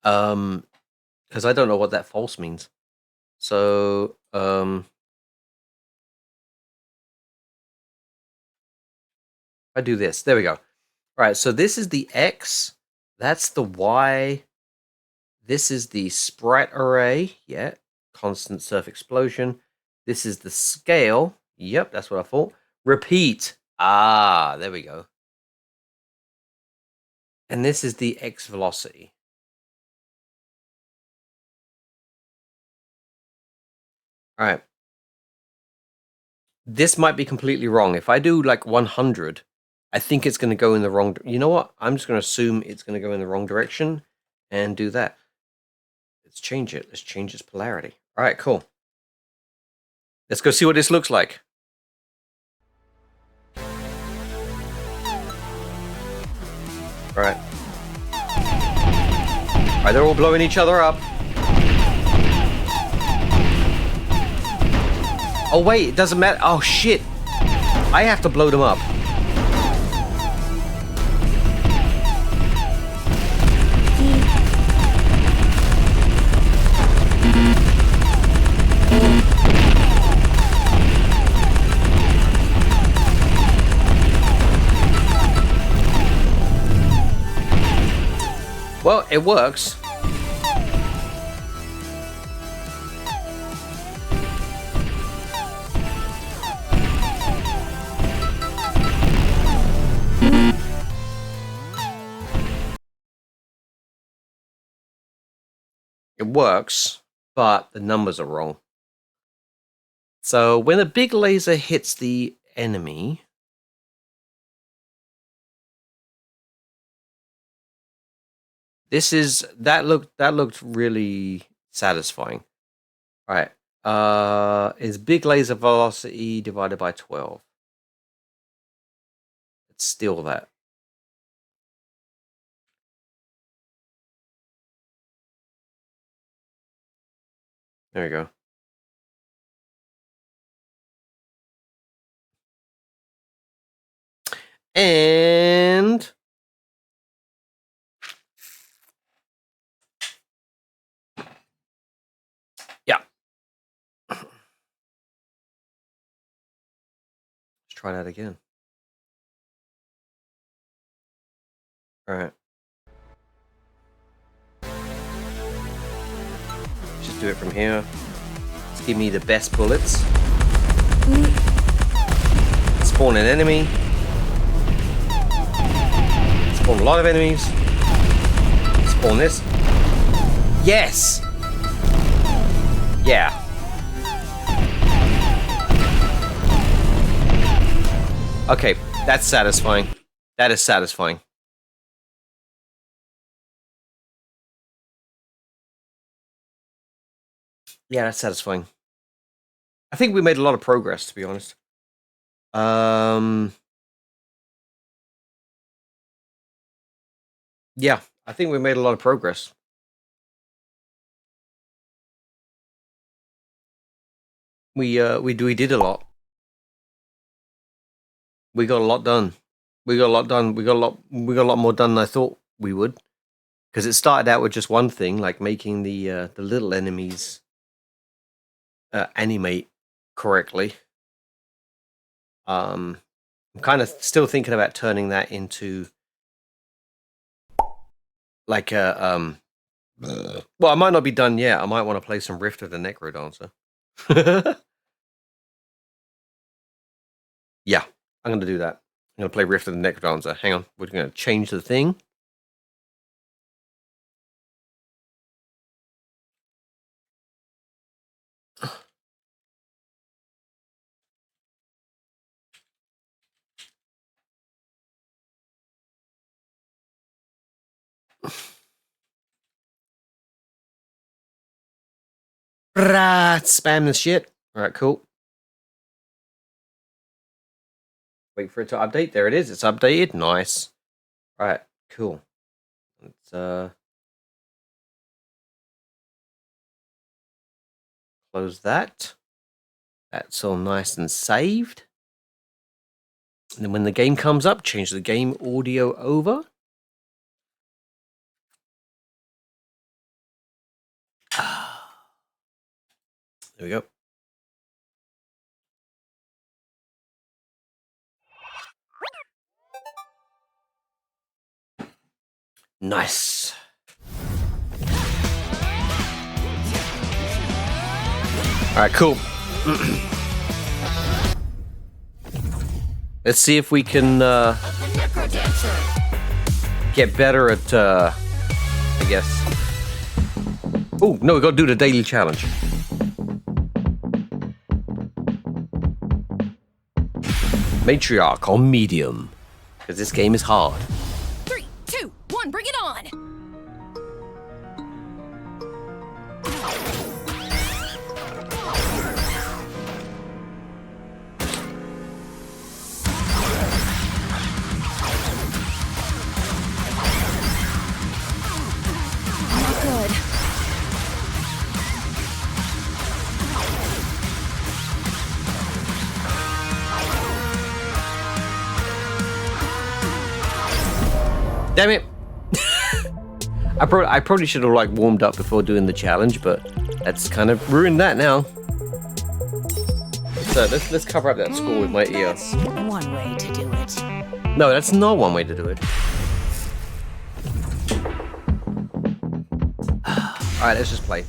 Because I don't know what that false means. So, I do this. There we go. All right, so this is the X. That's the Y. This is the sprite array. Yeah, constant surf explosion. This is the scale. Yep, that's what I thought. Repeat. Ah, there we go. And this is the X velocity. All right. This might be completely wrong. If I do like 100, I think it's going to go in the wrong... You know what? I'm just going to assume it's going to go in the wrong direction and do that. Let's change it. Let's change its polarity. All right, cool. Let's go see what this looks like. All right. All right, they're all blowing each other up. Oh, wait, it doesn't matter. Oh, shit. I have to blow them up. Well, it works. It works, but the numbers are wrong. So when a big laser hits the enemy, that looked really satisfying. All right. Is big laser velocity divided by 12. Let's steal that. There we go. And yeah. Let's try that again. All right. Just do it from here. Let's give me the best bullets. Spawn an enemy. Spawn a lot of enemies. Spawn this. Yes! Yeah. Okay, that's satisfying. That is satisfying. Yeah, that's satisfying. I think we made a lot of progress, to be honest. Yeah, I think we made a lot of progress. We did a lot. We got a lot done. We got a lot done. We got a lot more done than I thought we would. Because it started out with just one thing, like making the little enemies animate correctly. I'm kind of still thinking about turning that into like a well, I might not be done yet. I might want to play some Rift of the Necrodancer. Yeah, I'm gonna do that. I'm gonna play Rift of the Necrodancer. Hang on, we're gonna change the thing. Spam this shit. All right, cool. Wait for it to update. There it is. It's updated. Nice. All right, cool. Let's close that. That's all nice and saved. And then when the game comes up, change the game audio over. There we go. Nice. All right, cool. Let's see if we can get better at, I guess. Oh, no, we got to do the daily challenge. Matriarch on medium, because this game is hard. 3, 2, 1, bring it on! Not good. Damn it! I probably should have like warmed up before doing the challenge, but that's kind of ruined that now. So let's cover up that score with my ear. That's one way to do it. No, that's not one way to do it. Alright, let's just play.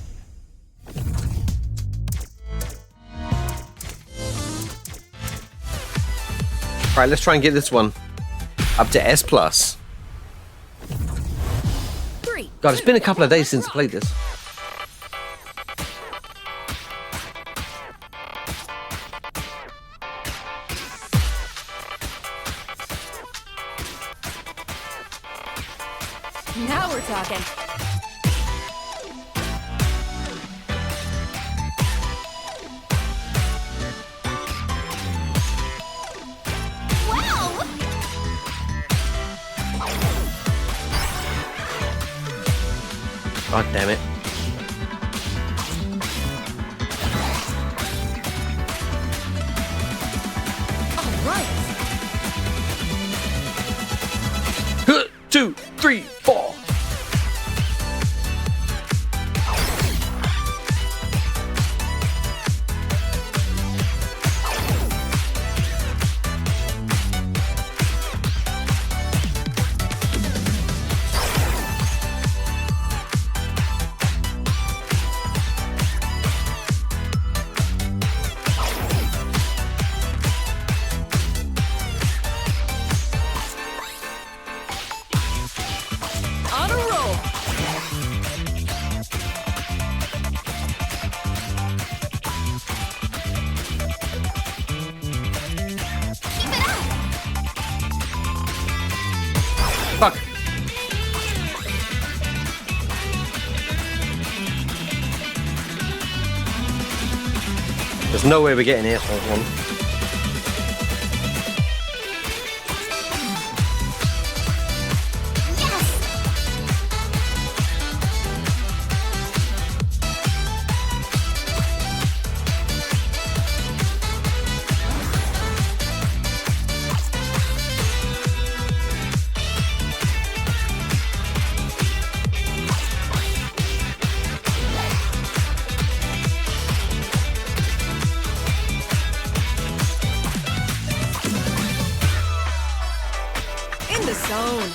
Alright, let's try and get this one up to S+. 3. God, it's been a couple of days since I played this. Now we're talking. Wow! God damn it. All right. 2, 3, 4. On a roll. Keep it up. Fuck. There's no way we're getting here on one. In the zone.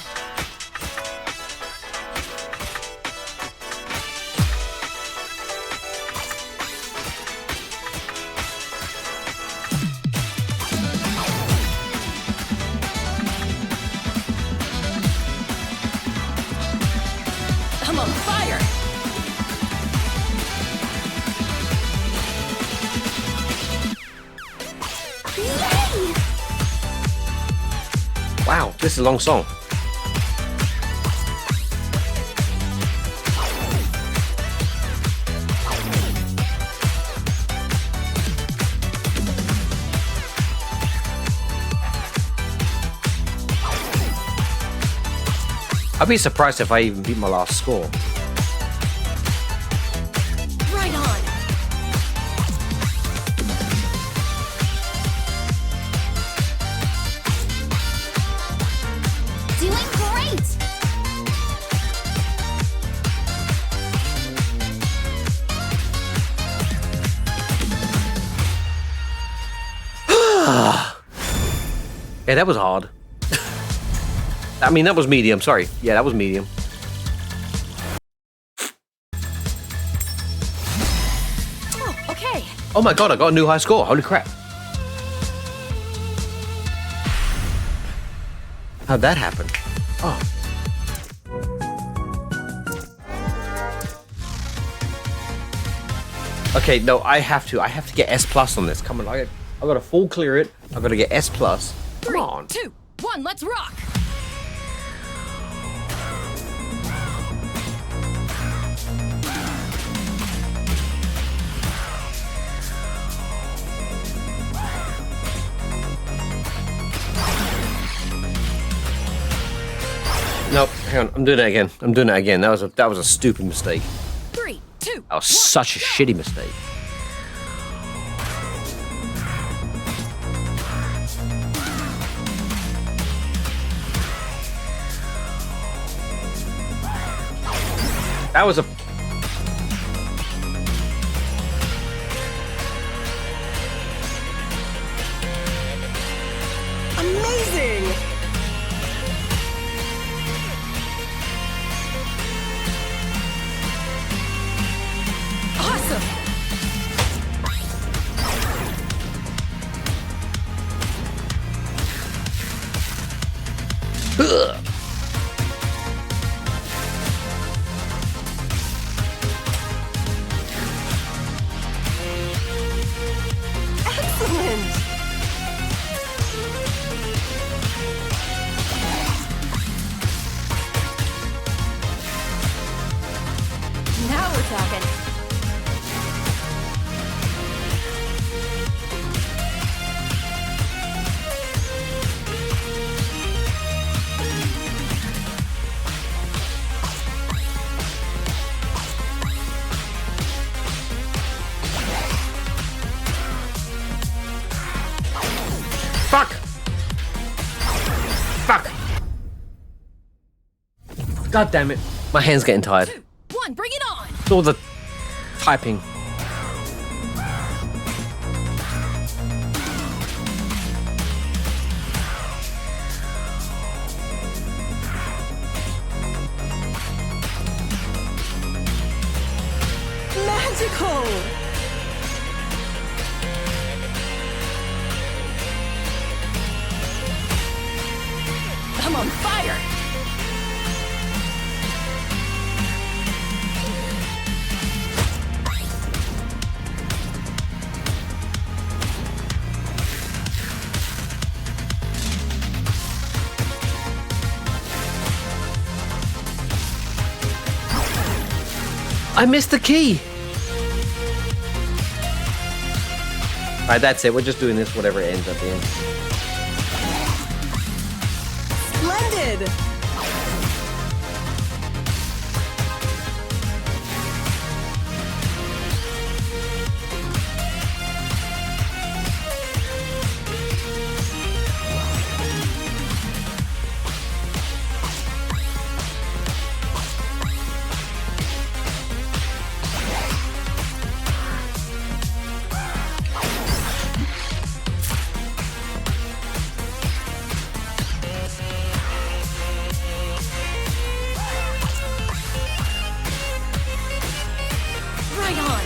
I'm on fire. Yay! Wow, this is a long song. I'd be surprised if I even beat my last score. Right on. Doing great. Yeah, that was hard. I mean, that was medium. Sorry. Yeah, that was medium. Oh, okay. Oh my god, I got a new high score. Holy crap. How'd that happen? Oh. Okay, no, I have to get S+ on this. Come on, I gotta full clear it. I gotta get S+. Come on. 2, 1, let's rock. Nope, hang on. I'm doing it again. That was a stupid mistake. 3, 2. That was such a shitty mistake. That was a... Amazing. Awesome. Ugh. Excellent. Now we're talking. Fuck! Fuck! God damn it. My hand's getting tired. 2, 1, bring it on. It's all the typing. Magical. I'm on fire. I missed the key. Alright, that's it. We're just doing this, whatever it ends up being. Splendid. Right on.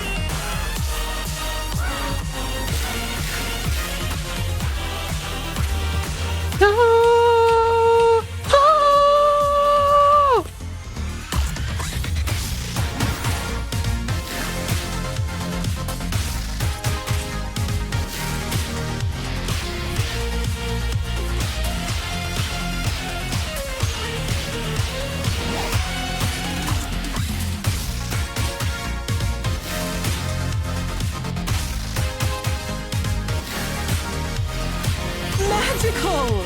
Magical.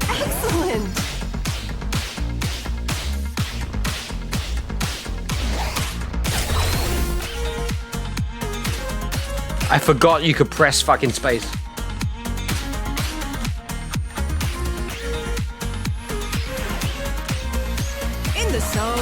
Excellent. I forgot you could press fucking space. In the zone.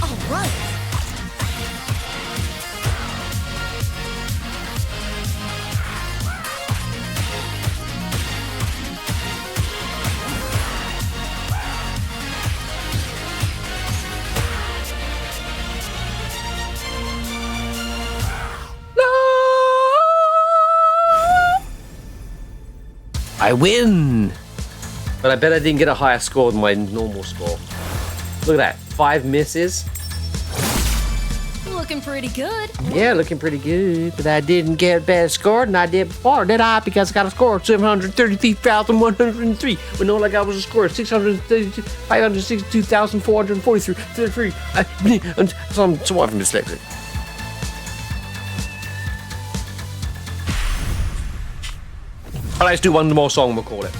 All right. I win! But I bet I didn't get a higher score than my normal score. Look at that. 5 misses. Looking pretty good. Yeah, looking pretty good. But I didn't get a better score than I did before, did I? Because I got a score of 733,103. When all I got was a score of 562,443. So I'm somewhat of a dyslexic. But let's do one more song, we'll call it.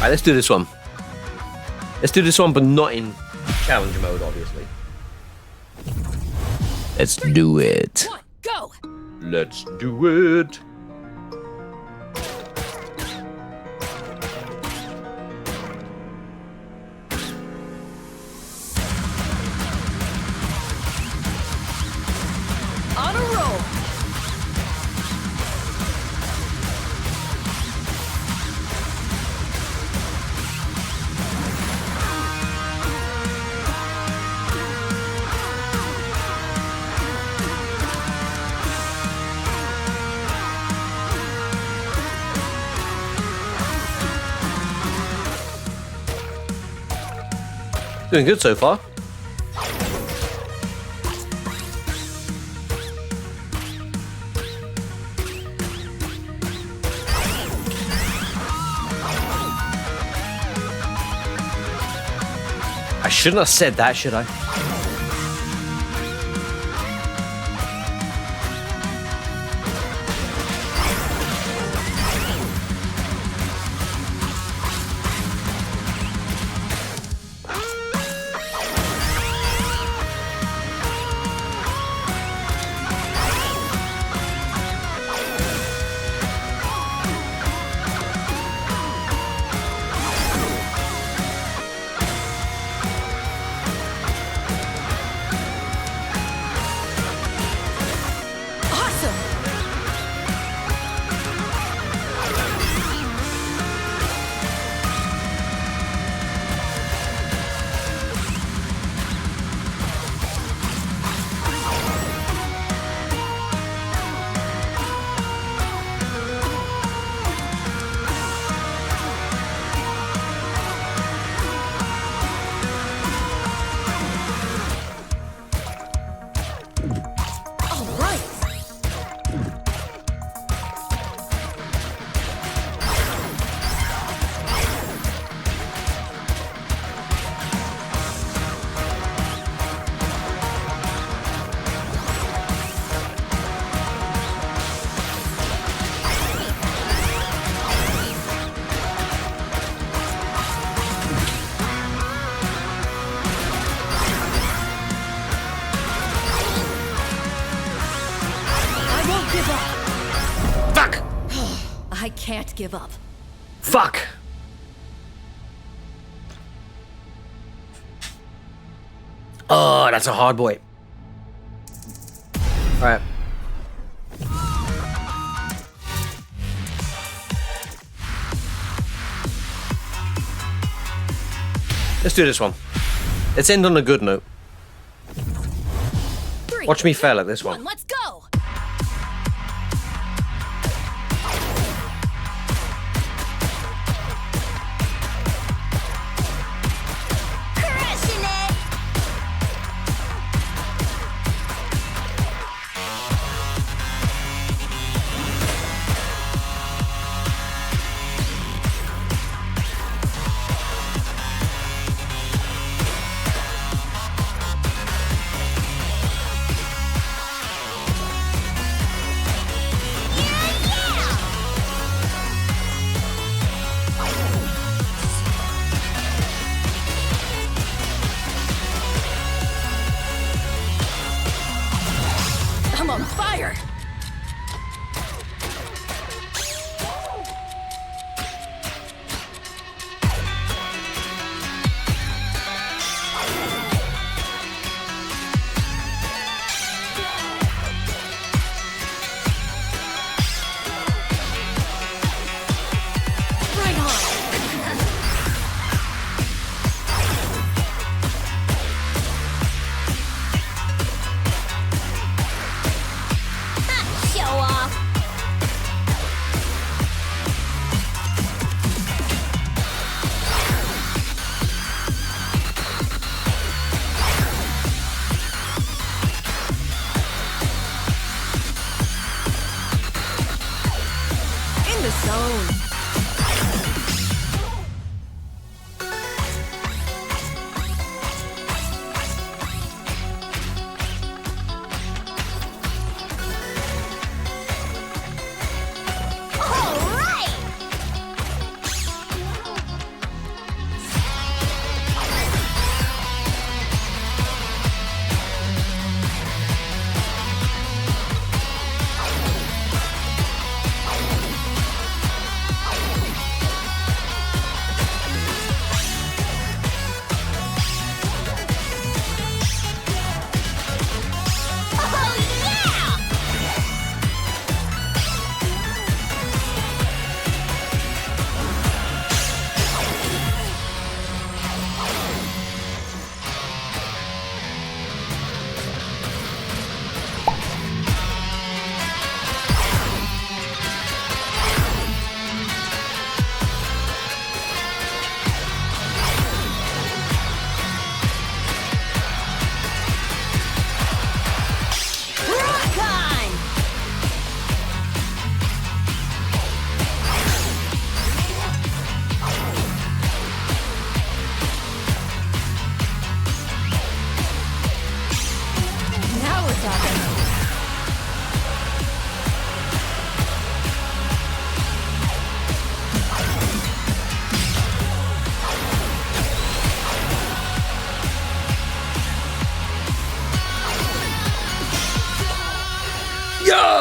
Alright, let's do this one. Let's do this one, but not in challenge mode, obviously. Let's do it. One, go. Let's do it. On a roll. Doing good so far. I shouldn't have said that, should I? Awesome. All right. I won't give up. Fuck! I can't give up. Fuck! Oh, that's a hard boy. Alright. Let's do this one. Let's end on a good note. Three, Watch me fail at this one, one. let's go. Crushing it.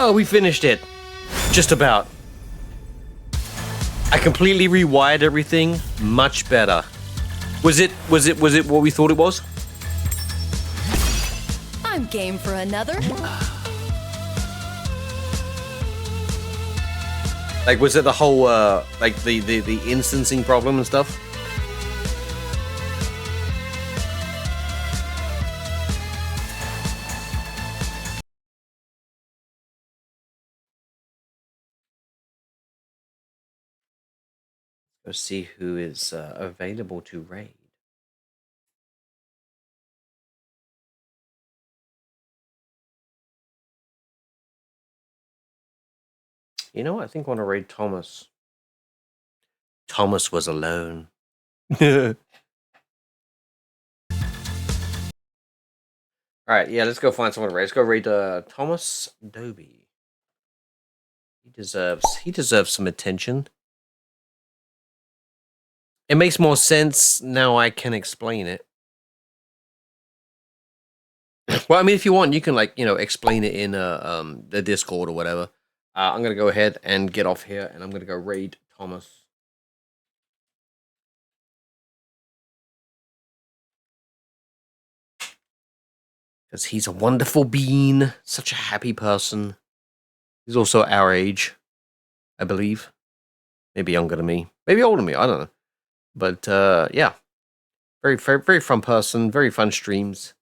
Oh, we finished it. Just about. I completely rewired everything. Much better. Was it what we thought it was? I'm game for another. Like, was it the whole, like, the instancing problem and stuff? Let's see who is available to raid. You know what? I think I want to raid Thomas. Thomas was alone. All right, yeah, let's go find someone to raid. Let's go raid Thomas Dobie. He deserves some attention. It makes more sense now I can explain it. Well, I mean, if you want, you can, like, you know, explain it in the Discord or whatever. I'm gonna go ahead and get off here, and I'm gonna go raid Thomas. Because he's a wonderful bean, such a happy person. He's also our age, I believe. Maybe younger than me, maybe older than me, I don't know. But yeah, very fun person, very fun streams.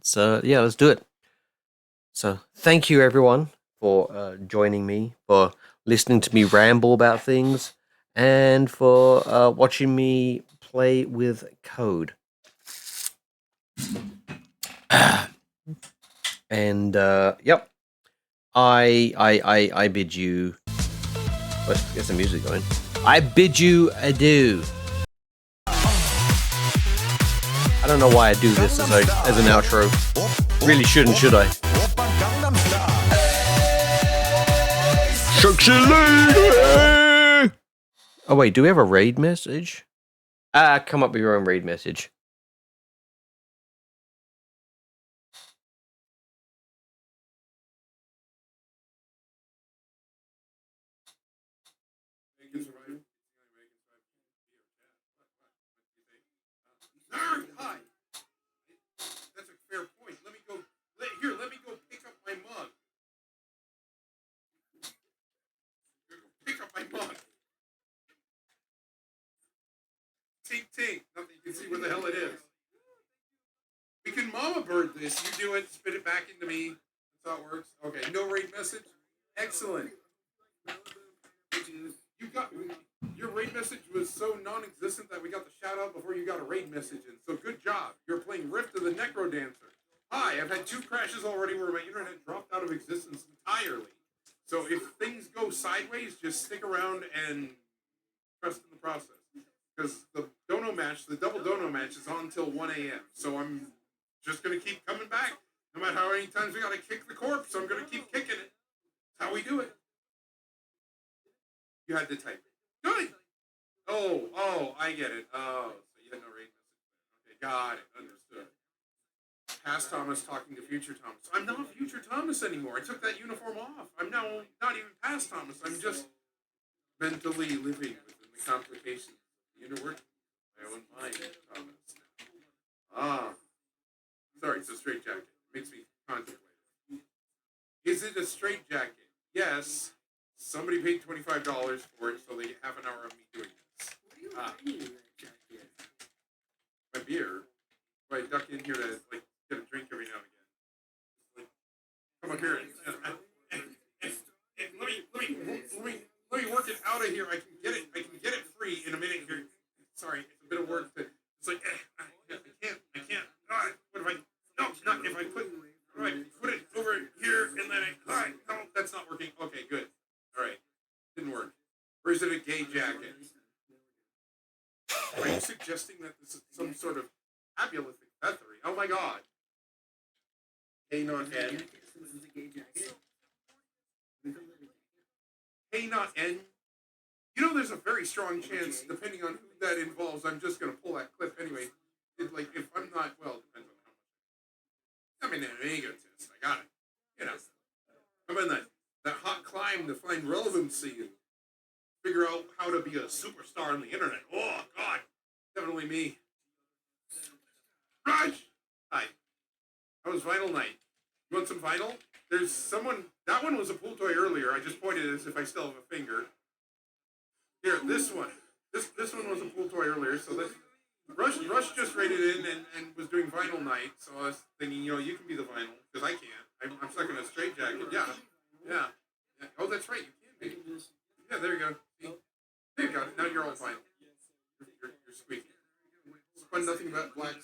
So yeah, let's do it. So thank you everyone for joining me, for listening to me ramble about things, and for watching me play with code. And yep, I bid you. Let's get some music going. I bid you adieu. I don't know why I do this as an outro. Really shouldn't, should I? Sexy lady. Oh wait, do we have a raid message? Come up with your own raid message. Nerd, hi. That's a fair point. Let me go pick up my mug. Pick up my mug. Tink tink. Nothing, you can see where the hell it is. We can mama bird this. You do it, spit it back into me. That's how it works. Okay, no raid message. Excellent. You got your raid message was so non-existent that we got the shout out before you got a raid message in. So good job. You're playing Rift of the Necro Dancer. Hi, I've had 2 crashes already where my internet dropped out of existence entirely. So if things go sideways, just stick around and trust in the process. Because the dono match, the double dono match, is on until 1 a.m. So I'm just gonna keep coming back. No matter how many times we gotta kick the corpse, I'm gonna keep kicking it. That's how we do it. You had to type it. Good. Oh, I get it. Oh, so you had no raid message. Okay, got it. Understood. Past Thomas talking to future Thomas. I'm not future Thomas anymore. I took that uniform off. I'm now not even past Thomas. I'm just mentally living within the complications of the inner working of my own mind, Thomas. Ah. Sorry, it's a straight jacket. Makes me contemplate. Is it a straight jacket? Yes. Somebody paid $25 for it, so they get half an hour of me doing this. My beer. So I duck in here to like get a drink every now and again. Like, come up here and let me work it out of here. I can get it free in a minute here. Sorry, it's a bit of work to. It's like I can't. What if I? No, not if I put it over here and then no, that's not working. Okay, good. All right, didn't work. Or is it a gay jacket? Are you suggesting that this is some sort of fabulous accessory? Oh my god. A not N. A not N. You know, there's a very strong chance, depending on who that involves, I'm just going to pull that clip anyway. If I'm not, well, it depends on how much I mean, an egotist. I got it. You know, I'm in that hot climb to find relevancy and figure out how to be a superstar on the internet. Oh God, definitely me. Raj, hi. How was vinyl night? You want some vinyl? There's someone. That one was a pool toy earlier. I just pointed as if I still have a finger. Here, this one. This one was a pool toy earlier. So this Rush just raided in and was doing vinyl night. So I was thinking, you know, you can be the vinyl because I can't. I'm stuck in a straitjacket. Yeah. Oh, that's right. You can be. Yeah, there you go. See? There you go. Now you're all vinyl. You're squeaky. Spun nothing but black.